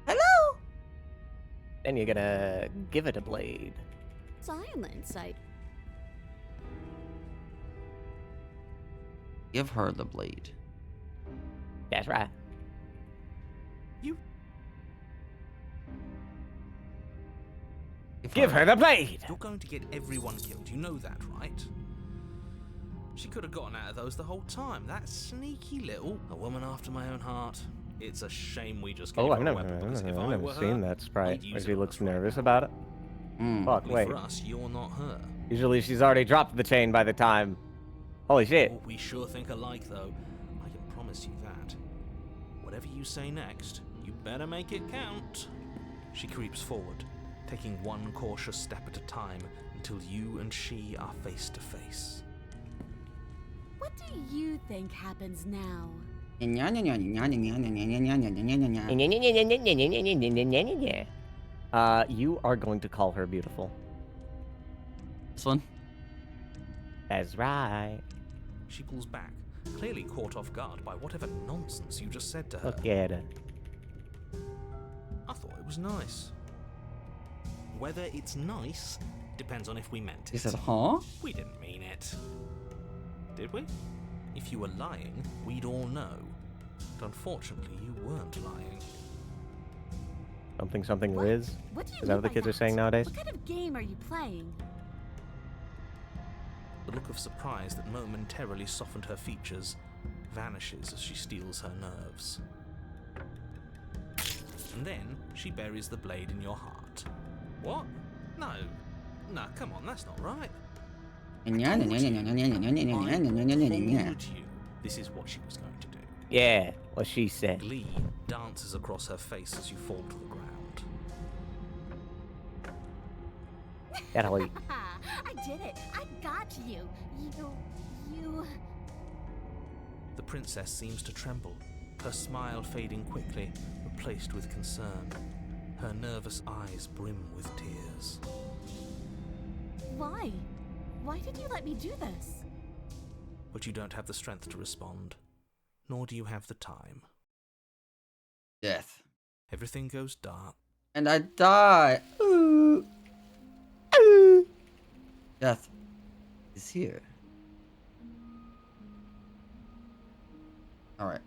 Hello? Then you're gonna give it a blade. Silence, Give her the blade. That's right. Give her the blade! You're going to get everyone killed, you know that, right? She could have gotten out of those the whole time. That sneaky little... A woman after my own heart. It's a shame we just gave Oh, her I've a never weapon, because if I seen were that sprite I'd where use she it on looks us right nervous now. about it. Fuck, Luckily wait. for us, you're not her. Usually she's already dropped the chain by the time... Holy shit. Oh, we sure think alike, though. I can promise you that. Whatever you say next, you better make it count. She creeps forward, taking one cautious step at a time until you and she are face to face. What do you think happens now? You are going to call her beautiful. This one? That's right. She pulls back, clearly caught off guard by whatever nonsense you just said to her. Look at her. I thought it was nice. Whether it's nice depends on if we meant it. He said, huh? We didn't mean it. Did we? If you were lying, we'd all know. But unfortunately, you weren't lying. Something Liz? What do you Is that what the mean kids by are saying that? nowadays? What kind of game are you playing? The look of surprise that momentarily softened her features vanishes as she steels her nerves. And then she buries the blade in your heart. What? No. No, come on, that's not right. I told you this is what she was going to do. Yeah, what she said. Glee dances across her face as you fall to the ground. Natalie. I did it. I got you. You... The princess seems to tremble, her smile fading quickly, replaced with concern. Her nervous eyes brim with tears. Why? Why did you let me do this? But you don't have the strength to respond, nor do you have the time. Death. Everything goes dark. And I die. Ooh. Ooh. Death is here. Alright.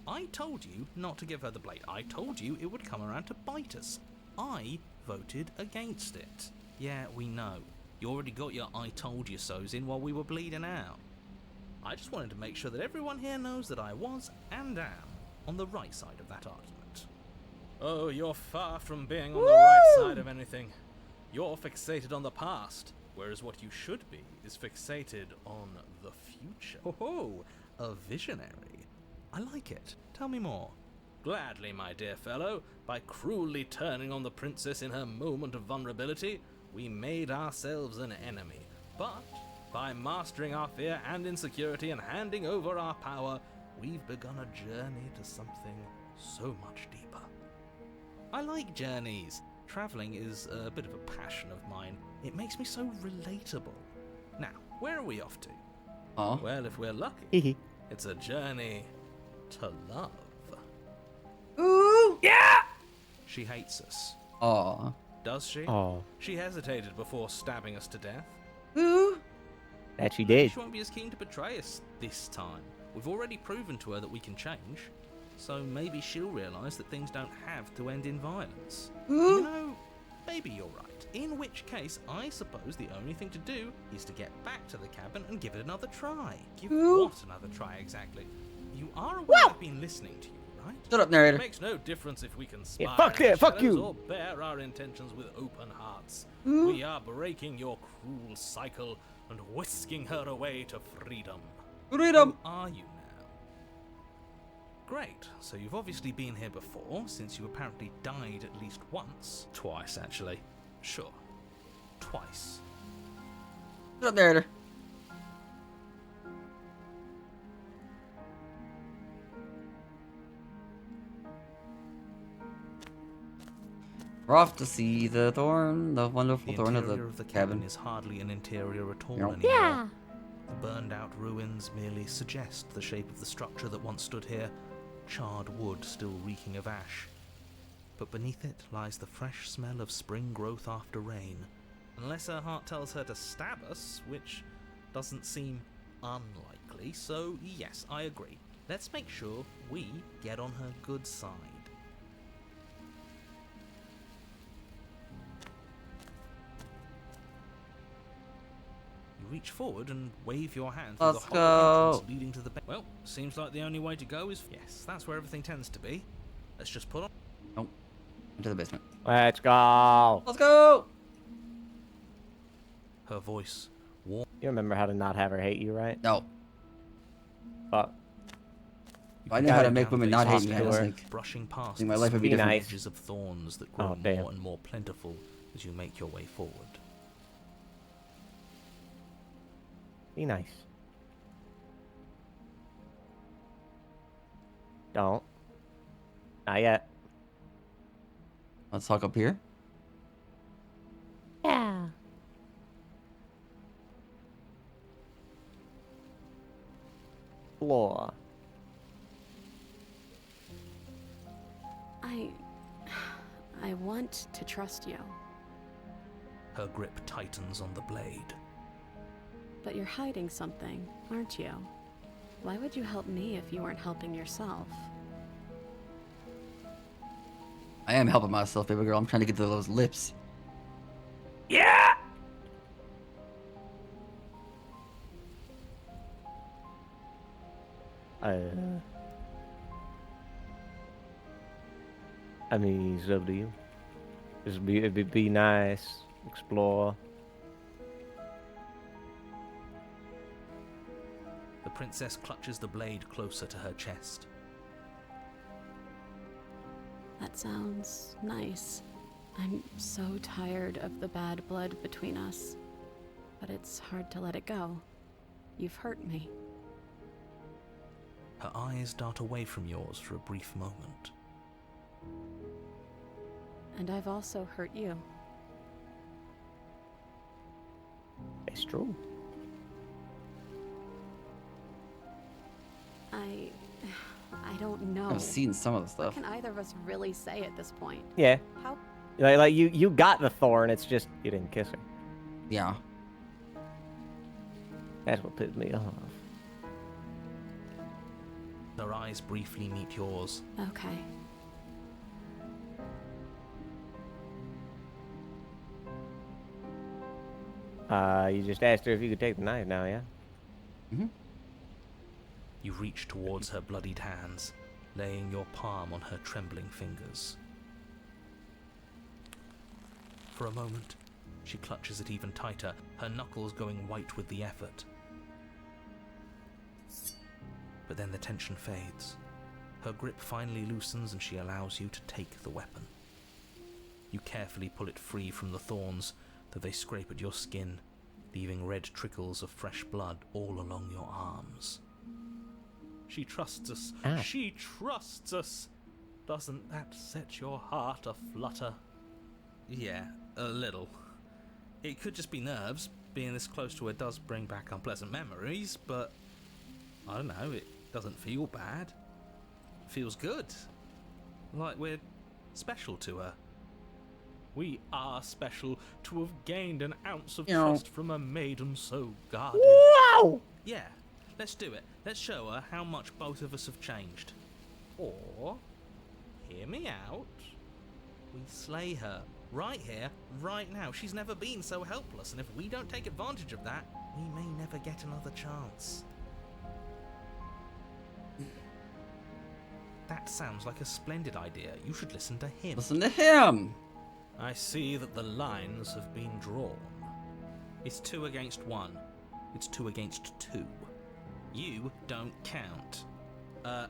I told you not to give her the blade. I told you it would come around to bite us. I voted against it. Yeah, we know. You already got your I told you so's in while we were bleeding out. I just wanted to make sure that everyone here knows that I was and am on the right side of that argument. Oh, you're far from being on the right side of anything. You're fixated on the past, whereas what you should be is fixated on the future. Oh, a visionary. I like it. Tell me more. Gladly, my dear fellow. By cruelly turning on the princess in her moment of vulnerability, we made ourselves an enemy. But by mastering our fear and insecurity and handing over our power, we've begun a journey to something so much deeper. I like journeys. Traveling is a bit of a passion of mine. It makes me so relatable. Now, where are we off to? Aw. Well, if we're lucky, it's a journey to love. Ooh! Yeah! She hates us. Aw. Does she? Oh, She hesitated before stabbing us to death. Ooh! that she did. She won't be as keen to betray us this time. We've already proven to her that we can change. So maybe she'll realise that things don't have to end in violence. Ooh! You know, maybe you're right. In which case, I suppose the only thing to do is to get back to the cabin and give it another try. Give Ooh. what another try exactly? You are aware I've been listening to you, right? Shut up, It narrator. makes no difference if we can Yeah, spy fuck in the it, fuck shadows you. or bear our intentions with open hearts. Ooh. We are breaking your cruel cycle and whisking her away to freedom. Freedom! Who are you now? Great, so you've obviously been here before, since you apparently died at least once. Twice, actually. Sure. Twice. Shut up, narrator. We're off to see the thorn, the wonderful The thorn interior of the cabin cabin. is hardly an interior at all Meow. anymore. The burned out ruins merely suggest the shape of the structure that once stood here, charred wood still reeking of ash. But beneath it lies the fresh smell of spring growth after rain. Unless her heart tells her to stab us, which doesn't seem unlikely, so yes, I agree. Let's make sure we get on her good side. You reach forward and wave your hand through Let's the hollow go. entrance leading to the well, seems like the only way to go is yes, that's where everything tends to be. Let's just put on. Nope. Into the basement. Let's go. Let's go! Her voice warm. You remember how to not have her hate you, right? No. Fuck. If I knew how to Down make women not hate me, I to don't her. think. brushing past think my the life would be smooth different. edges of thorns that Oh, grow damn. more and more plentiful as you make your way forward. Be nice. Don't. Not yet. Let's talk up here. Yeah. Floor. I want to trust you, Her grip tightens on the blade. but you're hiding something, aren't you? Why would you help me if you weren't helping yourself? I am helping myself, baby girl. I'm trying to get to those lips. Yeah. I mean, it's up to you. It'd be nice. Explore. The princess clutches the blade closer to her chest. That sounds nice. I'm so tired of the bad blood between us, but it's hard to let it go. You've hurt me. Her eyes dart away from yours for a brief moment. And I've also hurt you. It's true. I don't know. I've seen some of the What stuff. can either of us really say at this point? Yeah. How Like you got the thorn. It's just you didn't kiss her. Yeah. That's what pissed me off. Her eyes briefly meet yours. Okay. You just asked her if you could take the knife now, yeah? Mm-hmm. You reach towards her bloodied hands, laying your palm on her trembling fingers. For a moment, she clutches it even tighter, her knuckles going white with the effort. But then the tension fades. Her grip finally loosens and she allows you to take the weapon. You carefully pull it free from the thorns, though they scrape at your skin, leaving red trickles of fresh blood all along your arms. She trusts us. Ow. She trusts us. Doesn't that set your heart aflutter? Yeah, a little. It could just be nerves. Being this close to her does bring back unpleasant memories, but I don't know, it doesn't feel bad. It feels good. Like we're special to her. We are special to have gained an ounce of trust from a maiden so guarded. Wow! Yeah, let's do it. Let's show her how much both of us have changed. Or, hear me out, we slay her. Right here, right now. She's never been so helpless, and if we don't take advantage of that, we may never get another chance. That sounds like a splendid idea. You should listen to him. Listen to him! I see that the lines have been drawn. It's 2 against 1. It's 2 against 2. You don't count.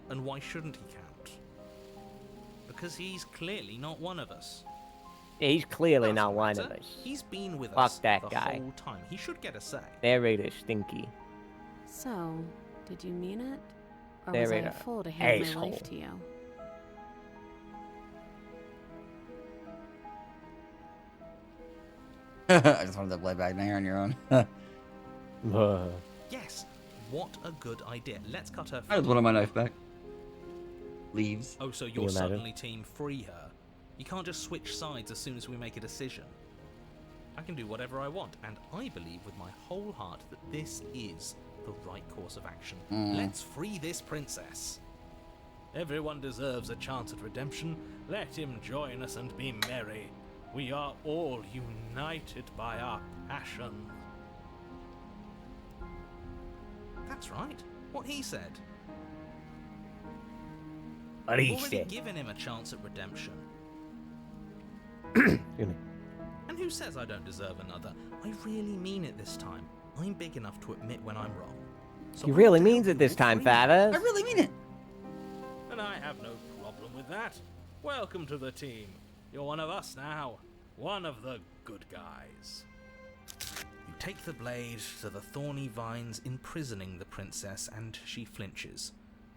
And why shouldn't he count? Because he's clearly not one of us. He's clearly Doesn't not one matter. of us. He's been with Fuck us that the guy. whole time. He should get a say. Narrator stinky. So, did you mean it? Or was I Narrator a fool to hand my asshole. life to you? I just wanted to play back there on your own. Yes, what a good idea. Let's cut her I just free. wanted my knife back. Leaves. Oh, so you you're imagine? suddenly team free her. You can't just switch sides as soon as we make a decision. I can do whatever I want, and I believe with my whole heart that this is the right course of action. Let's free this princess. Everyone deserves a chance at redemption. Let him join us and be merry. We are all united by our passion. That's right. What he said. What We've he already said. given him a chance at redemption. Excuse me. And who says I don't deserve another? I really mean it this time. I'm big enough to admit when I'm wrong. So He I'm really down means to it this all time, three. I Favis. really mean it. And I have no problem with that. Welcome to the team. You're one of us now. One of the good guys. You take the blade to the thorny vines imprisoning the princess, and she flinches,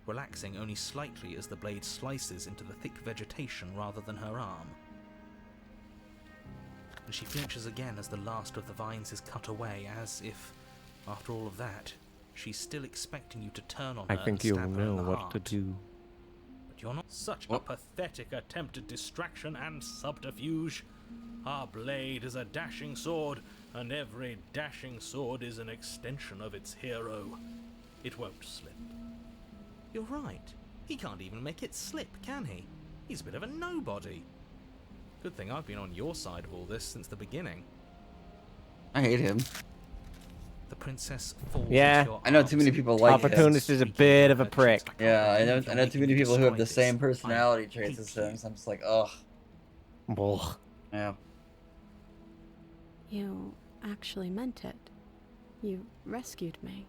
relaxing only slightly as the blade slices into the thick vegetation rather than her arm. And she flinches again as the last of the vines is cut away, as if, after all of that, she's still expecting you to turn on her I think and you'll stab her in know the what heart. to do. But you're not such a What? pathetic attempt at distraction and subterfuge. Our blade is a dashing sword, and every dashing sword is an extension of its hero. It won't slip. You're right. He can't even make it slip, can he? He's a bit of a nobody. Good thing I've been on your side of all this since the beginning. I hate him. The princess falls Yeah. into your I know too many arms, people like him. Opportunist is a bit of a prick. Yeah, I know too many people who have the same Destroy this. personality I traits as hate him, you. so I'm just like, ugh. Ugh. Yeah. You actually meant it. You rescued me.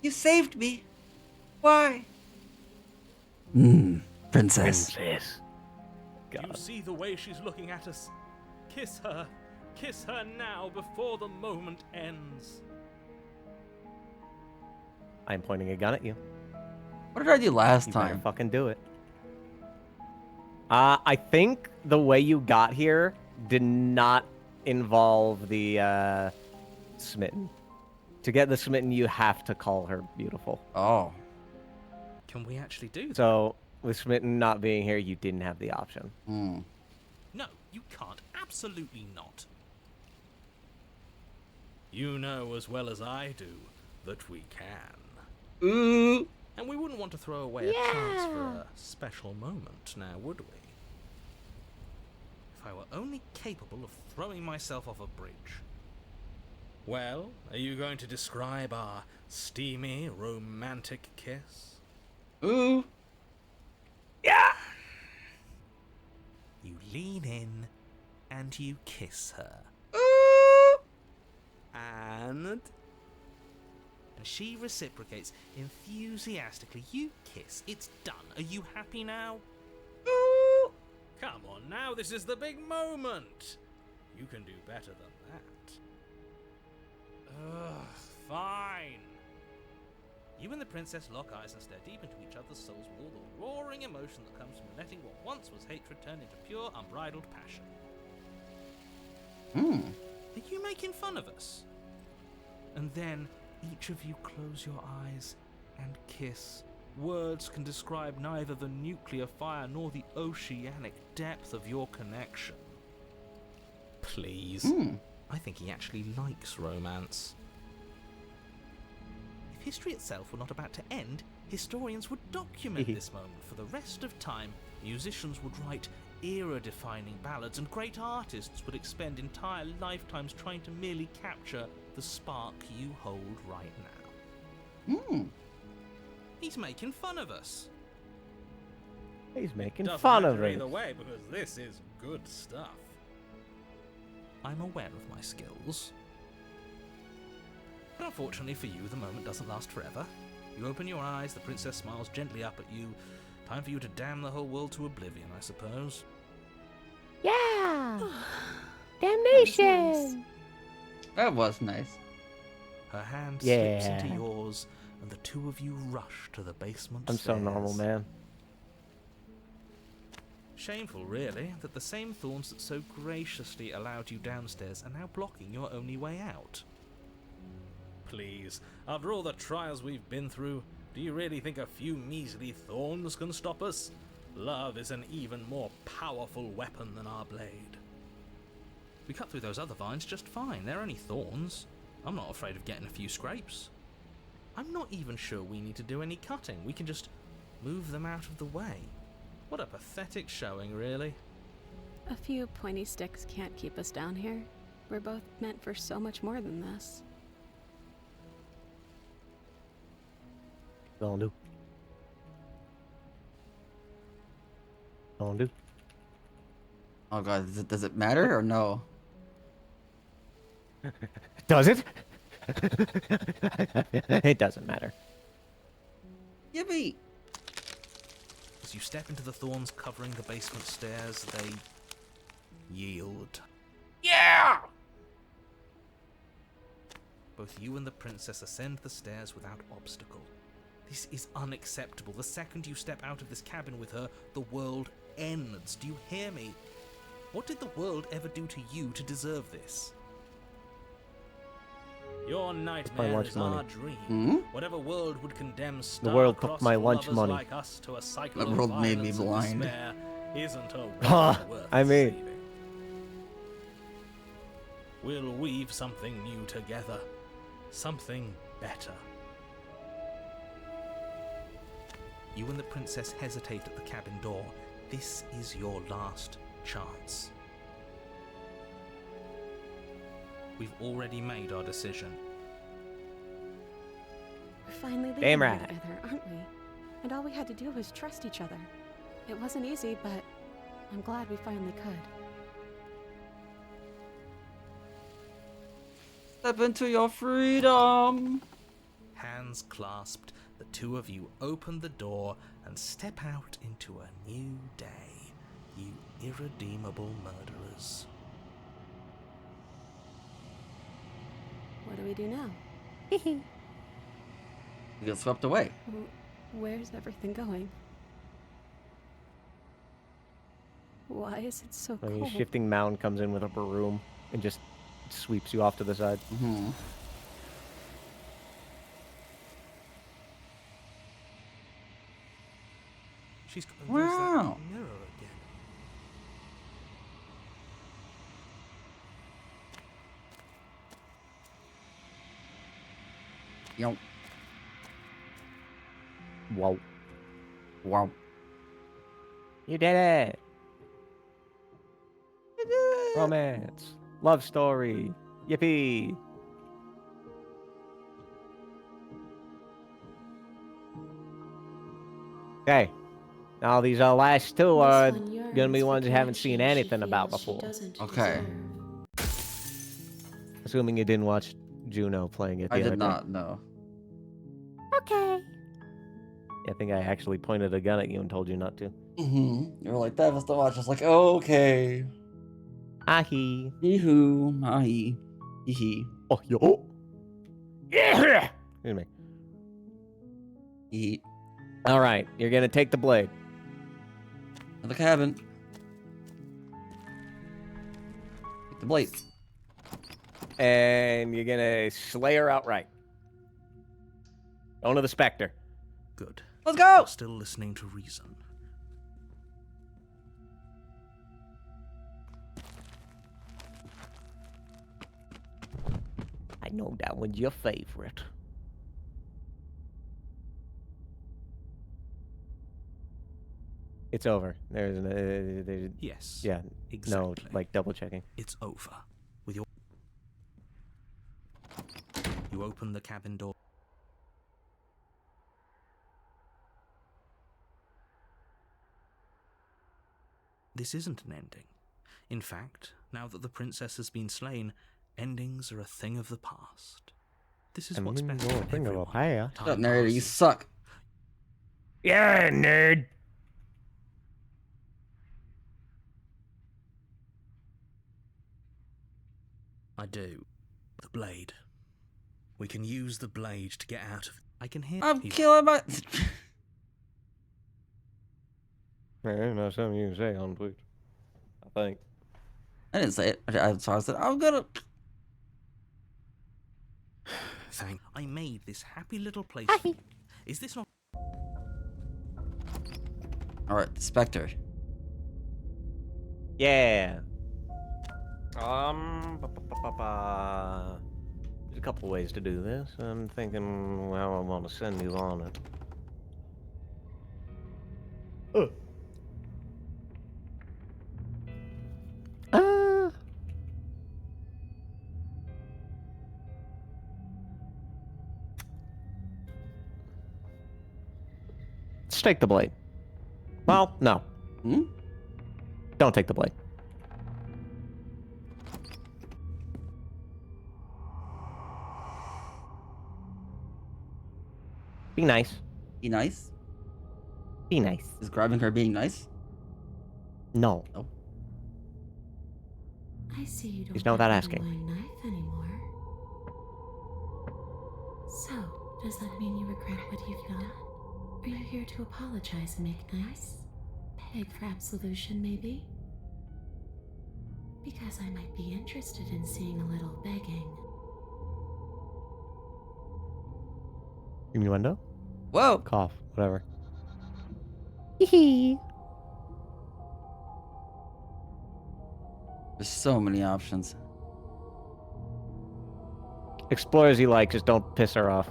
You saved me. Why? Princess. Princess. You God. see the way she's looking at us? Kiss her. Kiss her now before the moment ends. I'm pointing a gun at you. What did I do last You better time? fucking do it. I think the way you got here did not involve the smitten. To get the smitten, you have to call her beautiful. Oh. Can we actually do that? So with smitten not being here, you didn't have the option. Hmm. No, you can't. Absolutely not. You know as well as I do that we can. Ooh. And we wouldn't want to throw away a chance for a special moment, now would we? If I were only capable of throwing myself off a bridge. Well, are you going to describe our steamy, romantic kiss? Ooh. You lean in and you kiss her. Ooh. And and she reciprocates enthusiastically. You kiss. It's done. Are you happy now? Come on now, this is the big moment. You can do better than that. Ugh, fine. You and the princess lock eyes and stare deep into each other's souls with all the roaring emotion that comes from letting what once was hatred turn into pure, unbridled passion. Are you making fun of us? And then each of you close your eyes and kiss. Words can describe neither the nuclear fire nor the oceanic depth of your connection. Please. I think he actually likes romance. If history itself were not about to end, historians would document this moment for the rest of time. Musicians would write era-defining ballads, and great artists would expend entire lifetimes trying to merely capture the spark you hold right now. He's making fun of us. He's making Doesn't fun matter of it. either way, because this is good stuff. I'm aware of my skills. But unfortunately for you, the moment doesn't last forever. You open your eyes, the princess smiles gently up at you. Time for you to damn the whole world to oblivion, I suppose. Yeah! Damnation! That was nice. Her hand Yeah. slips into yours, and the two of you rush to the basement I'm so normal, stairs. man. Shameful, really, that the same thorns that so graciously allowed you downstairs are now blocking your only way out. Please, after all the trials we've been through, do you really think a few measly thorns can stop us? Love is an even more powerful weapon than our blade. We cut through those other vines just fine. They're only thorns. I'm not afraid of getting a few scrapes. I'm not even sure we need to do any cutting. We can just move them out of the way. What a pathetic showing, really. A few pointy sticks can't keep us down here. We're both meant for so much more than this. Don't do. Don't do. Oh god, does it matter or no? Does it? It doesn't matter. Yippee! As you step into the thorns covering the basement stairs, they yield. Yeah! Both you and the princess ascend the stairs without obstacle. This is unacceptable. The second you step out of this cabin with her, the world ends. Do you hear me? What did the world ever do to you to deserve this? Your nightmare lunch is money. our dream. Hmm? Whatever world would condemn The world took star-crossed my lunch lovers money. like us to a cycle The of world made me violence and blind. despair isn't a Huh, world worth I mean- saving. We'll weave something new together. Something better. You and the princess hesitate at the cabin door. This is your last chance. We've already made our decision. We're finally leaving Damn here right. together, aren't we? And all we had to do was trust each other. It wasn't easy, but I'm glad we finally could. Step into your freedom! Hands clasped, the two of you open the door and step out into a new day, you irredeemable murderers. What do we do now? You get swept away. Where's everything going? Why is it so I mean, cold? shifting mound comes in with a broom and just sweeps you off to the side. Mm-hmm. She's got to use that Wow. mirror again. Yo. Wow. Wow. You did it! Romance. Love story. Yippee! Okay. Now these last two are This one yearns gonna be for ones you haven't connection seen she anything feels about she before. doesn't Okay. deserve. Assuming you didn't watch Juno playing it the I other did day. not know. Okay. I think I actually pointed a gun at you and told you not to. Mm-hmm. You were like, that was the watch. I was like, okay. Ahi. Hee-hoo. Ahi. Hee-hee. Oh, yo. Yeah. Excuse me. Hee-hee. All right, you're gonna take the blade. In the cabin. Take the blade. And you're gonna slay her outright. Going to the Spectre. Good. Let's go! You're still listening to reason. I know that one's your favorite. It's over. There's Yes. yeah. Exactly. No, like double checking. It's over. With your... You open the cabin door. This isn't an ending. In fact, now that the princess has been slain, endings are a thing of the past. This is what's best for everyone. Shut up, narrator. You suck. Yeah, nerd. I do. The blade. We can use the blade to get out of... I can hear... I'm killing my... Man, not something you can say on Twitch. I think. I didn't say it. I said, I'm gonna... Thank... I made this happy little place. Is this not... Alright, Spectre. Yeah. There's a couple ways to do this. I'm thinking how I want to send you on it. Let's take the blade. Well, no. Hmm? Don't take the blade. Be nice. Be nice? Be nice. Is grabbing her being nice? No. No. I see you don't He's not without have asking. a wine knife anymore. So, does that mean you regret what you've done? Are you here to apologize and make nice? Beg for absolution, maybe? Because I might be interested in seeing a little begging. Innuendo? Whoa! Cough. Whatever. Hee. There's so many options. Explore as you like, just don't piss her off.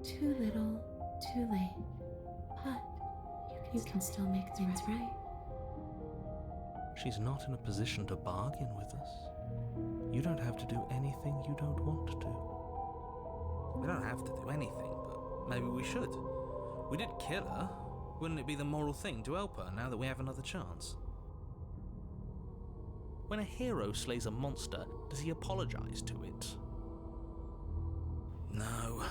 Too little, too late. But you can still make things right. She's not in a position to bargain with us. You don't have to do anything you don't want to. We don't have to do anything, but maybe we should. We did kill her. Wouldn't it be the moral thing to help her now that we have another chance? When a hero slays a monster, does he apologize to it? No.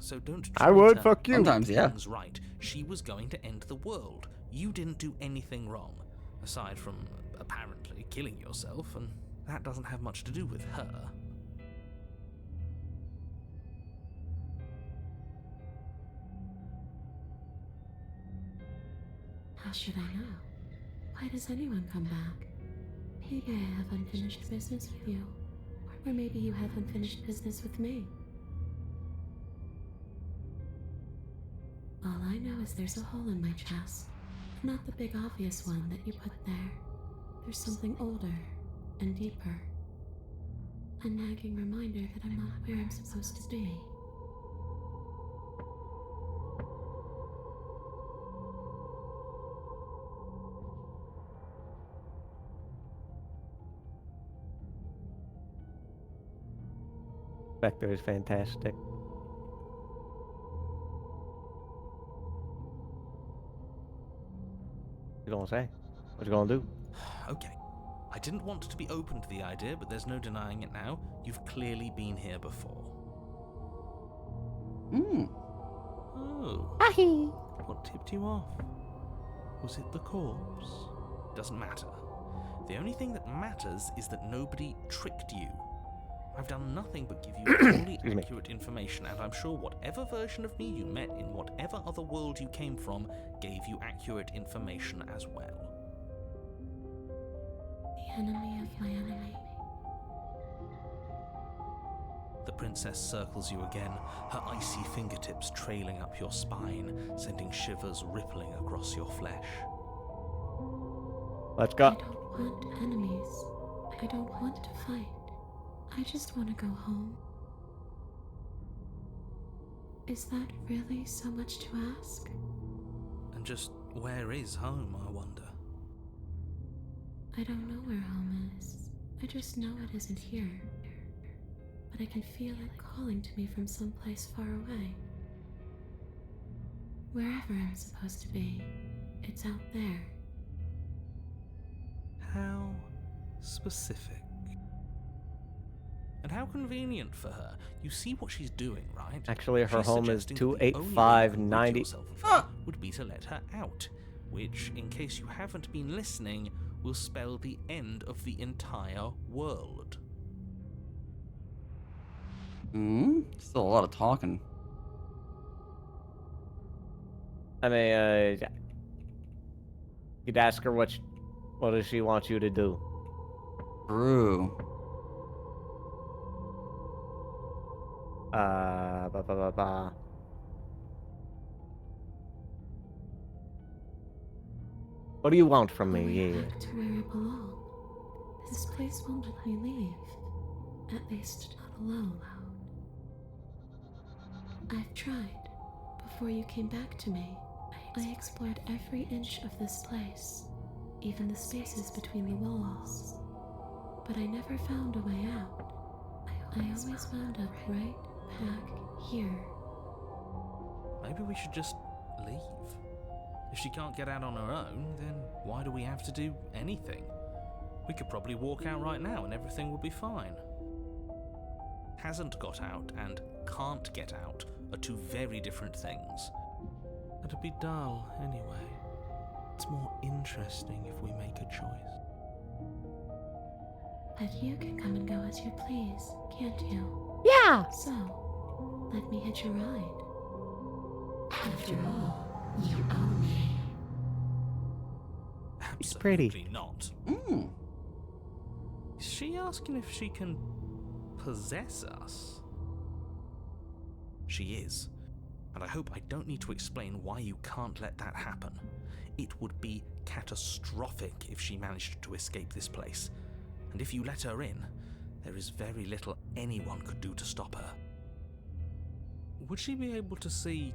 So don't I would, try to fuck you. Sometimes, yeah. things right. She was going to end the world. You didn't do anything wrong, aside from apparently killing yourself, and that doesn't have much to do with her. How should I know? Why does anyone come back? Maybe I have unfinished business with you. Or maybe you have unfinished business with me. All I know is there's a hole in my chest. Not the big obvious one that you put there. There's something older and deeper. A nagging reminder that I'm not where I'm supposed to be. Vector is fantastic. What you gonna say? What you gonna do? Okay. I didn't want to be open to the idea, but there's no denying it now. You've clearly been here before. Oh. Ahi. What tipped you off? Was it the corpse? Doesn't matter. The only thing that matters is that nobody tricked you. I've done nothing but give you fully accurate information, and I'm sure whatever version of me you met in whatever other world you came from gave you accurate information as well. The enemy of my enemy. The princess circles you again, her icy fingertips trailing up your spine, sending shivers rippling across your flesh. Let's I go. don't want enemies. I don't want to fight. I just want to go home. Is that really so much to ask? And just where is home, I wonder? I don't know where home is. I just know it isn't here. But I can feel it calling to me from someplace far away. Wherever I'm supposed to be, it's out there. How specific. And how convenient for her. You see what she's doing, right? Actually, her She's home is suggesting that the only way you can rid 28590. yourself of her would be to let her out, which, in case you haven't been listening, will spell the end of the entire world. Still a lot of talking. I mean, you'd ask her what does she want you to do? True. What do you want from Going me? Yeah. back to where I belong. This place won't let me leave. At least not alone. I've tried. Before you came back to me, I explored every inch of this place, even the spaces between the walls. But I never found a way out. I always wound up right back here. Maybe we should just leave. If she can't get out on her own, then why do we have to do anything? We could probably walk out right now and everything will be fine. Hasn't got out and can't get out are two very different things. It'd be dull anyway. It's more interesting if we make a choice. But you can come and go as you please, can't you? Yeah. So, let me hitch a ride. After all, you own me. It's pretty. Absolutely not. Is she asking if she can possess us? She is. And I hope I don't need to explain why you can't let that happen. It would be catastrophic if she managed to escape this place. And if you let her in, there is very little anyone could do to stop her. Would she be able to see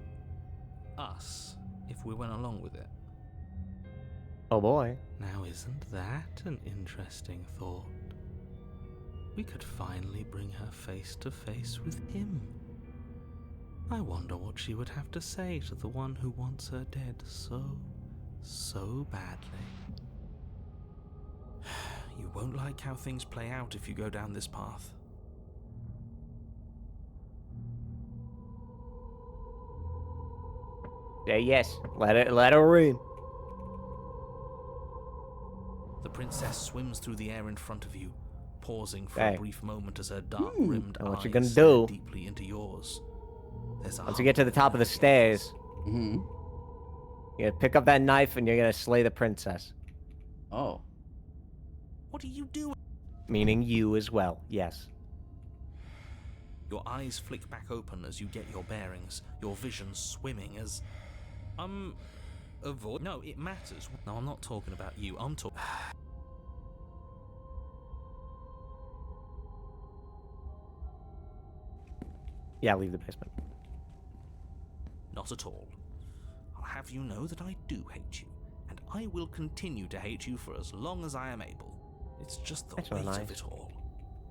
us if we went along with it? Oh boy. Now isn't that an interesting thought? We could finally bring her face to face with him. I wonder what she would have to say to the one who wants her dead so badly. You won't like how things play out if you go down this path. Yeah, yes. Let her in. The princess swims through the air in front of you, pausing for a brief moment as her dark-rimmed and what eyes you gonna stare do? deeply into yours. There's a Once you get to the top of the stairs, you're gonna pick up that knife and you're gonna slay the princess. Oh. What are you doing? Meaning you as well, yes. Your eyes flick back open as you get your bearings, your vision swimming as... avoid... No, it matters. No, I'm not talking about you, I'm talking... Yeah, leave the basement. Not at all. I'll have you know that I do hate you, and I will continue to hate you for as long as I am able. It's just the That's really weight nice. of it all.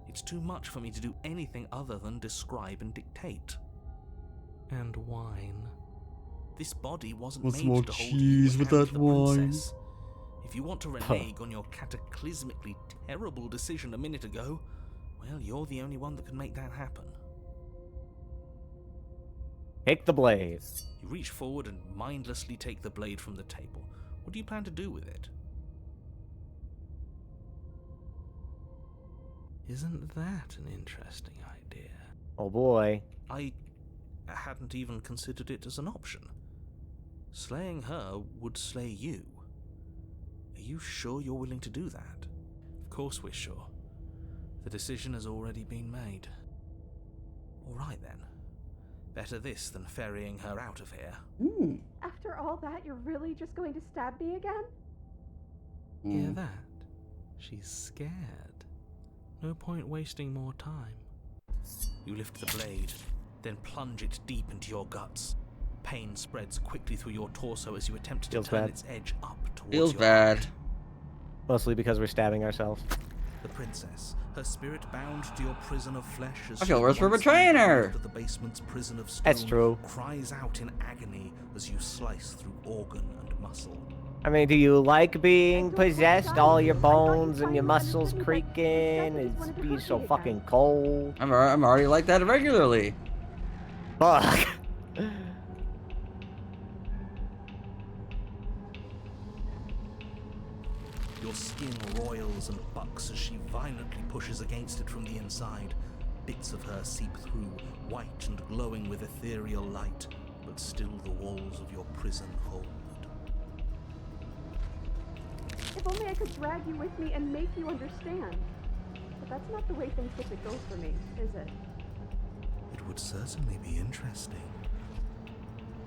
It's too much for me to do anything other than describe and dictate. And wine. This body wasn't Want made some more to hold cheese equal with hand that to the wine? princess. If you want to renege on your cataclysmically terrible decision a minute ago, well, you're the only one that can make that happen. Take the blade. You reach forward and mindlessly take the blade from the table. What do you plan to do with it? Isn't that an interesting idea? Oh boy. I hadn't even considered it as an option. Slaying her would slay you. Are you sure you're willing to do that? Of course we're sure. The decision has already been made. All right then. Better this than ferrying her out of here. After all that, you're really just going to stab me again? Hear that? She's scared. No point wasting more time. You lift the blade, then plunge it deep into your guts. Pain spreads quickly through your torso as you attempt to Feels turn bad. its edge up towards Feels your bad. heart. Mostly because we're stabbing ourselves. The princess, her spirit bound to your prison of flesh as I feel worse for once betraying her. to the basement's prison of stone, That's true. cries out in agony as you slice through organ and muscle. I mean, do you like being possessed? All your bones and your muscles creaking? It's being so fucking cold. I'm already like that regularly. Fuck. Your skin roils and bucks as she violently pushes against it from the inside. Bits of her seep through, white and glowing with ethereal light, but still the walls of your prison hold. If only I could drag you with me and make you understand. But that's not the way things get to go for me, is it? It would certainly be interesting.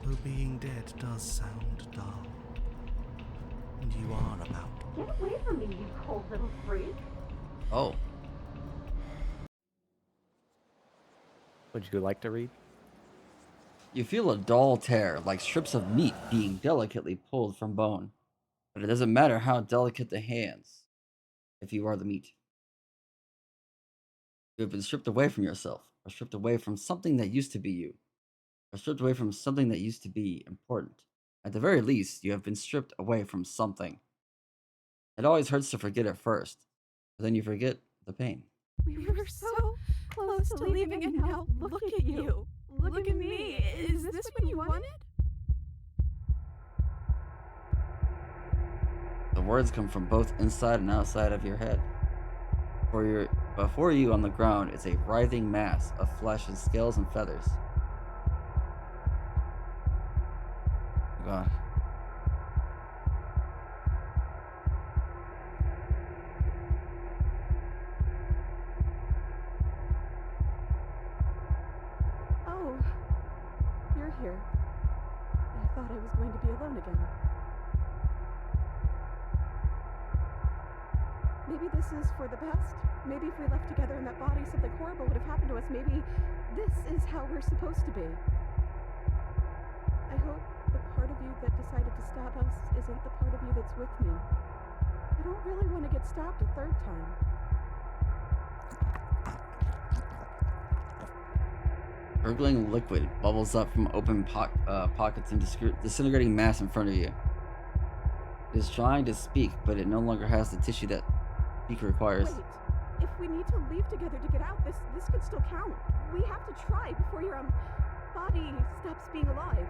Though being dead does sound dull. And you are about. Get away from me, you cold little freak. Oh. Would you like to read? You feel a dull tear, like strips of meat being delicately pulled from bone. But it doesn't matter how delicate the hands, if you are the meat. You have been stripped away from yourself, or stripped away from something that used to be you, or stripped away from something that used to be important. At the very least, you have been stripped away from something. It always hurts to forget at first, but then you forget the pain. We were so close to leaving, and now look at you. Look at me. Is this what you wanted? The words come from both inside and outside of your head. Before you on the ground is a writhing mass of flesh and scales and feathers. God. Oh, you're here. I thought I was going to be alone again. Maybe this is for the best. Maybe if we left together in that body, something horrible would have happened to us. Maybe this is how we're supposed to be. I hope the part of you that decided to stab us isn't the part of you that's with me. I don't really want to get stabbed a third time. Gurgling liquid bubbles up from open pockets and disintegrating mass in front of you. It is trying to speak, but it no longer has the tissue that speak requires. Wait, if we need to leave together to get out, this could still count. We have to try before your body stops being alive.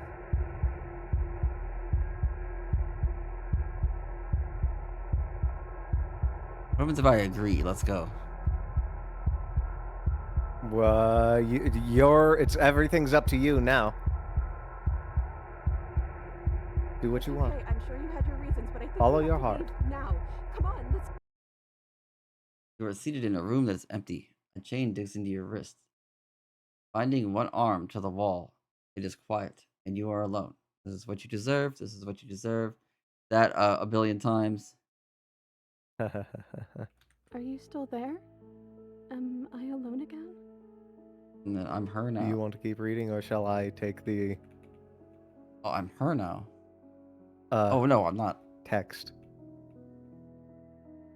What happens if I agree? Let's go. Everything's up to you now. Do what you want. Okay, I'm sure you had your reasons, but I think Follow we have your to heart. leave now. Come on, let's. You are seated in a room that is empty. A chain digs into your wrist. Binding one arm to the wall, it is quiet, and you are alone. This is what you deserve. This is what you deserve. That a billion times. Are you still there? Am I alone again? And then I'm her now. Do you want to keep reading, or shall I take the Oh, I'm her now. Oh no, I'm not. text?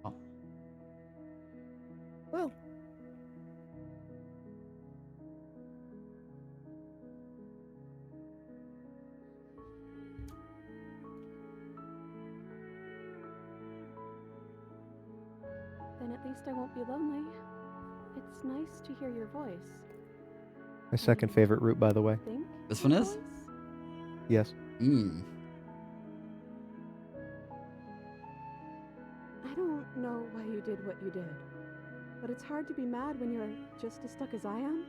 Oh. Well, least I won't be lonely. It's nice to hear your voice. My second favorite route, by the way. Think This one your is? voice? Yes. Hmm. I don't know why you did what you did, but it's hard to be mad when you're just as stuck as I am.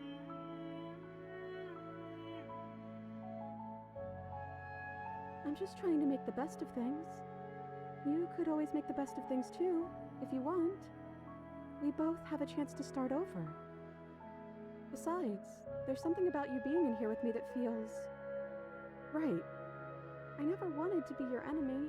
I'm just trying to make the best of things. You could always make the best of things too, if you want. We both have a chance to start over. Besides, there's something about you being in here with me that feels right. I never wanted to be your enemy.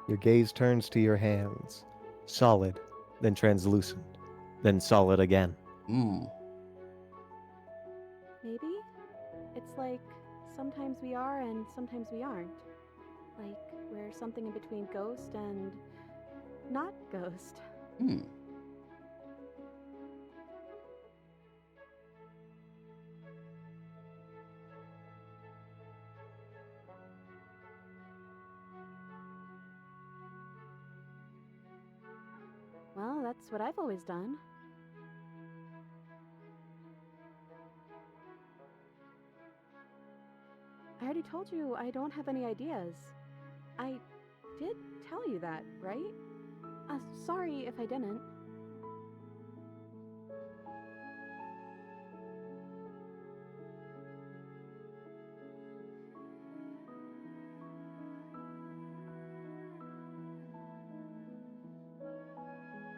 Your gaze turns to your hands. Solid, then translucent, then solid again. Hmm. Maybe? It's like sometimes we are and sometimes we aren't. Like we're something in between ghost and not ghost. Hmm. Well, that's what I've always done. I already told you I don't have any ideas. I did tell you that, right? Sorry if I didn't.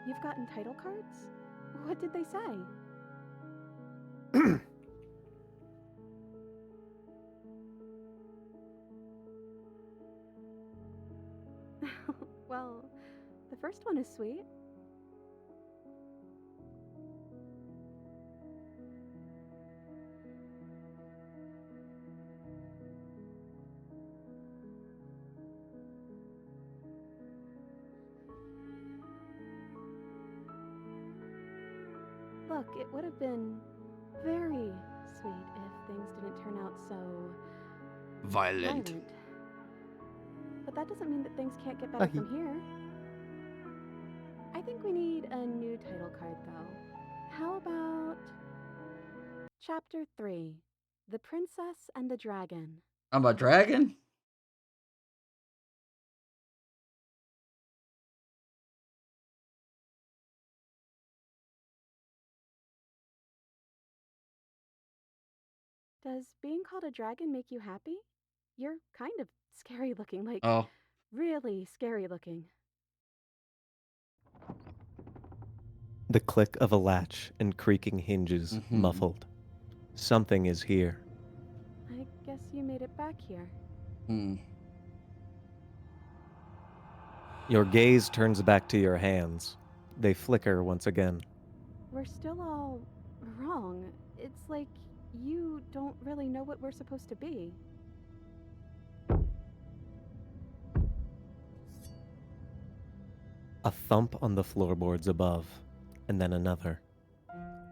You've gotten title cards? What did they say? Well, the first one is sweet. Look, it would have been very sweet if things didn't turn out so Violent. But that doesn't mean that things can't get better from here. I think we need a new title card, though. How about Chapter 3, The Princess and the Dragon? I'm a dragon? Does being called a dragon make you happy? You're kind of scary looking, like Oh. really scary looking. The click of a latch and creaking hinges muffled. Something is here. I guess you made it back here. Hmm. Your gaze turns back to your hands. They flicker once again. We're still all wrong. It's like you don't really know what we're supposed to be. A thump on the floorboards above, and then another.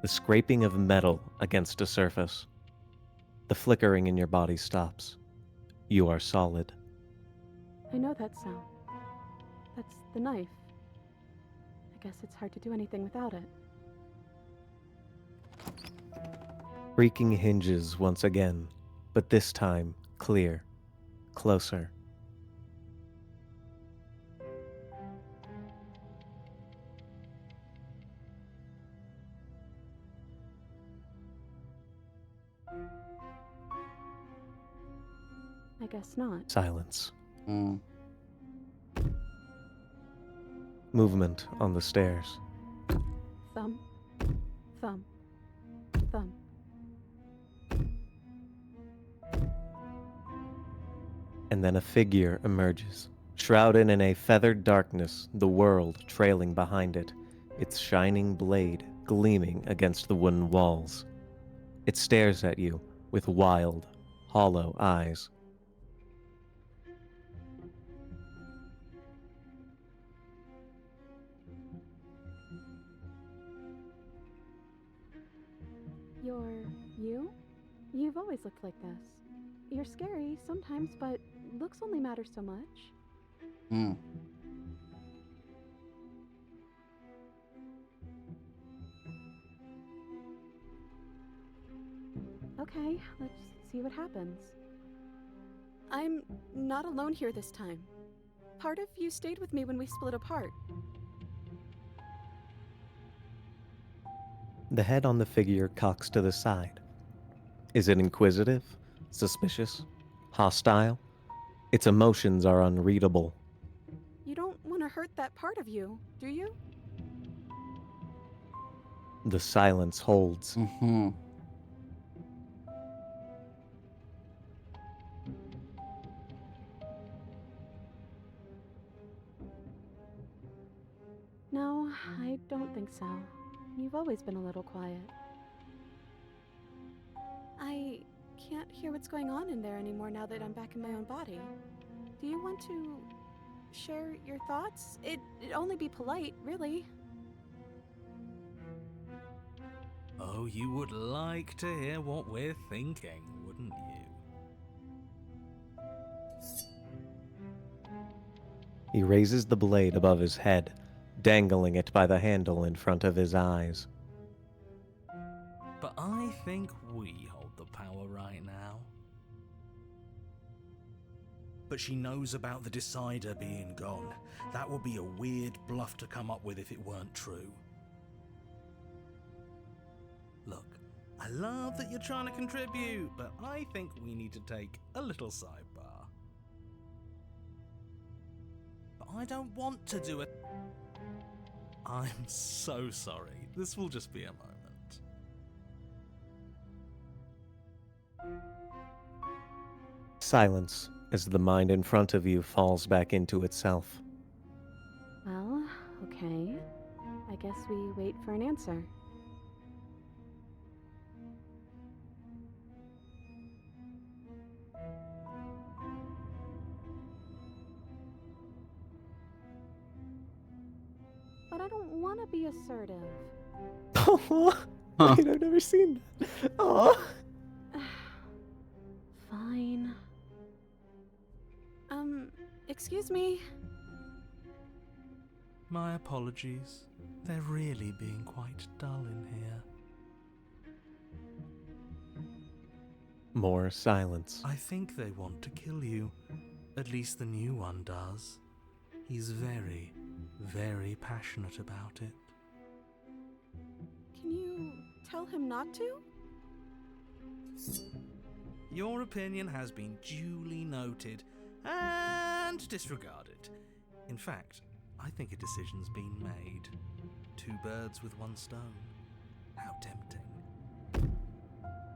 The scraping of metal against a surface. The flickering in your body stops. You are solid. I know that sound. That's the knife. I guess it's hard to do anything without it. Creaking hinges once again, but this time clear, closer. I guess not. Silence. Hmm. Movement on the stairs. Thumb, thumb, thumb. And then a figure emerges, shrouded in a feathered darkness, the world trailing behind it, its shining blade gleaming against the wooden walls. It stares at you, with wild, hollow eyes. You're you? You've always looked like this. You're scary sometimes, but looks only matter so much. Hmm. Okay, let's see what happens. I'm not alone here this time. Part of you stayed with me when we split apart. The head on the figure cocks to the side. Is it inquisitive? Suspicious? Hostile? Its emotions are unreadable. You don't want to hurt that part of you, do you? The silence holds. Mm-hmm. No, I don't think so. You've always been a little quiet. I can't hear what's going on in there anymore now that I'm back in my own body. Do you want to share your thoughts? It'd only be polite, really. Oh, you would like to hear what we're thinking, wouldn't you? He raises the blade above his head, dangling it by the handle in front of his eyes. But I think we hold the power right now. But she knows about the Decider being gone. That would be a weird bluff to come up with if it weren't true. Look, I love that you're trying to contribute, but I think we need to take a little sidebar. But I don't want to do it. I'm so sorry. This will just be a moment. Silence as the mind in front of you falls back into itself. Well, okay. I guess we wait for an answer. But I don't want to be assertive. Oh, wait, I've never seen that. Oh. Fine. Excuse me. My apologies. They're really being quite dull in here. More silence. I think they want to kill you. At least the new one does. He's very, very passionate about it. Can you tell him not to? Your opinion has been duly noted and disregarded. In fact, I think a decision's been made. 2 birds with 1 stone. How tempting.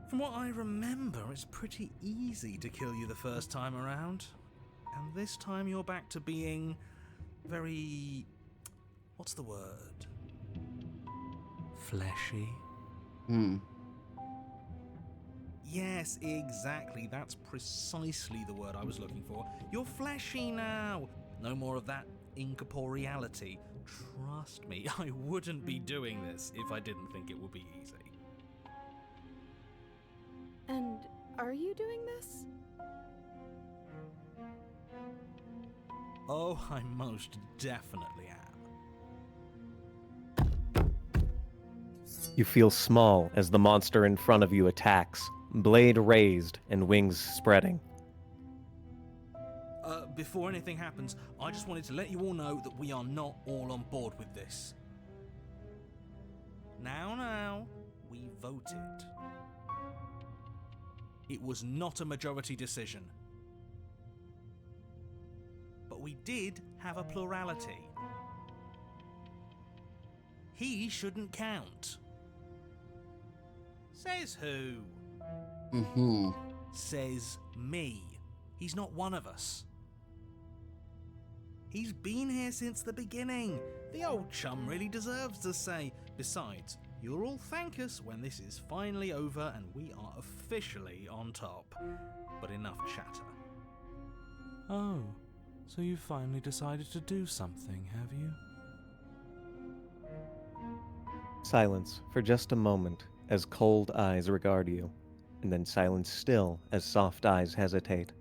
From what I remember, it's pretty easy to kill you the first time around. And this time you're back to being very... what's the word? Fleshy? Hmm. Yes, exactly. That's precisely the word I was looking for. You're fleshy now. No more of that incorporeality. Trust me, I wouldn't be doing this if I didn't think it would be easy. And are you doing this? Oh, I most definitely am. You feel small as the monster in front of you attacks, blade raised and wings spreading. Before anything happens, I just wanted to let you all know that we are not all on board with this. Now, we voted. It was not a majority decision. But we did have a plurality. He shouldn't count. Says who? Mm-hmm. Says me. He's not one of us. He's been here since the beginning. The old chum really deserves to say. Besides, You'll all thank us when this is finally over and we are officially on top. But enough chatter. Oh, so you finally decided to do something, have you? Silence for just a moment as cold eyes regard you, and then silence still as soft eyes hesitate.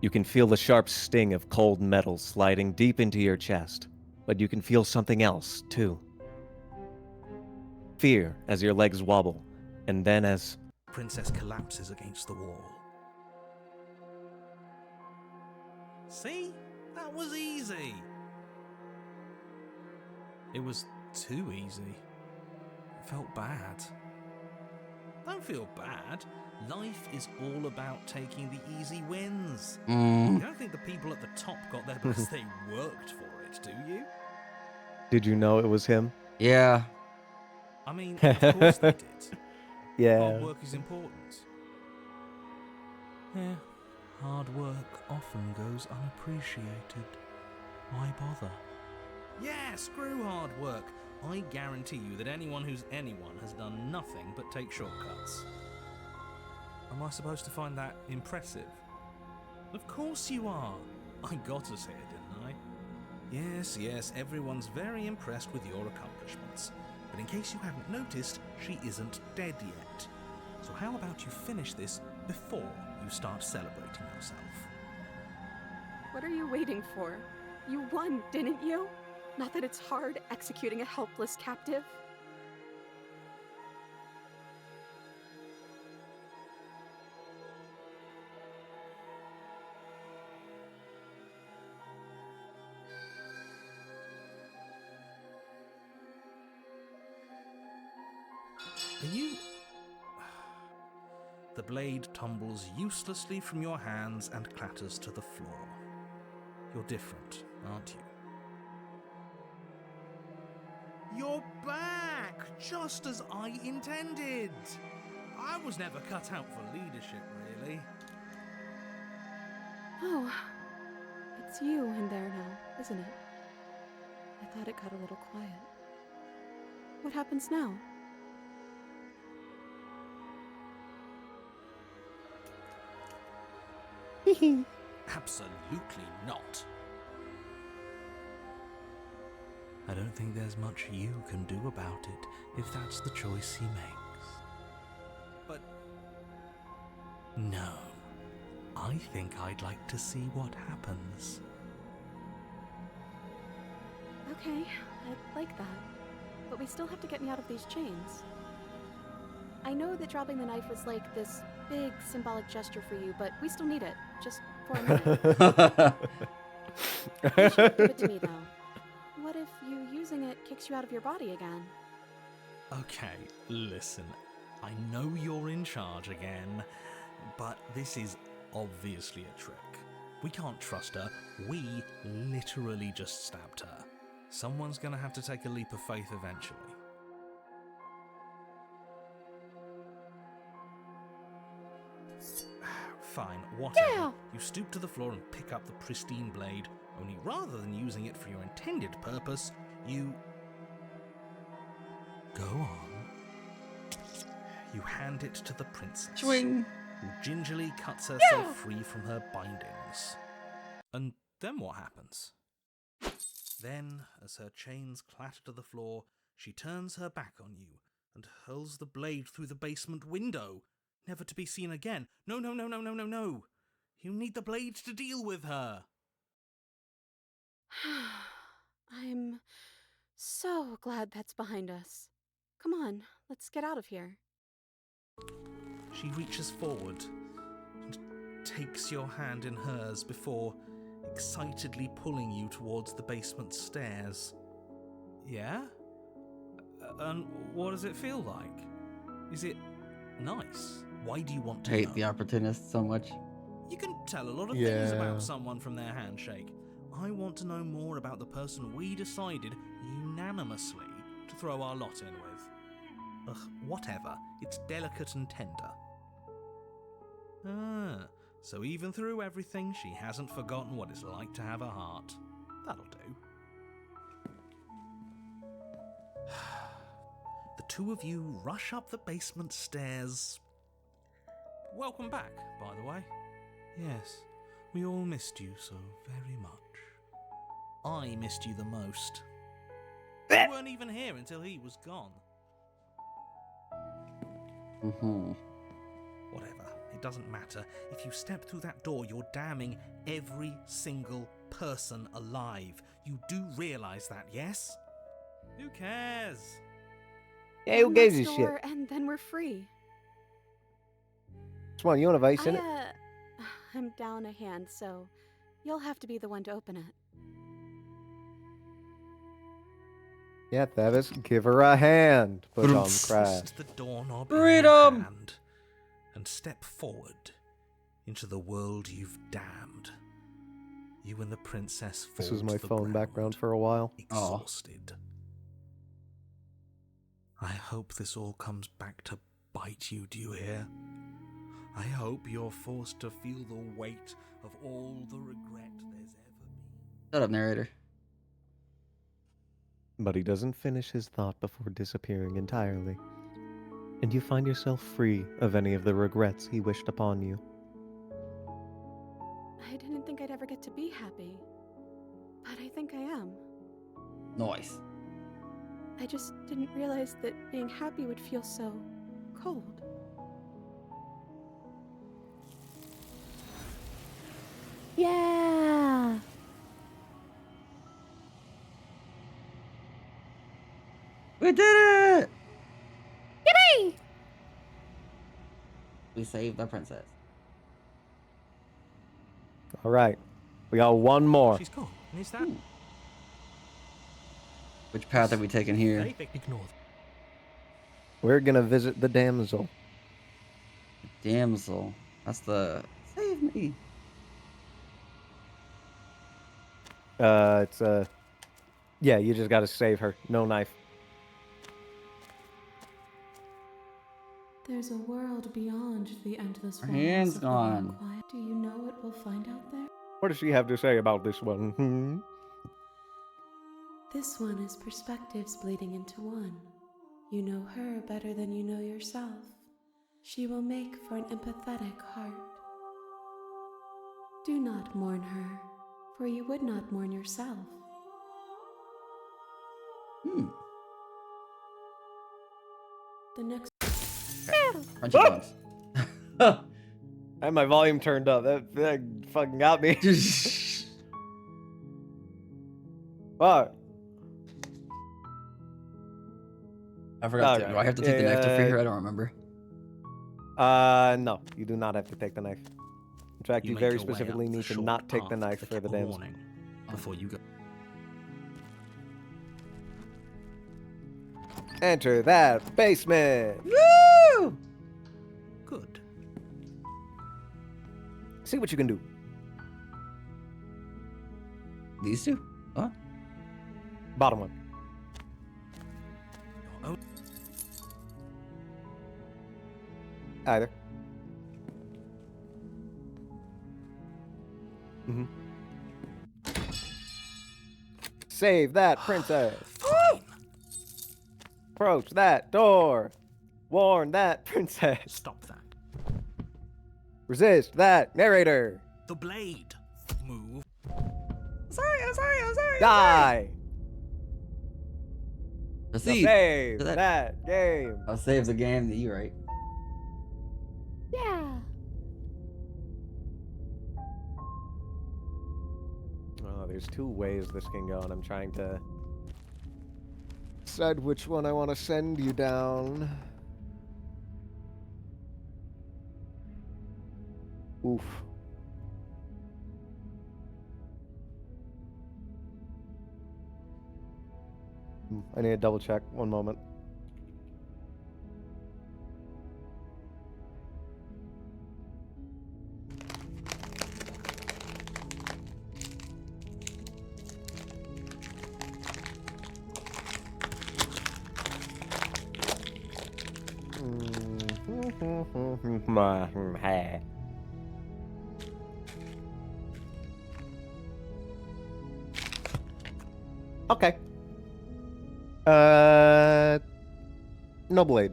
You can feel the sharp sting of cold metal sliding deep into your chest, but you can feel something else, too. Fear as your legs wobble, and then as Princess collapses against the wall. See? That was easy. It was too easy. It felt bad. Don't feel bad. Life is all about taking the easy wins. Mm. You don't think the people at the top got there because they worked for it, do you? Did you know it was him? Yeah. I mean, of course they did. Yeah. Hard work is important. Yeah, hard work often goes unappreciated. Why bother? Yeah, screw hard work. I guarantee you that anyone who's anyone has done nothing but take shortcuts. Am I supposed to find that impressive? Of course you are. I got us here, didn't I? Yes, everyone's very impressed with your accomplishments. But in case you haven't noticed, she isn't dead yet. So how about you finish this before you start celebrating yourself? What are you waiting for? You won, didn't you? Not that it's hard executing a helpless captive. Are you... The blade tumbles uselessly from your hands and clatters to the floor. You're different, aren't you? You're back! Just as I intended! I was never cut out for leadership, really. Oh, it's you in there now, isn't it? I thought it got a little quiet. What happens now? Absolutely not. I don't think there's much you can do about it if that's the choice he makes. But... No. I think I'd like to see what happens. Okay, I'd like that. But we still have to get me out of these chains. I know that dropping the knife was like this big symbolic gesture for you, but we still need it. Just for a minute. You should give it to me, though. What if you using it kicks you out of your body again? Okay, listen. I know you're in charge again, but this is obviously a trick. We can't trust her. We literally just stabbed her. Someone's gonna have to take a leap of faith eventually. Fine, whatever. Yeah. You stoop to the floor and pick up the pristine blade, only rather than using it for your intended purpose, you... Go on. You hand it to the princess, Swing. who gingerly cuts herself free from her bindings. And then what happens? Then, as her chains clatter to the floor, she turns her back on you and hurls the blade through the basement window, never to be seen again. No. You need the blade to deal with her. I'm so glad that's behind us. Come on, let's get out of here. She reaches forward and takes your hand in hers before excitedly pulling you towards the basement stairs. Yeah? And what does it feel like? Is it nice? Why do you want to Hate know? the opportunist so much. You can tell a lot of things about someone from their handshake. I want to know more about the person we decided unanimously to throw our lot in with. Ugh, whatever. It's delicate and tender. Ah, so even through everything, she hasn't forgotten what it's like to have a heart. That'll do. two of you rush up the basement stairs. Welcome back, by the way. Yes, we all missed you so very much. I missed you the most. You weren't even here until he was gone. Whatever, it doesn't matter. If you step through that door, you're damning every single person alive. You do realise that, yes? Who cares? Yeah, who One gives a last shit? door, and then we're free. Swan, you want a vice in it? I'm down a hand, so you'll have to be the one to open it. Yeah, Thevis, give her a hand. Put on crash. Twist the doorknob Freedom! in your hand and step forward into the world you've damned. You and the princess fall This was my to the phone ground, background for a while. exhausted. I hope this all comes back to bite you, do you hear? I hope you're forced to feel the weight of all the regret there's ever been. Shut up, narrator. But he doesn't finish his thought before disappearing entirely. And you find yourself free of any of the regrets he wished upon you. I didn't think I'd ever get to be happy, but I think I am. Nice. I just didn't realize that being happy would feel so cold. Yeah! We did it! Yippee! We saved the princess. All right. We got one more. She's gone. And is that? Which path have we taken here? Ignore them. We're gonna visit the damsel. Damsel. That's the... Save me. It's yeah, you just gotta save her. No knife. There's a world beyond the endless Her walls hand's of the gone. Quiet. Do you know what we'll find out there? What does she have to say about this one? Hmm? This one is perspectives bleeding into one. You know her better than you know yourself. She will make for an empathetic heart. Do not mourn her, for you would not mourn yourself. The next... Crunchy buns. I had my volume turned up. That fucking got me. Fuck. I forgot to. Alright. Do I have to take the knife to free her? I don't remember. No, you do not have to take the knife. In fact, you make very your way up specifically the need to short not take the path knife that for the kept a damsel. warning before you go. Enter that basement. Woo! Good. See what you can do. These two? What? Bottom one. Your own Either. Mm-hmm. Save that princess. Fine. Approach that door. Warn that princess. Stop that. Resist that narrator. The blade. Move. I'm sorry. Die. Proceed. Save That- that game. I'll save the game that you write. Yeah! Oh, there's two ways this can go, and I'm trying to decide which one I want to send you down. Oof. I need to double check. One moment. Okay. No blade.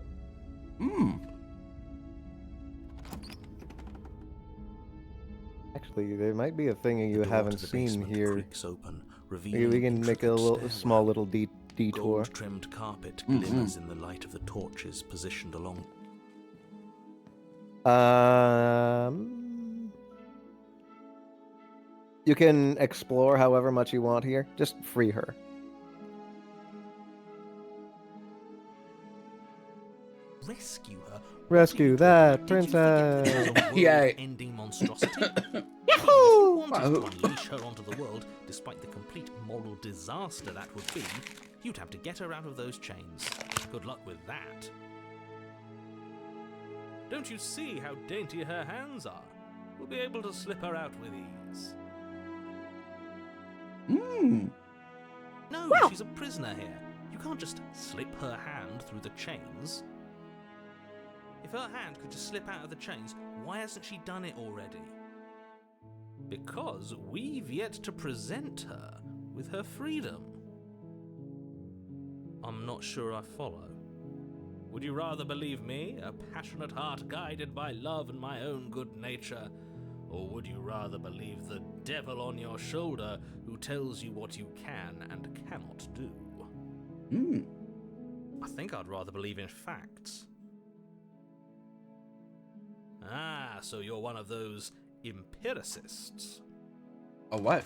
Actually, there might be a thing The you door to haven't the seen basement here. creaks open, Maybe revealing we an can make a intricate small stairwell. little detour. Gold-trimmed carpet glimmers in the light of the torches positioned along. You can explore however much you want here. Just free her. Rescue her? Rescue that Did you forget princess. that this is a Yeah. world-ending monstrosity? Yahoo! If you wanted to unleash her onto the world, despite the complete moral disaster that would be, you'd have to get her out of those chains. Good luck with that. Don't you see how dainty her hands are? We'll be able to slip her out with ease. No, she's a prisoner here. You can't just slip her hand through the chains. If her hand could just slip out of the chains, why hasn't she done it already? Because we've yet to present her with her freedom. I'm not sure I follow. Would you rather believe me, a passionate heart guided by love and my own good nature? Or would you rather believe the devil on your shoulder who tells you what you can and cannot do? I think I'd rather believe in facts. Ah, so you're one of those empiricists. A what?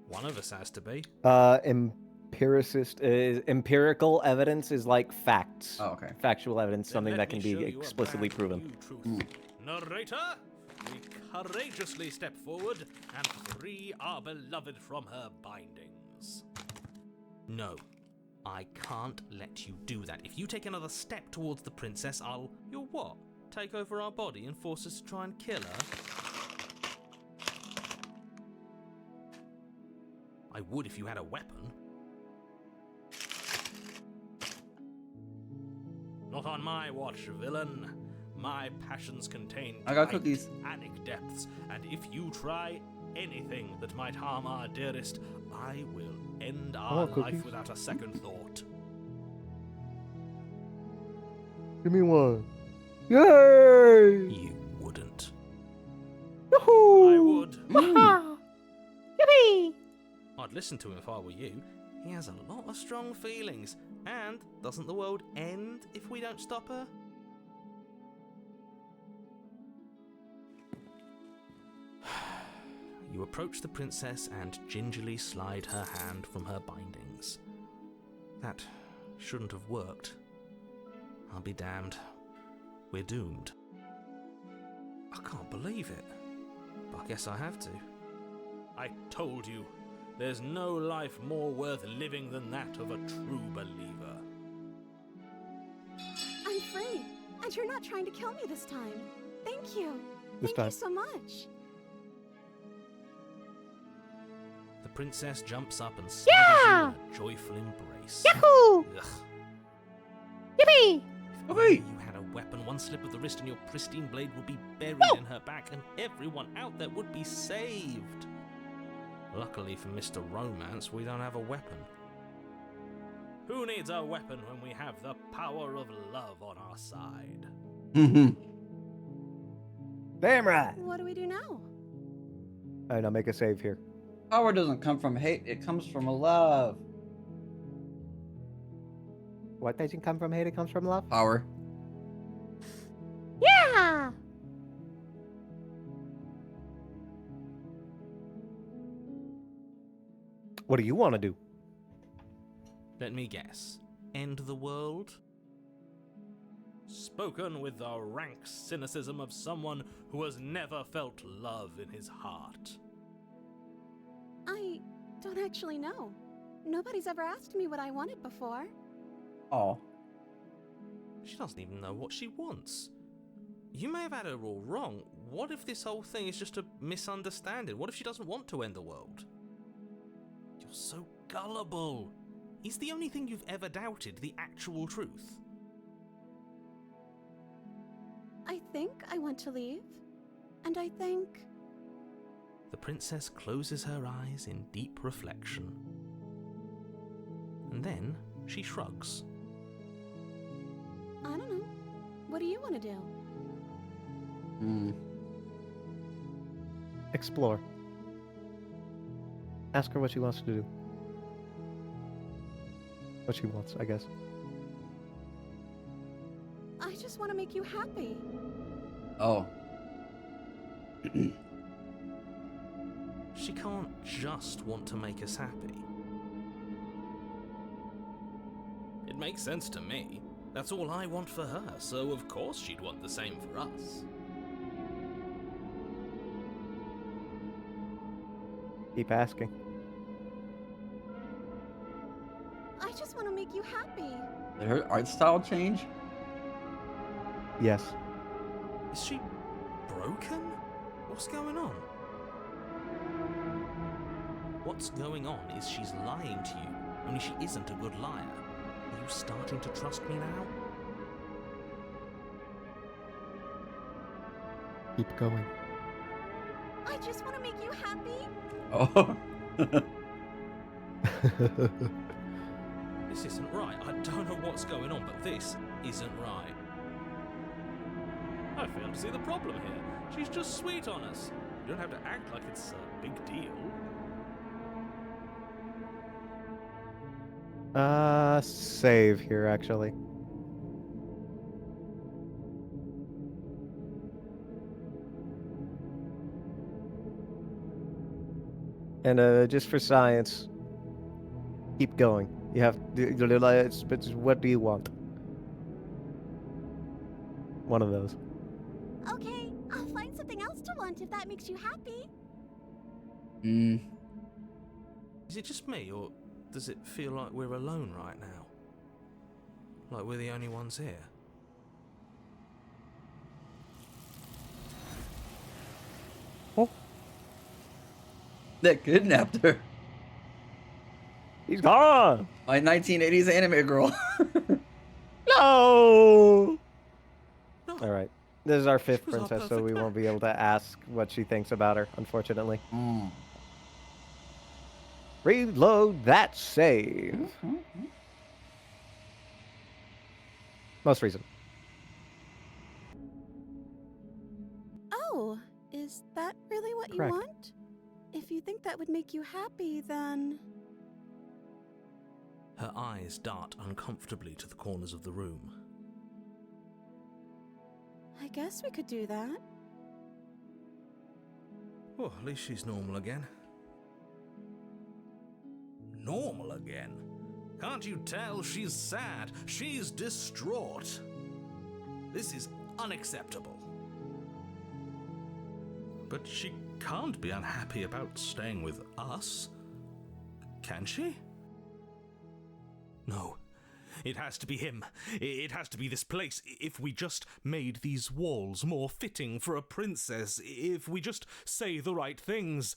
One of us has to be. Empiricist is empirical evidence is like facts. Oh, okay. Factual evidence, Then something let that me can show be you a explicitly brand proven. new truth. Narrator, we courageously step forward and free our beloved from her bindings. No, I can't let you do that. If you take another step towards the princess, You'll what? Take over our body and force us to try and kill her? I would if you had a weapon. Not on my watch, villain. My passions contain I got cookies. titanic depths, and if you try anything that might harm our dearest, I will end our want cookies. life without a second thought. Give me one. Yay! You wouldn't. Yahoo! I would. Yippee! I'd listen to him if I were you. He has a lot of strong feelings. And doesn't the world end if we don't stop her? You approach the princess and gingerly slide her hand from her bindings. That shouldn't have worked. I'll be damned. We're doomed. I can't believe it. But I guess I have to. I told you, there's no life more worth living than that of a true believer. I'm free, and you're not trying to kill me this time. Thank you. This Thank time. you so much. The princess jumps up and smothers you in a joyful embrace. Yahoo! Ugh. Yippee! If only you had a weapon, one slip of the wrist and your pristine blade would be buried in her back, and everyone out there would be saved. Luckily for Mr. Romance, we don't have a weapon. Who needs a weapon when we have the power of love on our side? Damn right! What do we do now? Alright, now make a save here. Power doesn't come from hate, it comes from love. What doesn't come from hate, it comes from love? Power. Yeah! What do you want to do? Let me guess. End the world? Spoken with the rank cynicism of someone who has never felt love in his heart. I don't actually know. Nobody's ever asked me what I wanted before. Oh. She doesn't even know what she wants. You may have had her all wrong. What if this whole thing is just a misunderstanding? What if she doesn't want to end the world? You're so gullible. Is the only thing you've ever doubted the actual truth? I think I want to leave. And I think... The princess closes her eyes in deep reflection. And then she shrugs. I don't know. What do you want to do? Explore. Ask her what she wants to do. What she wants, I guess. I just want to make you happy. Oh. She can't just want to make us happy. It makes sense to me. That's all I want for her, so of course she'd want the same for us. Keep asking. I just want to make you happy. Did her art style change? Yes. Is she broken? What's going on? What's going on is she's lying to you, only she isn't a good liar. Are you starting to trust me now? Keep going. I just want to make you happy. Oh. This isn't right. I don't know what's going on, but this isn't right. I fail to see the problem here. She's just sweet on us. You don't have to act like it's a big deal. Save here, actually. And just for science, keep going. You have what do you want? One of those. Okay, I'll find something else to want if that makes you happy. Is it just me, or does it feel like we're alone right now? Like we're the only ones here? Oh. That kidnapped her. He's gone. My 1980s anime girl. No. No. All right. This is our fifth She was our princess, so we perfect won't be able to ask what she thinks about her, unfortunately. Reload that save. Most recent. Oh, is that really what Correct. you want? If you think that would make you happy, then... Her eyes dart uncomfortably to the corners of the room. I guess we could do that. Oh, at least she's normal again. Normal again? Can't you tell she's sad? She's distraught. This is unacceptable. But she can't be unhappy about staying with us, can she? No, it has to be him. It has to be this place. If we just made these walls more fitting for a princess, if we just say the right things,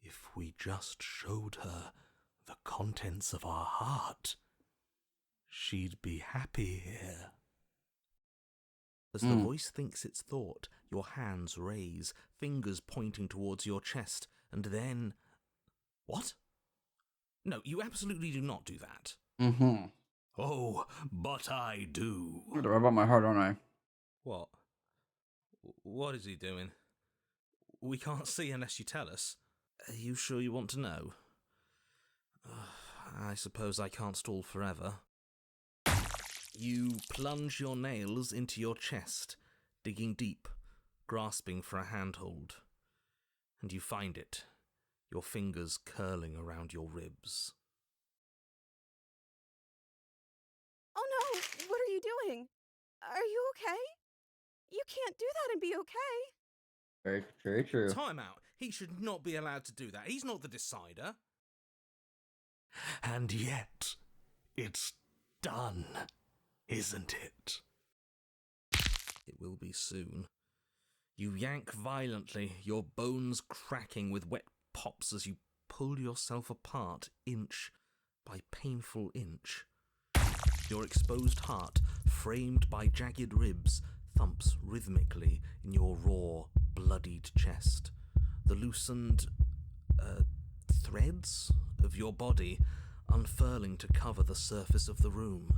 if we just showed her the contents of our heart, she'd be happy here. As the voice thinks its thought, your hands raise, fingers pointing towards your chest, and then... What? No, you absolutely do not do that. Oh, but I do. I'm gonna rub on my heart, aren't I? What? What is he doing? We can't see unless you tell us. Are you sure you want to know? I suppose I can't stall forever. You plunge your nails into your chest, digging deep, grasping for a handhold. And you find it, your fingers curling around your ribs. Oh no! What are you doing? Are you okay? You can't do that and be okay. Very, very true. Time out. He should not be allowed to do that. He's not the decider. And yet, it's done, isn't it? It will be soon. You yank violently, your bones cracking with wet pops as you pull yourself apart inch by painful inch. Your exposed heart, framed by jagged ribs, thumps rhythmically in your raw, bloodied chest. The loosened threads of your body unfurling to cover the surface of the room.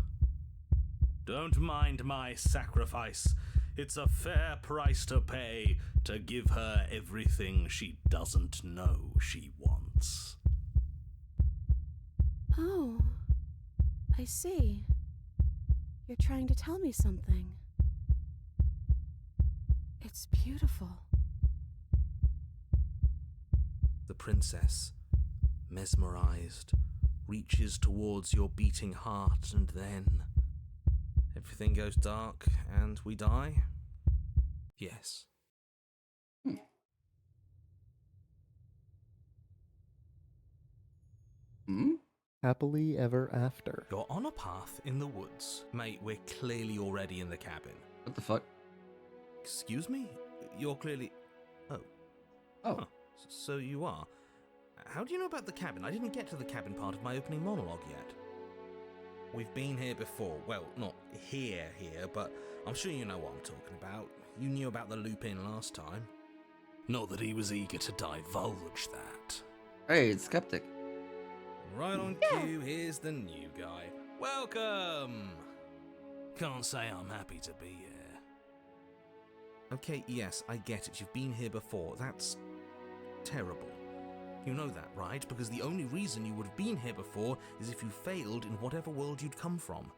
Don't mind my sacrifice. It's a fair price to pay to give her everything she doesn't know she wants. Oh, I see. You're trying to tell me something. It's beautiful. The princess, mesmerized, reaches towards your beating heart, and then everything goes dark and we die? Yes. Happily ever after. You're on a path in the woods. Mate, we're clearly already in the cabin. What the fuck? Excuse me? You're clearly... Oh. Oh. Huh. So you are. How do you know about the cabin? I didn't get to the cabin part of my opening monologue yet. We've been here before. Well, not here, but I'm sure you know what I'm talking about. You knew about the loop-in last time. Not that he was eager to divulge that. Hey, it's Skeptic. Right on cue, here's the new guy. Welcome! Can't say I'm happy to be here. Okay, yes, I get it. You've been here before. That's terrible. You know that, right? Because the only reason you would have been here before is if you failed in whatever world you'd come from.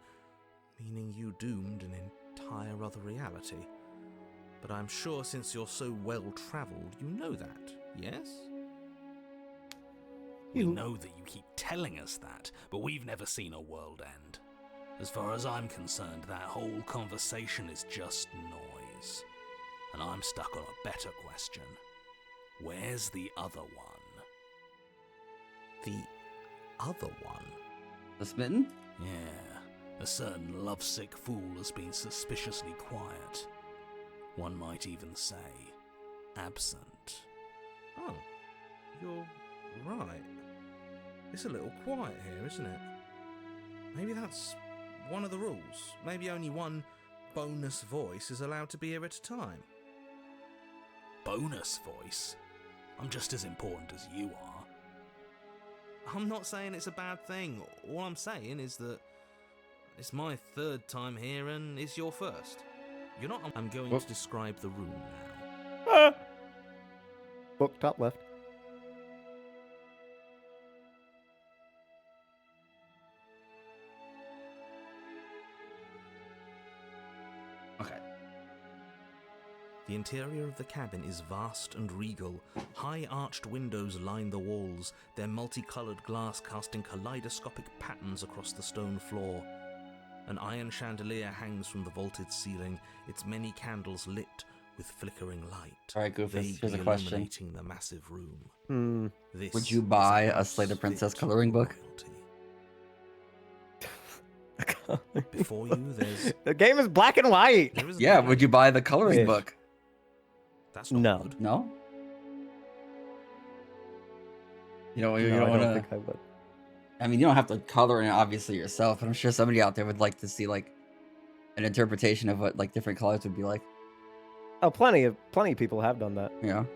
Meaning you doomed an entire other reality. But I'm sure since you're so well-travelled, you know that, yes? We know that you keep telling us that, but we've never seen a world end. As far as I'm concerned, that whole conversation is just noise. And I'm stuck on a better question. Where's the other one? The other one? The Smitten? Yeah, a certain lovesick fool has been suspiciously quiet. One might even say, absent. Oh, you're right. It's a little quiet here, isn't it? Maybe that's one of the rules. Maybe only one bonus voice is allowed to be here at a time. Bonus voice? I'm just as important as you are. I'm not saying it's a bad thing. All I'm saying is that it's my third time here and it's your first. You're not... I'm going to describe the room now. Book top left. Okay. The interior of the cabin is vast and regal. High arched windows line the walls, their multicolored glass casting kaleidoscopic patterns across the stone floor. An iron chandelier hangs from the vaulted ceiling, its many candles lit with flickering light. All right, Goofus, here's a vaguely question. illuminating the massive room. This Would you is buy a house Slay the Princess fit coloring for book? royalty. Before you, there's... The game is black and white. there is Yeah, no- would you buy the coloring Yes. book? That's not No. good. No? You don't No, want I don't to... think I would. I mean, you don't have to color it obviously yourself, but I'm sure somebody out there would like to see like an interpretation of what like different colors would be like. Oh, plenty of people have done that. You know?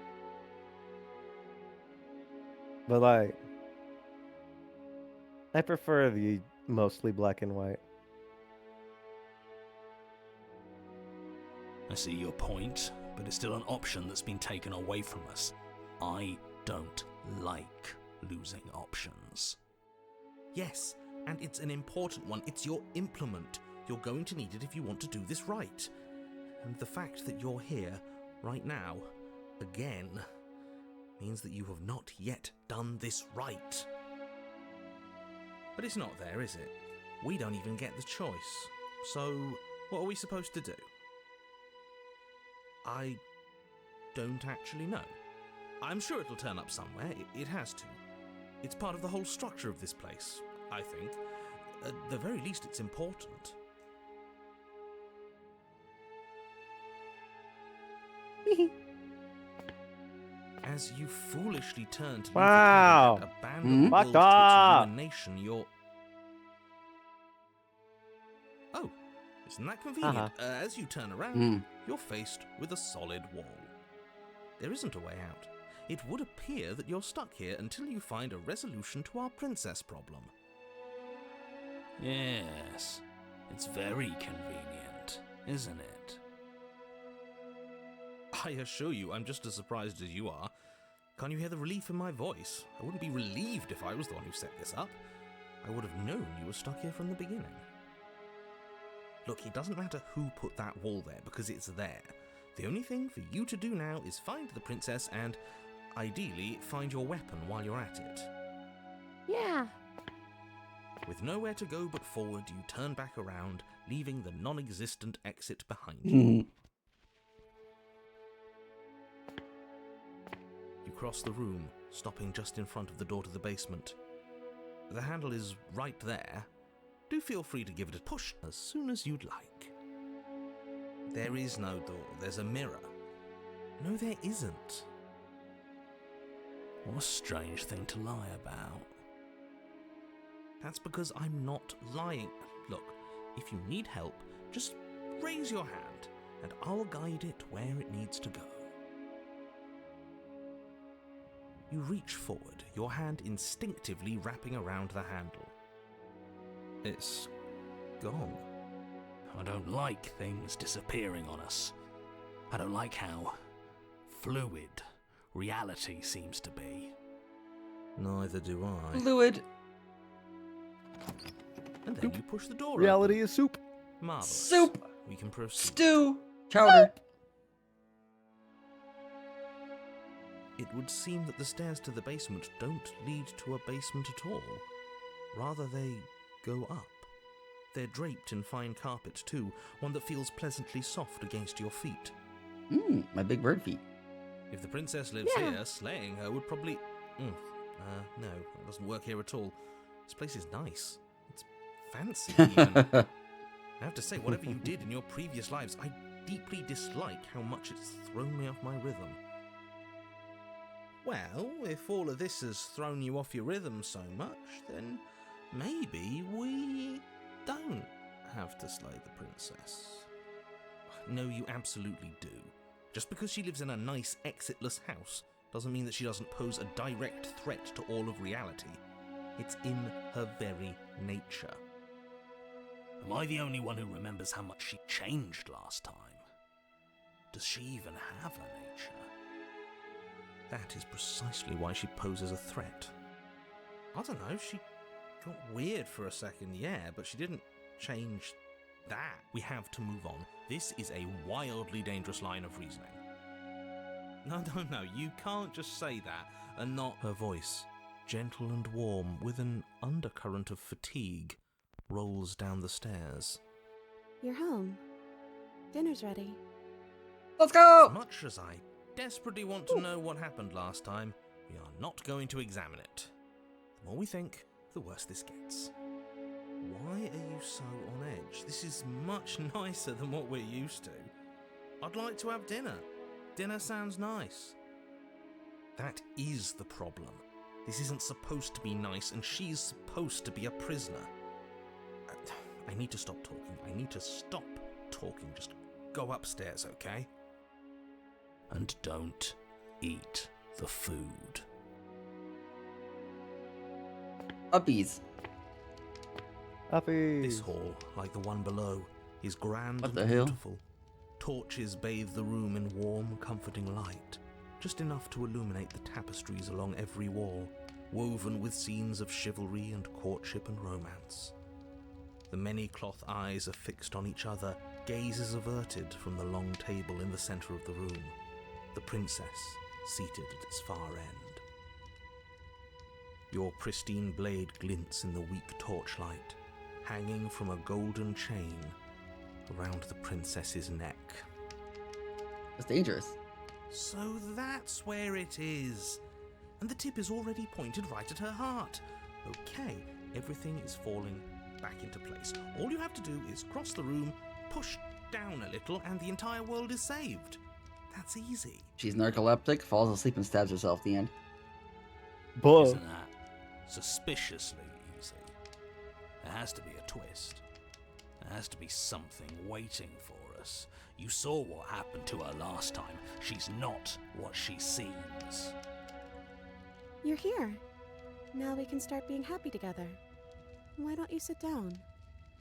But like, I prefer the mostly black and white. I see your point, but it's still an option that's been taken away from us. I don't like losing options. Yes, and it's an important one. It's your implement. You're going to need it if you want to do this right. And the fact that you're here, right now, again, means that you have not yet done this right. But it's not there, is it? We don't even get the choice. So, what are we supposed to do? I don't actually know. I'm sure it'll turn up somewhere. It has to. It's part of the whole structure of this place, I think. At the very least, it's important. As you foolishly turn to Wow. leave a abandoned Fuck world to off. its ruination, you're... Oh, isn't that convenient? As you turn around, you're faced with a solid wall. There isn't a way out. It would appear that you're stuck here until you find a resolution to our princess problem. Yes, It's very convenient, isn't it? I assure you, I'm just as surprised as you are. Can't you hear the relief in my voice? I wouldn't be relieved if I was the one who set this up. I would have known you were stuck here from the beginning. Look, it doesn't matter who put that wall there, because it's there. The only thing for you to do now is find the princess and, ideally, find your weapon while you're at it. Yeah. With nowhere to go but forward, you turn back around, leaving the non-existent exit behind you. You cross the room, stopping just in front of the door to the basement. The handle is right there. Do feel free to give it a push as soon as you'd like. There is no door, there's a mirror. No, there isn't. What a strange thing to lie about. That's because I'm not lying. Look, if you need help, just raise your hand, and I'll guide it where it needs to go. You reach forward, your hand instinctively wrapping around the handle. It's gone. I don't like things disappearing on us. I don't like how fluid reality seems to be. Neither do I. Fluid. And then you push the door Reality open. is soup. Marvelous. Soup. We can proceed. Stew. Chowder. It would seem that the stairs to the basement don't lead to a basement at all. Rather, they go up. They're draped in fine carpet, too, one that feels pleasantly soft against your feet. My big bird feet. If the princess lives here, slaying her would probably... no, that doesn't work here at all. This place is nice. It's fancy, even. I have to say, whatever you did in your previous lives, I deeply dislike how much it's thrown me off my rhythm. Well, if all of this has thrown you off your rhythm so much, then maybe we don't have to slay the princess. No, you absolutely do. Just because she lives in a nice, exitless house doesn't mean that she doesn't pose a direct threat to all of reality. It's in her very nature. Am I the only one who remembers how much she changed last time? Does she even have a nature? That is precisely why she poses a threat. I don't know, she got weird for a second, yeah, but she didn't change that. We have to move on. This is a wildly dangerous line of reasoning. No, you can't just say that and not... Her voice, gentle and warm, with an undercurrent of fatigue, rolls down the stairs. You're home. Dinner's ready. Let's go! As much as I desperately want to know what happened last time, we are not going to examine it. The more we think, the worse this gets. Why are you so on edge? This is much nicer than what we're used to. I'd like to have dinner. Dinner sounds nice. That is the problem. This isn't supposed to be nice, and she's supposed to be a prisoner. I need to stop talking. I need to stop talking. Just go upstairs, okay? And don't eat the food. Uppies. Uppies. This hall, like the one below, is grand What and the hell? beautiful. Torches bathe the room in warm, comforting light, just enough to illuminate the tapestries along every wall, woven with scenes of chivalry and courtship and romance. The many cloth eyes are fixed on each other, gazes averted from the long table in the centre of the room, the princess seated at its far end. Your pristine blade glints in the weak torchlight, hanging from a golden chain around the princess's neck. It's dangerous. So that's where it is. And the tip is already pointed right at her heart. Okay, everything is falling back into place. All you have to do is cross the room, push down a little, and the entire world is saved. That's easy. She's narcoleptic, falls asleep, and stabs herself at the end. Bull. Isn't that suspiciously easy? There has to be a twist. There has to be something waiting for us. You saw what happened to her last time. She's not what she seems. You're here. Now we can start being happy together. Why don't you sit down?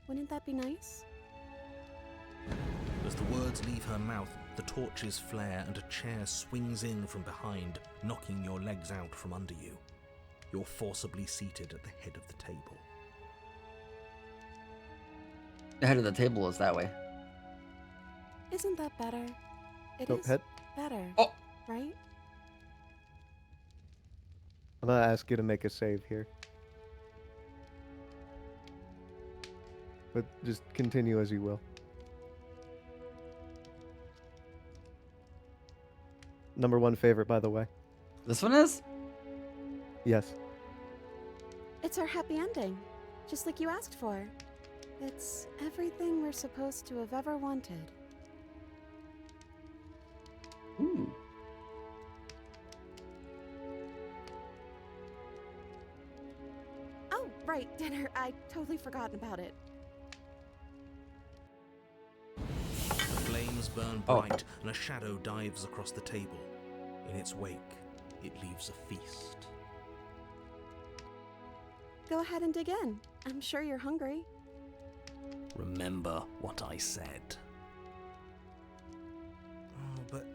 Wouldn't that be nice? As the words leave her mouth, the torches flare and a chair swings in from behind, knocking your legs out from under you. You're forcibly seated at the head of the table. The head of the table is that way. Isn't that better? It Nope, is head. better, Oh! right? I'm gonna ask you to make a save here. But just continue as you will. Number 1 favorite, by the way. This one is? Yes. It's our happy ending, just like you asked for. It's everything we're supposed to have ever wanted. Ooh. Oh, right, dinner. I totally forgotten about it. The flames burn bright and a shadow dives across the table. In its wake, it leaves a feast. Go ahead and dig in. I'm sure you're hungry. Remember what I said. Oh, but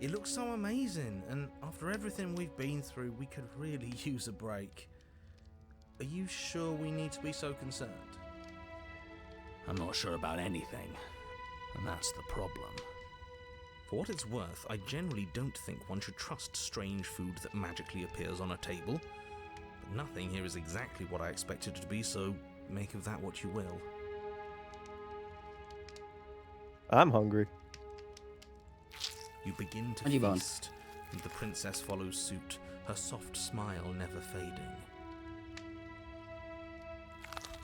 it looks so amazing, and after everything we've been through, we could really use a break. Are you sure we need to be so concerned? I'm not sure about anything, and that's the problem. For what it's worth, I generally don't think one should trust strange food that magically appears on a table. But nothing here is exactly what I expected it to be, so make of that what you will. I'm hungry. You begin to Honey bun. feast, and the princess follows suit, her soft smile never fading.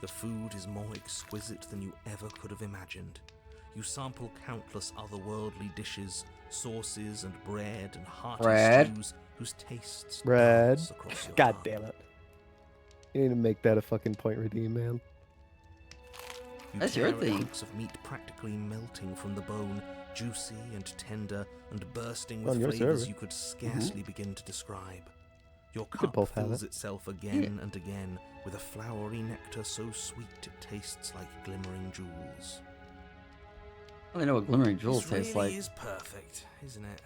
The food is more exquisite than you ever could have imagined. You sample countless otherworldly dishes, sauces and bread and hearty stews whose tastes Bread. dance across your God tongue. damn it. You need to make that a fucking point redeem, man. You That's tear your at thing. hunks of meat practically melting from the bone, juicy and tender and bursting with On your flavors server. you could scarcely begin to describe. Your could cup both have fills it. itself again and again with a flowery nectar so sweet it tastes like glimmering jewels. I don't know what glimmering jewels This taste really like. is perfect, isn't it?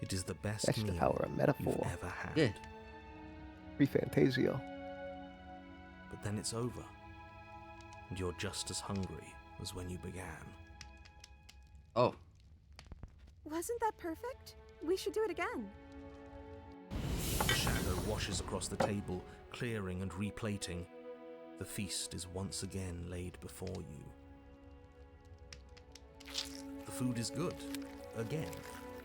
It is the best That's the meal power of metaphor. you've ever had. Yeah. Free Fantasio. But then it's over, and you're just as hungry as when you began. Oh. Wasn't that perfect? We should do it again. The shadow washes across the table, clearing and replating. The feast is once again laid before you. The food is good. Again,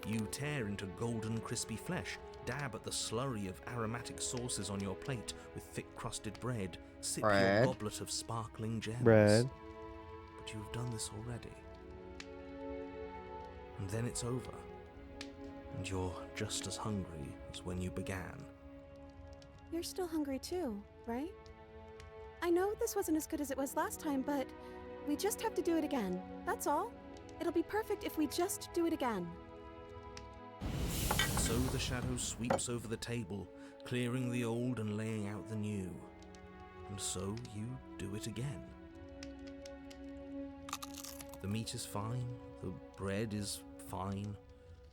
you tear into golden crispy flesh, dab at the slurry of aromatic sauces on your plate with thick-crusted bread, sip your Bread. goblet of sparkling gems. Bread. But you've done this already. And then it's over. And you're just as hungry as when you began. You're still hungry too, right? I know this wasn't as good as it was last time, but we just have to do it again. That's all. It'll be perfect if we just do it again. So the shadow sweeps over the table, clearing the old and laying out the new. And so you do it again. The meat is fine, the bread is fine.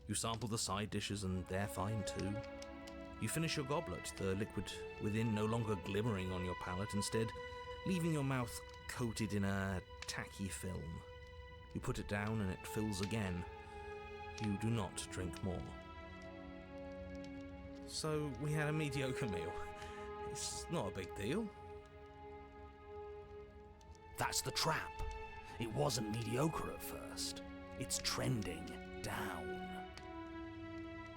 You sample the side dishes and they're fine too. You finish your goblet, the liquid within no longer glimmering on your palate, instead leaving your mouth coated in a tacky film. You put it down and it fills again. You do not drink more. So we had a mediocre meal. It's not a big deal. That's the trap. It wasn't mediocre at first. It's trending down.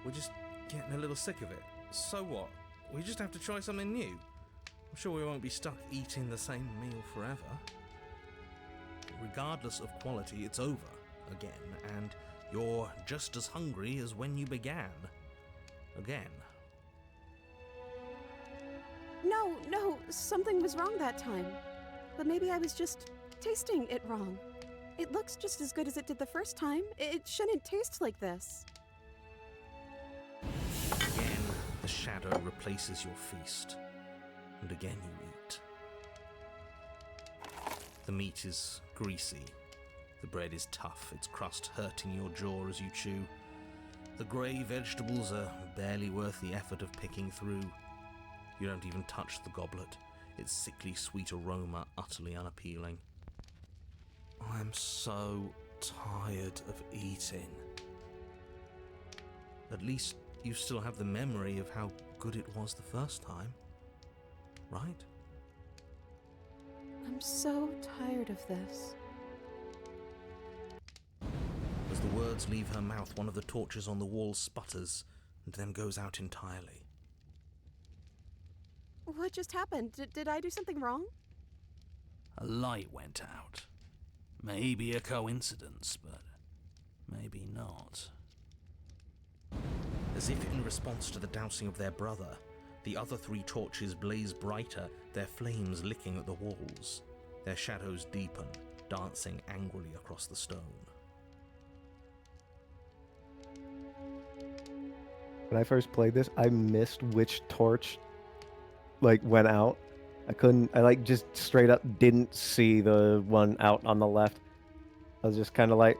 We're just getting a little sick of it. So what? We just have to try something new. I'm sure we won't be stuck eating the same meal forever. Regardless of quality, it's over again, and you're just as hungry as when you began. Again. No, something was wrong that time. But maybe I was just tasting it wrong. It looks just as good as it did the first time. It shouldn't taste like this. Again, the shadow replaces your feast. And again you eat. The meat is greasy. The bread is tough, its crust hurting your jaw as you chew. The grey vegetables are barely worth the effort of picking through. You don't even touch the goblet, its sickly sweet aroma utterly unappealing. I'm so tired of eating. At least you still have the memory of how good it was the first time, right? I'm so tired of this. As the words leave her mouth, one of the torches on the wall sputters and then goes out entirely. What just happened? Did I do something wrong? A light went out. Maybe a coincidence, but maybe not. As if in response to the dousing of their brother, the other 3 torches blaze brighter, their flames licking at the walls. Their shadows deepen, dancing angrily across the stone. When I first played this, I missed which torch went out. I just straight up didn't see the one out on the left. I was just kind of like,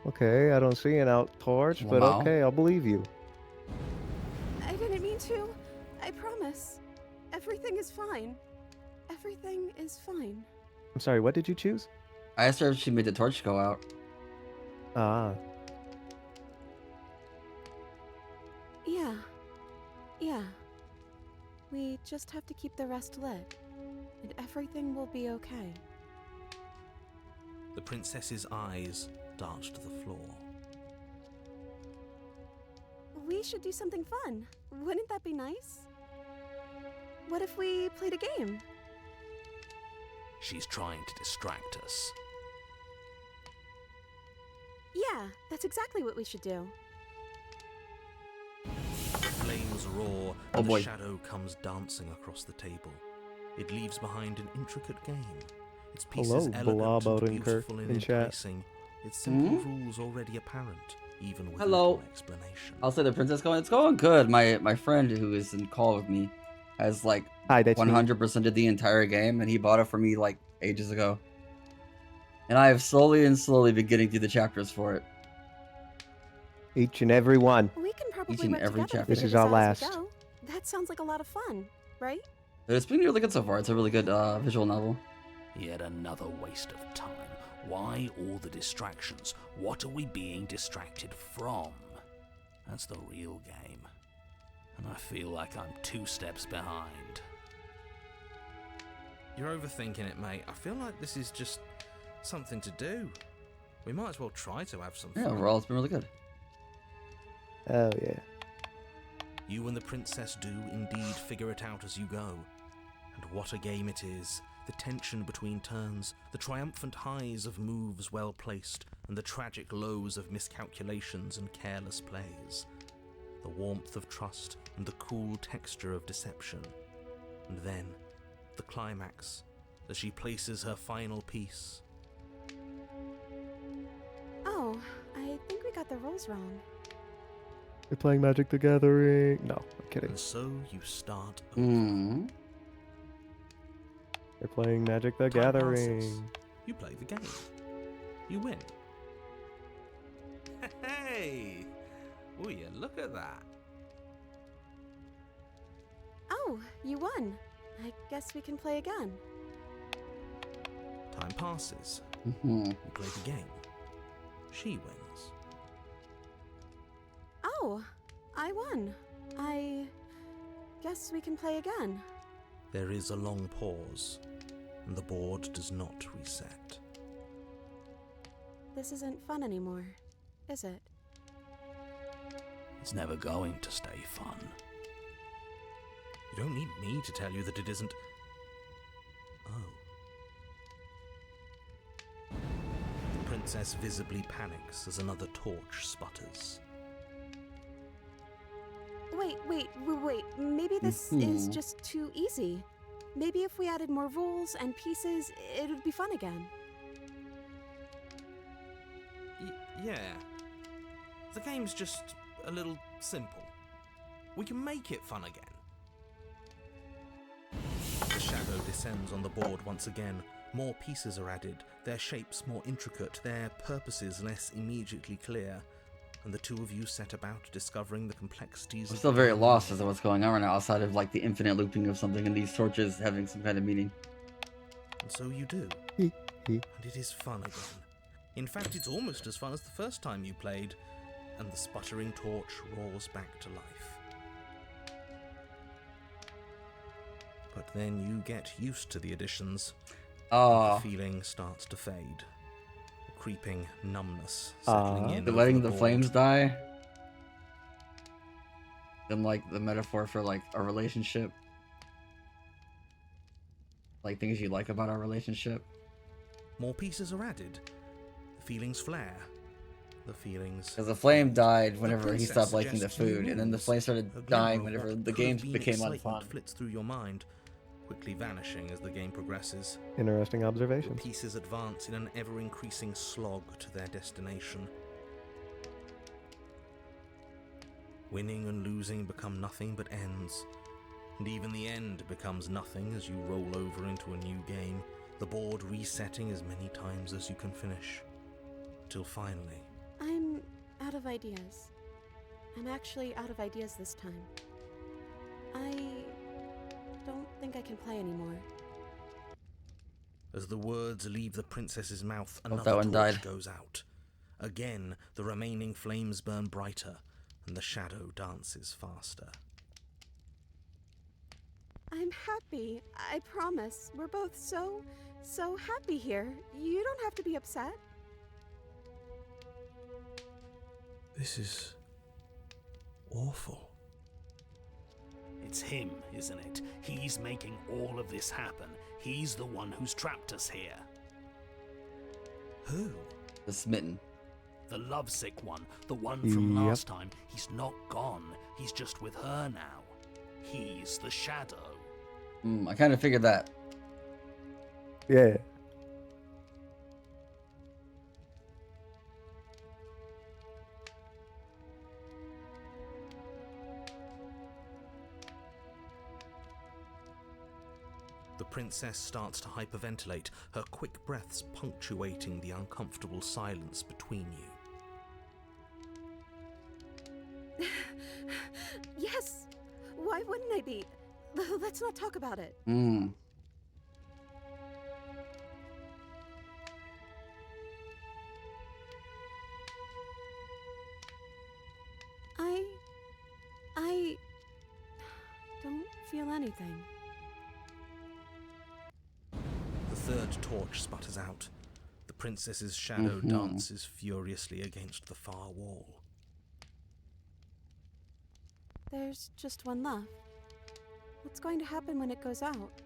okay, I don't see an out torch, but Wow. okay, I'll believe you. I didn't mean to. I promise. Everything is fine. Everything is fine. I'm sorry, what did you choose? I asked her if she made the torch go out. Ah, Yeah. Yeah. We just have to keep the rest lit, and everything will be okay. The princess's eyes dart to the floor. We should do something fun. Wouldn't that be nice? What if we played a game? She's trying to distract us. Yeah, that's exactly what we should do. The flames roar, Oh and boy. the shadow comes dancing across the table. It leaves behind an intricate game. Its pieces Hello, elegant Blob and Odenkirk beautiful and in chat. enticing. Its simple rules already apparent, even with Hello. little explanation. I'll say the princess going. It's going good. My friend who is in call with me has like hi, that's me. 100%ed the entire game, and he bought it for me like ages ago. And I have slowly been getting through the chapters for it. Each and every one. We can probably Each and work every together to chapter. This figure is our out as we last. go. That sounds like a lot of fun, right? But it's been really good so far. It's a really good visual novel. Yet another waste of time. Why all the distractions? What are we being distracted from? That's the real game. And I feel like I'm 2 steps behind. You're overthinking it, mate. I feel like this is just something to do. We might as well try to have some fun. Yeah, overall it's been really good. Oh yeah. You and the princess do indeed figure it out as you go. And what a game it is. The tension between turns, the triumphant highs of moves well placed, and the tragic lows of miscalculations and careless plays. The warmth of trust and the cool texture of deception. And then, the climax, as she places her final piece. Oh, I think we got the rules wrong. We're playing Magic the Gathering. No, I'm kidding. And so you start over. Mm. They're playing Magic the Time Gathering. passes. You play the game. You win. Hey! Oh yeah, look at that. Oh, you won. I guess we can play again. Time passes. Mm-hmm. You play the game. She wins. Oh, I won. I guess we can play again. There is a long pause, and the board does not reset. This isn't fun anymore, is it? It's never going to stay fun. You don't need me to tell you that it isn't. Oh. The princess visibly panics as another torch sputters. Wait. Maybe this is Mhm. just too easy. Maybe if we added more rules and pieces, it would be fun again. Yeah. The game's just a little simple. We can make it fun again. The shadow descends on the board once again, More pieces are added, their shapes more intricate, their purposes less immediately clear, and the two of you set about discovering the complexities. I'm still very lost as to what's going on right now, outside of like the infinite looping of something and these torches having some kind of meaning. And so you do. And it is fun again. In fact, it's almost as fun as the first time you played, and the sputtering torch roars back to life. But then you get used to the additions. Oh. The feeling starts to fade. Creeping numbness settling in. Letting the flames die. Then like the metaphor for like a relationship. Like things you like about our relationship. More pieces are added. The feelings flare. The feelings. Because the flame died whenever he stopped liking the food, and then the flame started dying whenever the game became unfun. Flits through your mind, quickly vanishing as the game progresses. Interesting observation. The pieces advance in an ever-increasing slog to their destination. Winning and losing become nothing but ends, and even the end becomes nothing as you roll over into a new game, the board resetting as many times as you can finish, till finally... I'm out of ideas. I'm actually out of ideas this time. I don't think I can play anymore. As the words leave the princess's mouth, that another one torch died. goes out. Again, the remaining flames burn brighter, and the shadow dances faster. I'm happy. I promise. We're both so happy here. You don't have to be upset. This is awful. It's him, isn't it? He's making all of this happen. He's the one who's trapped us here. Who? The Smitten. The lovesick one, the one from last time. He's not gone. He's just with her now. He's the shadow. I kind of figured that. Yeah. The princess starts to hyperventilate, her quick breaths punctuating the uncomfortable silence between you. Yes! Why wouldn't I be? Let's not talk about it. I don't feel anything. The third torch sputters out. The princess's shadow dances furiously against the far wall. There's just one left. What's going to happen when it goes out?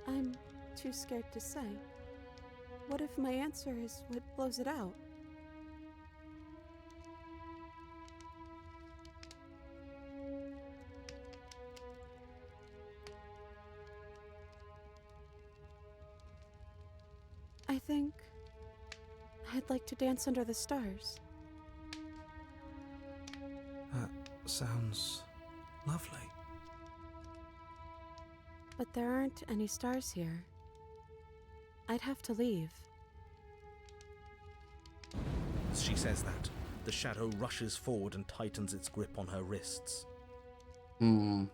I'm too scared to say. What if my answer is what blows it out? I think I'd like to dance under the stars. That sounds lovely. But there aren't any stars here. I'd have to leave. As she says that, the shadow rushes forward and tightens its grip on her wrists. I'm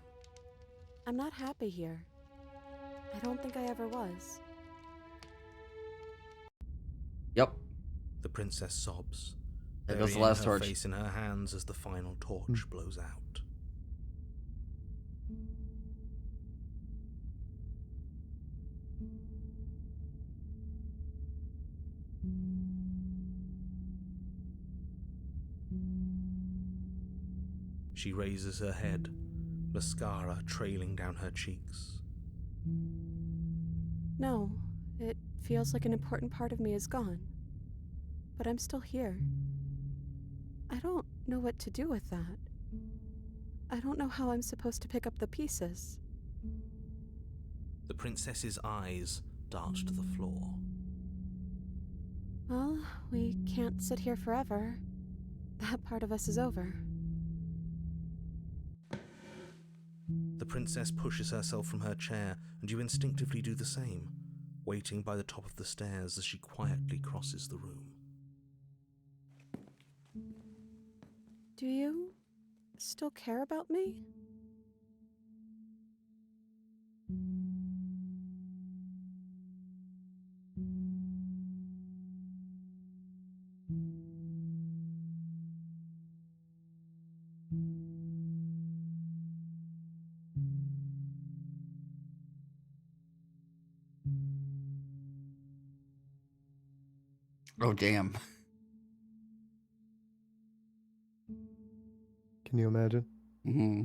not happy here. I don't think I ever was. Yep. The princess sobs. There goes the burying last her torch. face in her hands as the final torch blows out. She raises her head, mascara trailing down her cheeks. No, it feels like an important part of me is gone. But I'm still here. I don't know what to do with that. I don't know how I'm supposed to pick up the pieces. The princess's eyes dart to the floor. Well, we can't sit here forever. That part of us is over. The princess pushes herself from her chair, and you instinctively do the same, waiting by the top of the stairs as she quietly crosses the room. Do you still care about me? Oh, damn. Can you imagine? Mm-hmm.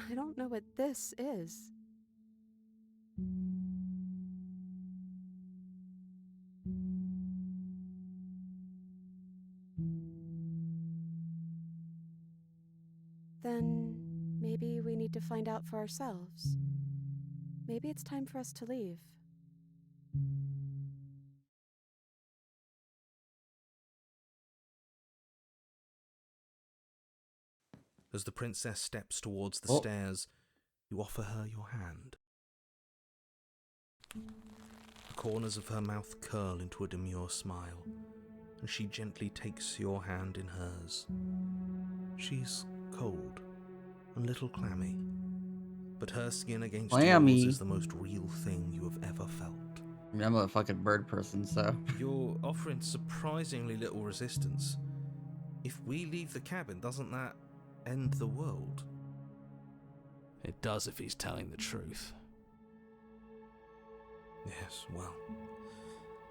I don't know what this is. Then maybe we need to find out for ourselves. Maybe it's time for us to leave. As the princess steps towards the Oh. stairs, you offer her your hand. The corners of her mouth curl into a demure smile, and she gently takes your hand in hers. She's cold and a little clammy, but her skin against Clammy. yours is the most real thing you have ever felt. I mean, I'm a fucking bird person, so. You're offering surprisingly little resistance. If we leave the cabin, doesn't that end the world? It does if he's telling the truth. Yes, well,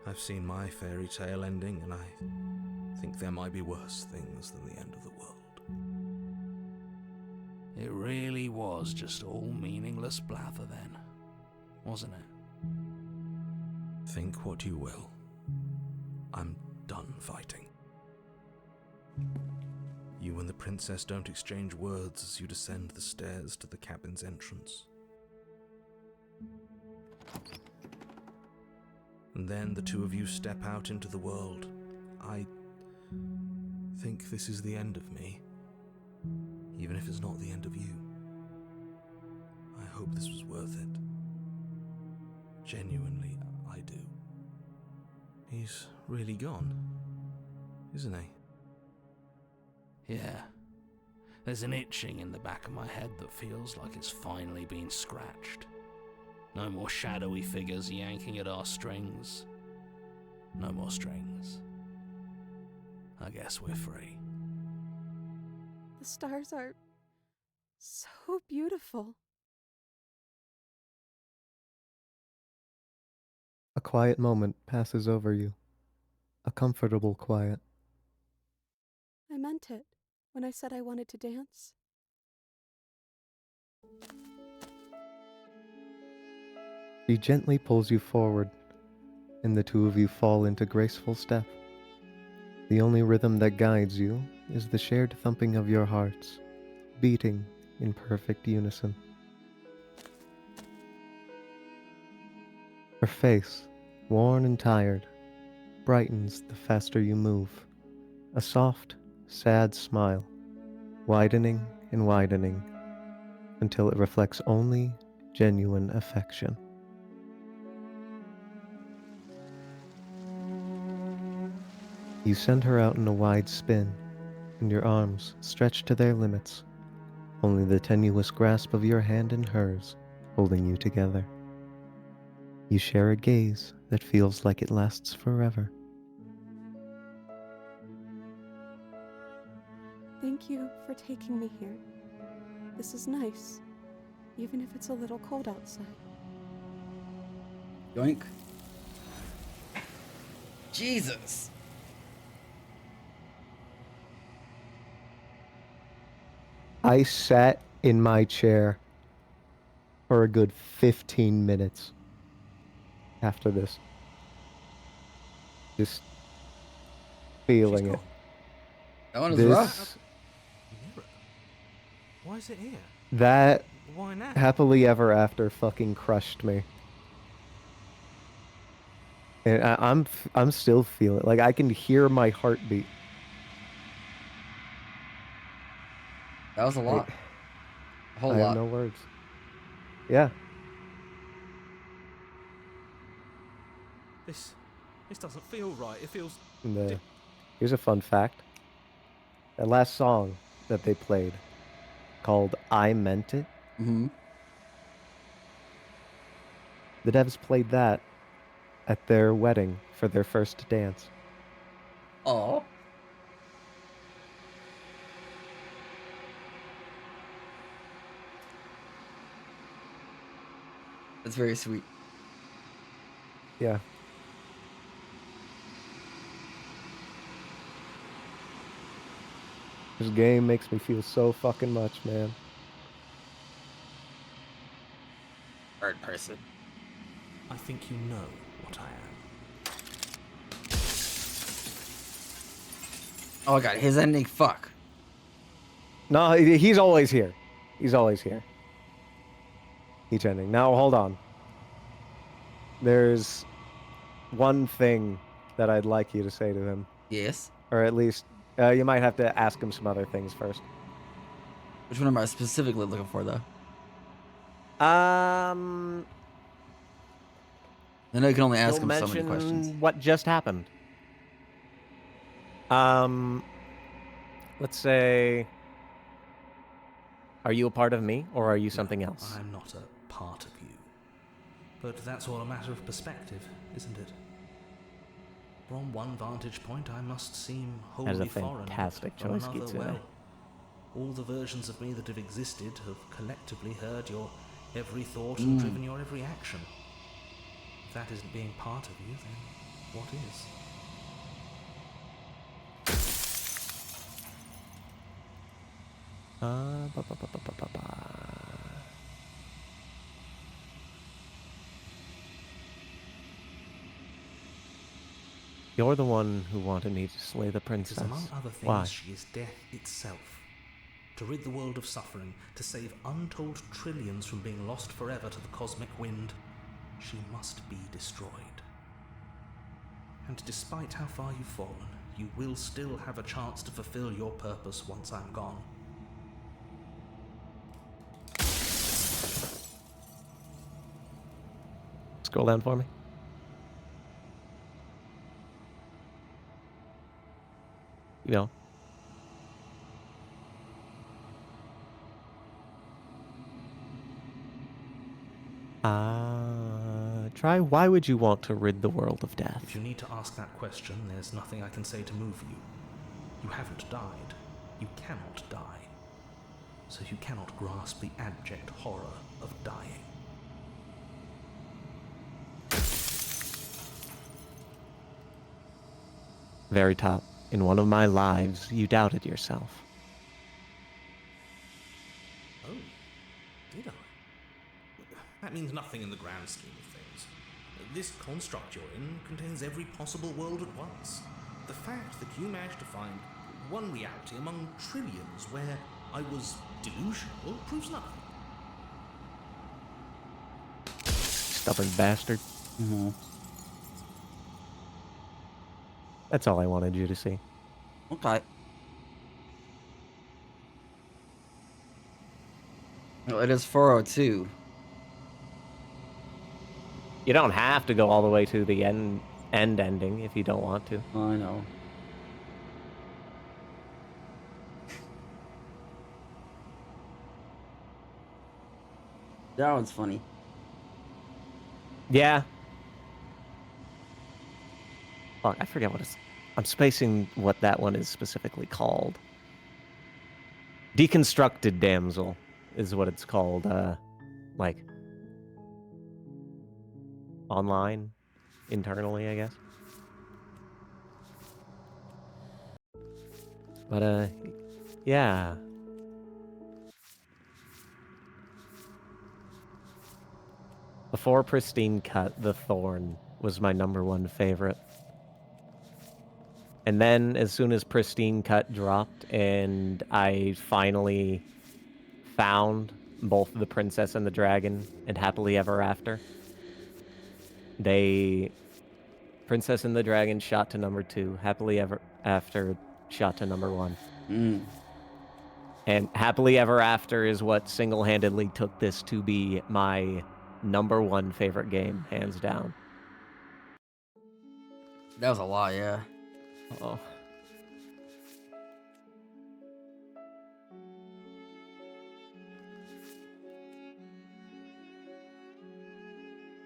I've seen my fairy tale ending, and I think there might be worse things than the end of the world. It really was just all meaningless blather then, wasn't it? Think what you will. I'm done fighting. You and the princess don't exchange words as you descend the stairs to the cabin's entrance. And then the two of you step out into the world. I think this is the end of me, even if it's not the end of you. I hope this was worth it. Genuinely, I do. He's really gone, isn't he? Yeah. There's an itching in the back of my head that feels like it's finally been scratched. No more shadowy figures yanking at our strings. No more strings. I guess we're free. The stars are so beautiful. A quiet moment passes over you. A comfortable quiet. I meant it when I said I wanted to dance. She gently pulls you forward, and the two of you fall into graceful step. The only rhythm that guides you is the shared thumping of your hearts, beating in perfect unison. Her face, worn and tired, brightens the faster you move. A soft, sad smile, widening and widening, until it reflects only genuine affection. You send her out in a wide spin, and your arms stretch to their limits, only the tenuous grasp of your hand in hers holding you together. You share a gaze that feels like it lasts forever. Thank you for taking me here. This is nice, even if it's a little cold outside. Yoink. Jesus. I sat in my chair for a good 15 minutes after this. Just feeling it. That one was rough. Mirror. Why is it here? That Why now? happily ever after fucking crushed me. And I'm still feeling like I can hear my heartbeat. That was a lot. A whole I lot. have no words. Yeah. This doesn't feel right. It feels. And, here's a fun fact. That last song that they played, called "I Meant It." Mm-hmm. The devs played that at their wedding for their first dance. Oh. That's very sweet. Yeah. This game makes me feel so fucking much, man. Third person. I think you know what I am. Oh my god, his ending, fuck. No, he's always here. He's always here. Each ending. Now, hold on. There's one thing that I'd like you to say to him. Yes. Or at least, you might have to ask him some other things first. Which one am I specifically looking for, though? I know you can only ask him so many questions. What just happened? Let's say, are you a part of me, or are you something else? I'm not a part of you. But that's all a matter of perspective, isn't it? From one vantage point, I must seem wholly That is a foreign. fantastic From choice, another, Kitsune. well, all the versions of me that have existed have collectively heard your every thought and driven your every action. If that isn't being part of you, then what is? You're the one who wanted me to slay the princess. Because among other things, Why? she is death itself. To rid the world of suffering, to save untold trillions from being lost forever to the cosmic wind, she must be destroyed. And despite how far you've fallen, you will still have a chance to fulfill your purpose once I'm gone. Scroll down for me. You know. Try, why would you want to rid the world of death? If you need to ask that question, there's nothing I can say to move you. You haven't died. You cannot die. So you cannot grasp the abject horror of dying. Very top. In one of my lives, you doubted yourself. Oh, did I? That means nothing in the grand scheme of things. This construct you're in contains every possible world at once. The fact that you managed to find one reality among trillions where I was delusional proves nothing. Stubborn bastard. Mm-hmm. That's all I wanted you to see. Okay. Well, it is 4:02. You don't have to go all the way to the end ending if you don't want to. Oh, I know. That one's funny. Yeah. Fuck, I forget what it's... I'm spacing what that one is specifically called. Deconstructed Damsel is what it's called. Like... online? Internally, I guess. But, yeah. Before Pristine Cut, The Thorn was my #1 favorite. And then, as soon as Pristine Cut dropped, and I finally found both The Princess and the Dragon and Happily Ever After, Princess and the Dragon shot to #2, Happily Ever After shot to #1. And Happily Ever After is what single-handedly took this to be my #1 favorite game, hands down. That was a lot, yeah. Oh.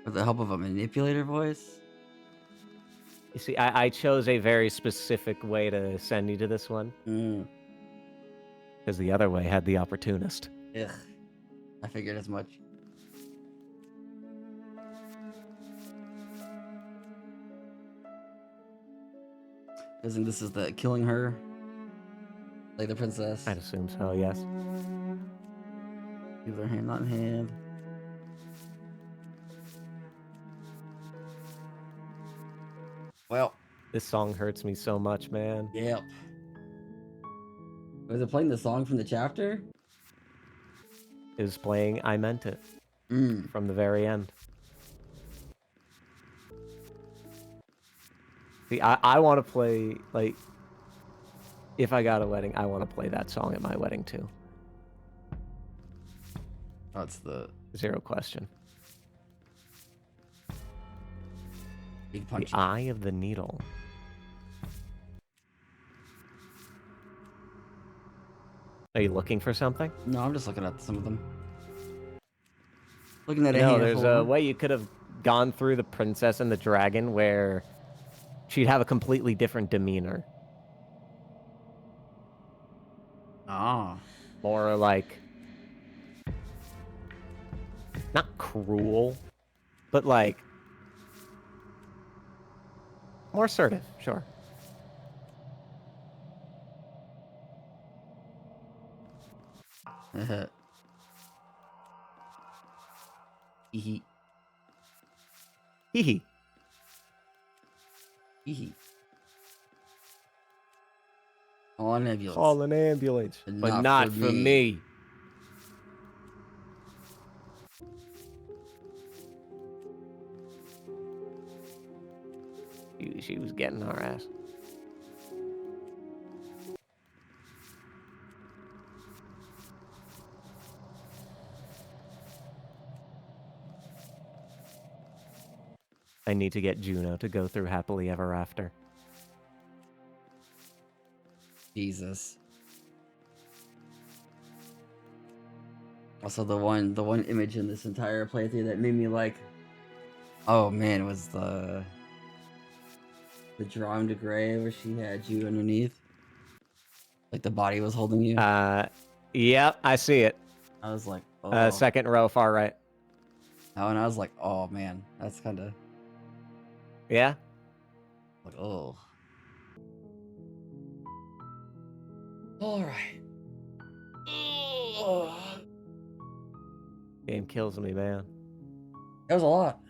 With the help of a manipulator voice? You see, I chose a very specific way to send you to this one. Because the other way had the opportunist. Ugh. I figured as much. Isn't this is the killing her? Like the princess? I'd assume so, yes. Give her hand, not hand. Well. This song hurts me so much, man. Yep. Was it playing the song from the chapter? It was playing I Meant It. From the very end. See, I want to play, like, if I got a wedding, I want to play that song at my wedding, too. That's the... Zero question. Big punch. The Eye of the Needle. Are you looking for something? No, I'm just looking at some of them. Looking at a No, handful. there's a way you could have gone through The Princess and the Dragon where she'd have a completely different demeanor. Ah. More like... not cruel, but like... more assertive, sure. Hee Hee hee. hee. Call an ambulance. Call an ambulance. But not for me. She was getting our ass. I need to get Juno to go through Happily Ever After. Jesus. Also, the one image in this entire playthrough that made me like, oh man, was the drawing to grave where she had you underneath, like the body was holding you. Yep, I see it. I was like, oh. Second row, far right. Oh, and I was like, oh man, that's kind of. Yeah. Like, oh. All right. Game kills me, man. That was a lot.